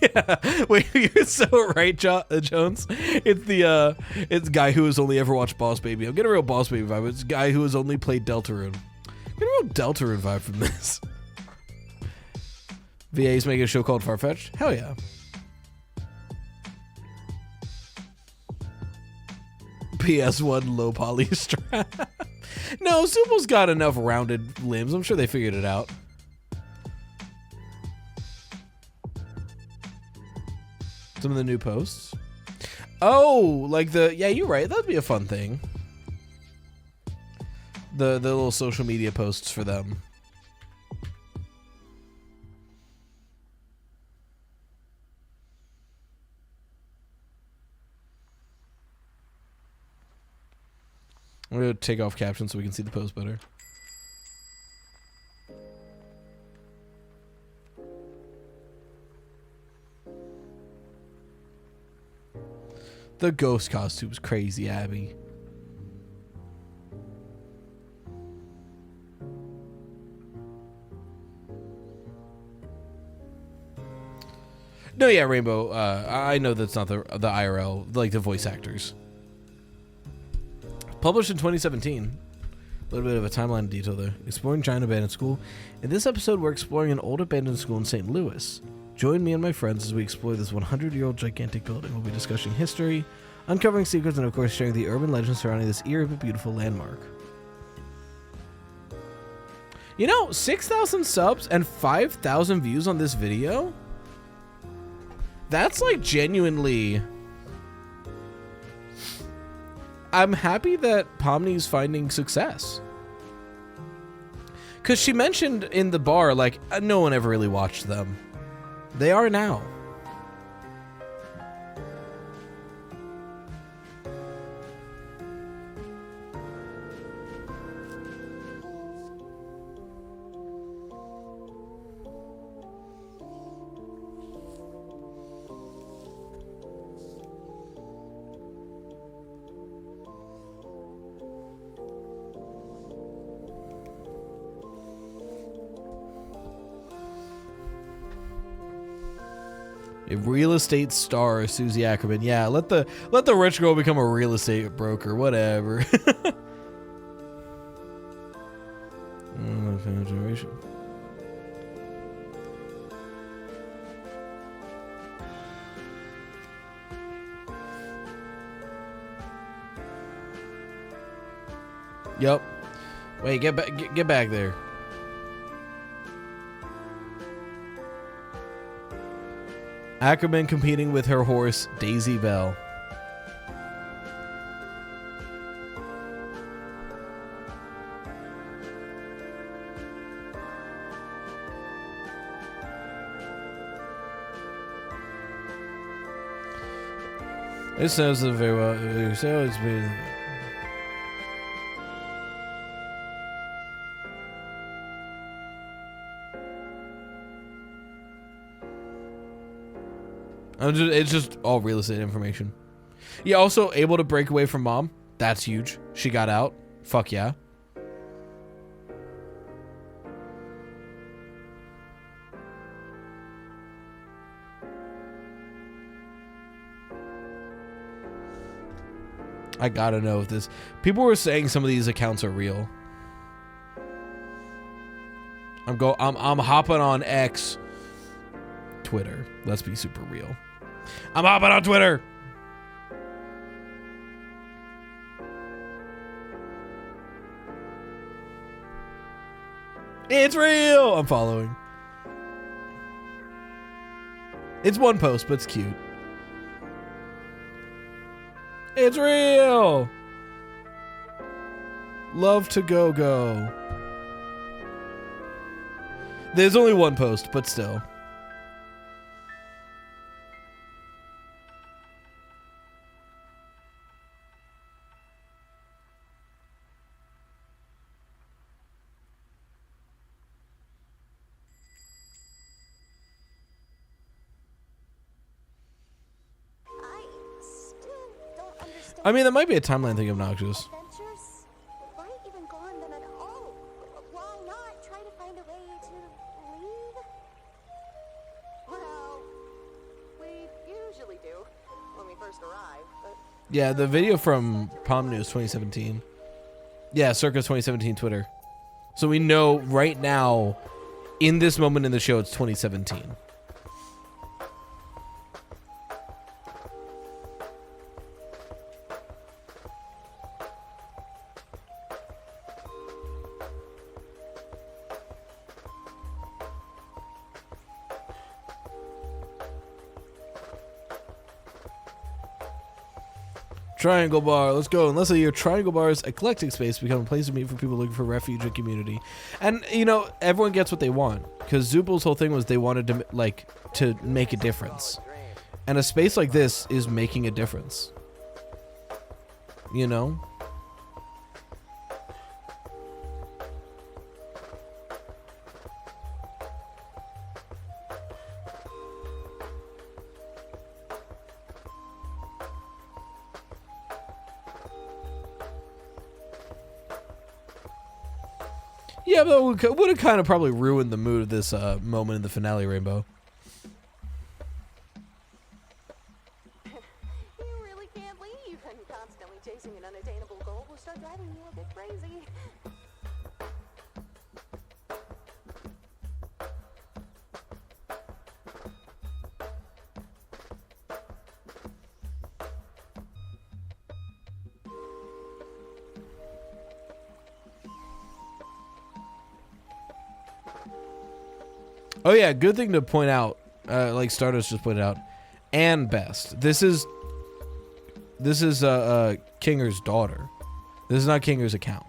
Yeah, wait, you're so right, Jones. It's the guy who has only ever watched Boss Baby. I'm getting a real Boss Baby vibe. It's a guy who has only played Deltarune. I'm getting a real Deltarune vibe from this. VA's making a show called Farfetch'd? Hell yeah. PS1 low poly strap. No, Zubul's got enough rounded limbs. I'm sure they figured it out. Some of the new posts. Oh, like yeah, you're right. That'd be a fun thing. The little social media posts for them. I'm gonna take off captions so we can see the post better. The ghost costume's crazy, Abby. No, yeah, Rainbow. I know that's not the IRL, like the voice actors. Published in 2017. A little bit of a timeline detail there. Exploring Giant Abandoned School. In this episode, we're exploring an old abandoned school in St. Louis. Join me and my friends as we explore this 100-year-old gigantic building. We'll be discussing history, uncovering secrets, and of course sharing the urban legends surrounding this eerie but beautiful landmark. You know, 6,000 subs and 5,000 views on this video? That's like genuinely... I'm happy that Pomni's finding success. Because she mentioned in the bar, like, no one ever really watched them. They are now. A real estate star, Susie Ackerman. Yeah, let the rich girl become a real estate broker. Whatever. Generation. Yep. Wait, get back there. Ackerman competing with her horse, Daisy Bell. It sounds very well. It's been... it's just all real estate information. Yeah, also able to break away from mom. That's huge. She got out. Fuck yeah. I gotta know if this... People were saying some of these accounts are real. I'm hopping on X. Twitter. Let's be super real. I'm hopping on Twitter. It's real. I'm following. It's one post, but it's cute. It's real. Love to go. There's only one post, but still. I mean, that might be a timeline thing, obnoxious. Why even go on them at all? Why not try to find a way to leave? Well, we usually do when we first arrive, but... Yeah, the video from Palm News 2017. Yeah, circa 2017 Twitter. So we know right now, in this moment in the show, it's 2017. Triangle Bar, let's go. Unless your Triangle Bar's eclectic space become a place to meet for people looking for refuge and community. And, you know, everyone gets what they want. Because Zubul's whole thing was they wanted to, like, to make a difference. And a space like this is making a difference. You know? Yeah, but would have kind of probably ruined the mood of this moment in the finale, Rainbow. You really can't leave, and constantly chasing an unattainable goal will start driving you a bit crazy. Oh yeah, good thing to point out, like Stardust just pointed out, and Best. This is Kinger's daughter. This is not Kinger's account.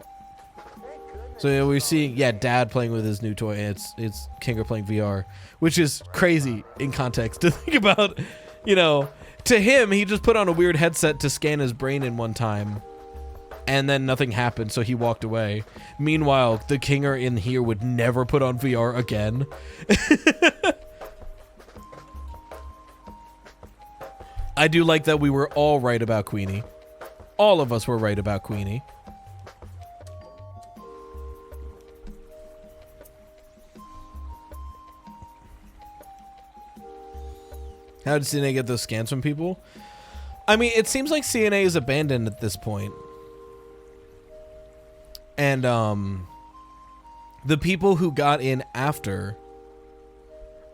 So yeah, we're seeing Dad playing with his new toy, and it's Kinger playing VR, which is crazy in context to think about. You know, to him, he just put on a weird headset to scan his brain in one time. And then nothing happened, so he walked away. Meanwhile, the Kinger in here would never put on VR again. I do like that we were all right about Queenie. All of us were right about Queenie. How did CNA get those scans from people? I mean, it seems like CNA is abandoned at this point. And the people who got in after,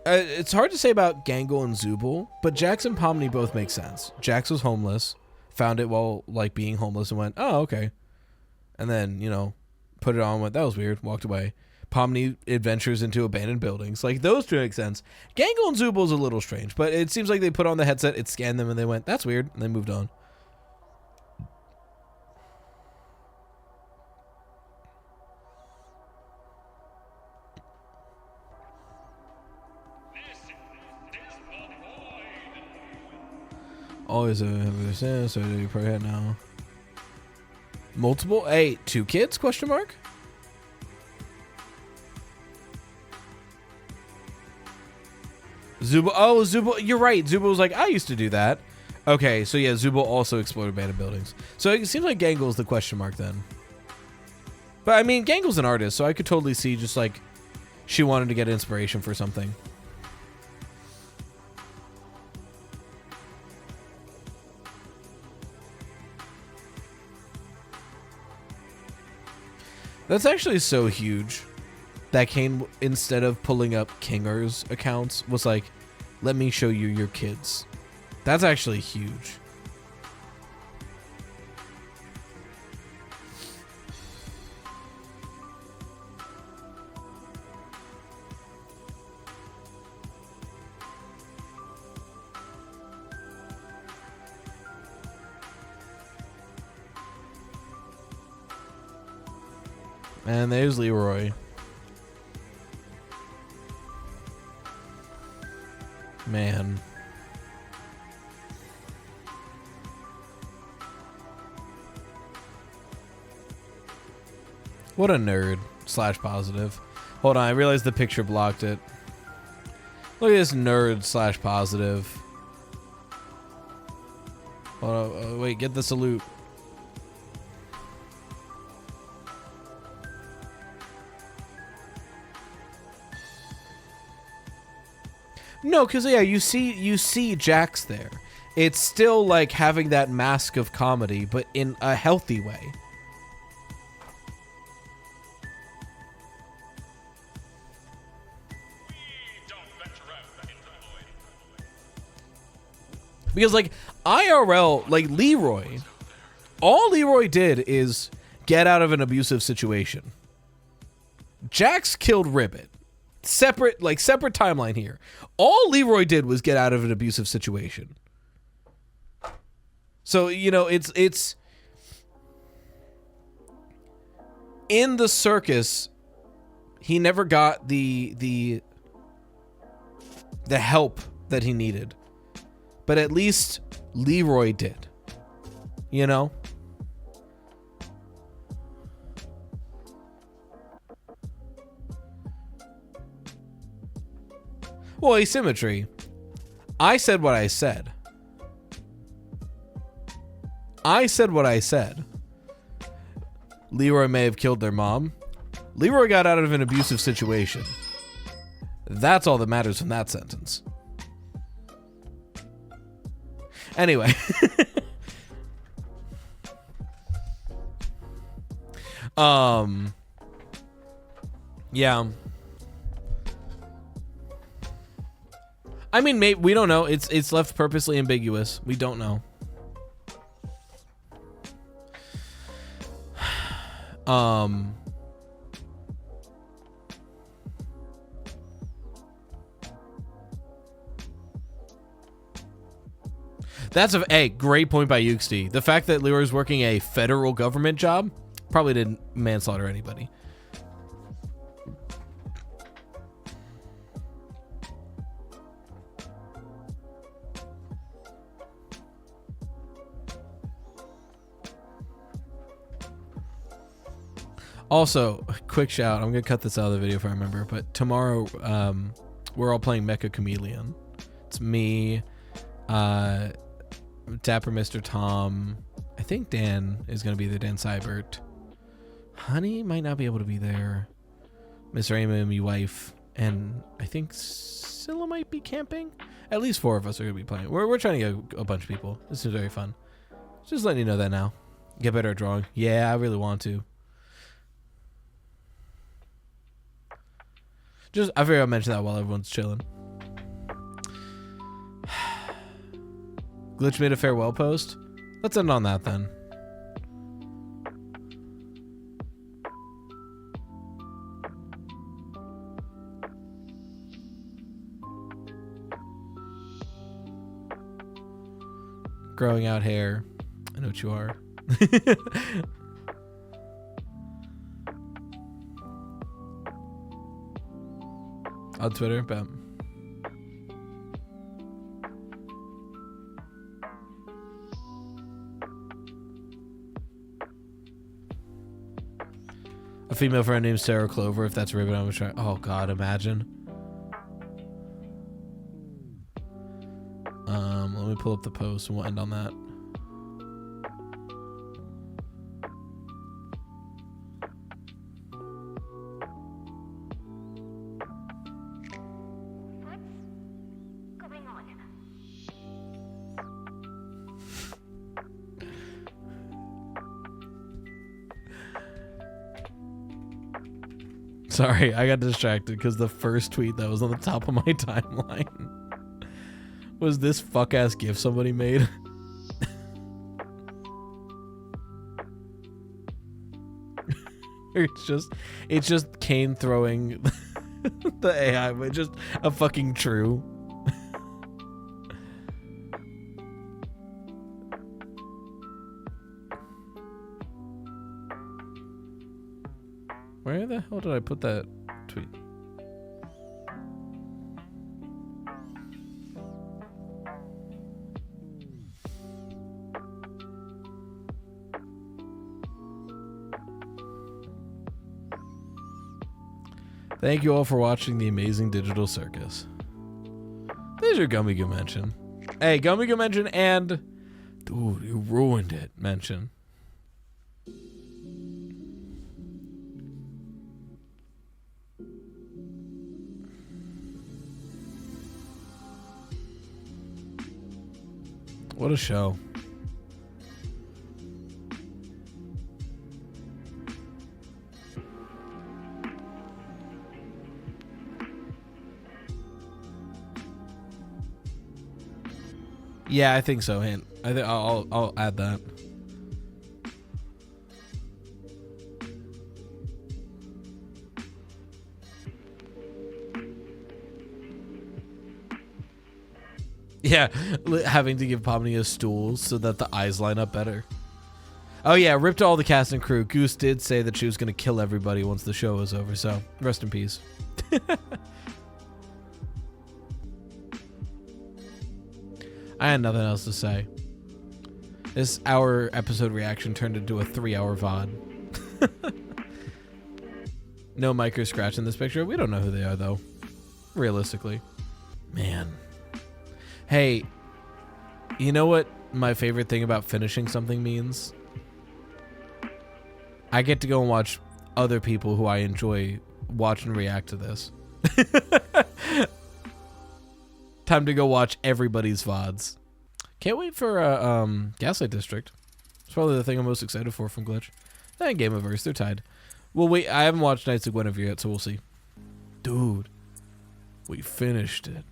it's hard to say about Gangle and Zubul, but Jax and Pomni both make sense. Jax was homeless, found it while like being homeless, and went, oh, okay, and then, you know, put it on, went, that was weird, walked away. Pomni adventures into abandoned buildings. Like, those two make sense. Gangle and Zubul's a little strange, but it seems like they put on the headset, it scanned them, and they went, that's weird, and they moved on. Always a sense, so you probably had now. Multiple? Hey, 2 kids? Question mark? Zubul. Oh, Zubul. You're right. Zubul was like, I used to do that. Okay, so yeah, Zubul also explored abandoned buildings. So it seems like Gangle's the question mark then. But I mean, Gangle's an artist, so I could totally see just like she wanted to get inspiration for something. That's actually so huge that Kane, instead of pulling up Kinger's accounts, was like, let me show you your kids. That's actually huge. And there's Leroy. Man. What a nerd / positive. Hold on, I realized the picture blocked it. Look at this nerd / positive. Hold on, wait, get the salute. No, because yeah, you see Jax there. It's still like having that mask of comedy, but in a healthy way. Because like IRL, like Leroy, all Leroy did is get out of an abusive situation. Jax killed Ribbit. Separate timeline here. All Leroy did was get out of an abusive situation. So, you know, it's in the circus, he never got the help that he needed. But at least Leroy did. You know? Well, asymmetry. I said what I said. I said what I said. Leroy may have killed their mom. Leroy got out of an abusive situation. That's all that matters from that sentence. Anyway. Yeah. I mean, maybe we don't know. It's left purposely ambiguous. We don't know. That's a great point by Yuxti. The fact that Leroy's working a federal government job probably didn't manslaughter anybody. Also, quick shout. I'm going to cut this out of the video if I remember. But tomorrow, we're all playing Mecha Chameleon. It's me, Dapper Mr. Tom. I think Dan is going to be there. Dan Seibert. Honey might not be able to be there. Miss Raymond, my wife. And I think Scylla might be camping. At least 4 of us are going to be playing. We're trying to get a bunch of people. This is very fun. Just letting you know that now. Get better at drawing. Yeah, I really want to. I figured I'd mention that while everyone's chilling. Glitch made a farewell post. Let's end on that then. Growing out hair. I know what you are. On Twitter, but a female friend named Sarah Clover. If that's Ribbon, I'm gonna try. Oh God, imagine. Let me pull up the post and we'll end on that. Sorry, I got distracted because the first tweet that was on the top of my timeline was this fuck-ass GIF somebody made. It's just Kane throwing the AI, but just a fucking true. Where the hell did I put that tweet? Thank you all for watching the amazing digital circus. There's your Gummy Goo mention. Hey, Gummy Goo mention and... Dude, you ruined it mention. What a show. Yeah, I think so, Hint. I think I'll add that. Yeah, having to give Pomni a stool so that the eyes line up better. Oh yeah, rip to all the cast and crew. Goose did say that she was going to kill everybody once the show was over, so rest in peace. I had nothing else to say. This hour episode reaction turned into a 3-hour VOD. No micro scratch in this picture. We don't know who they are, though. Realistically. Man. Hey, you know what my favorite thing about finishing something means? I get to go and watch other people who I enjoy watch and react to this. Time to go watch everybody's VODs. Can't wait for Gaslight District. It's probably the thing I'm most excited for from Glitch. And Gameaverse, they're tied. Well, wait, I haven't watched Knights of Guinevere yet, so we'll see. Dude, we finished it.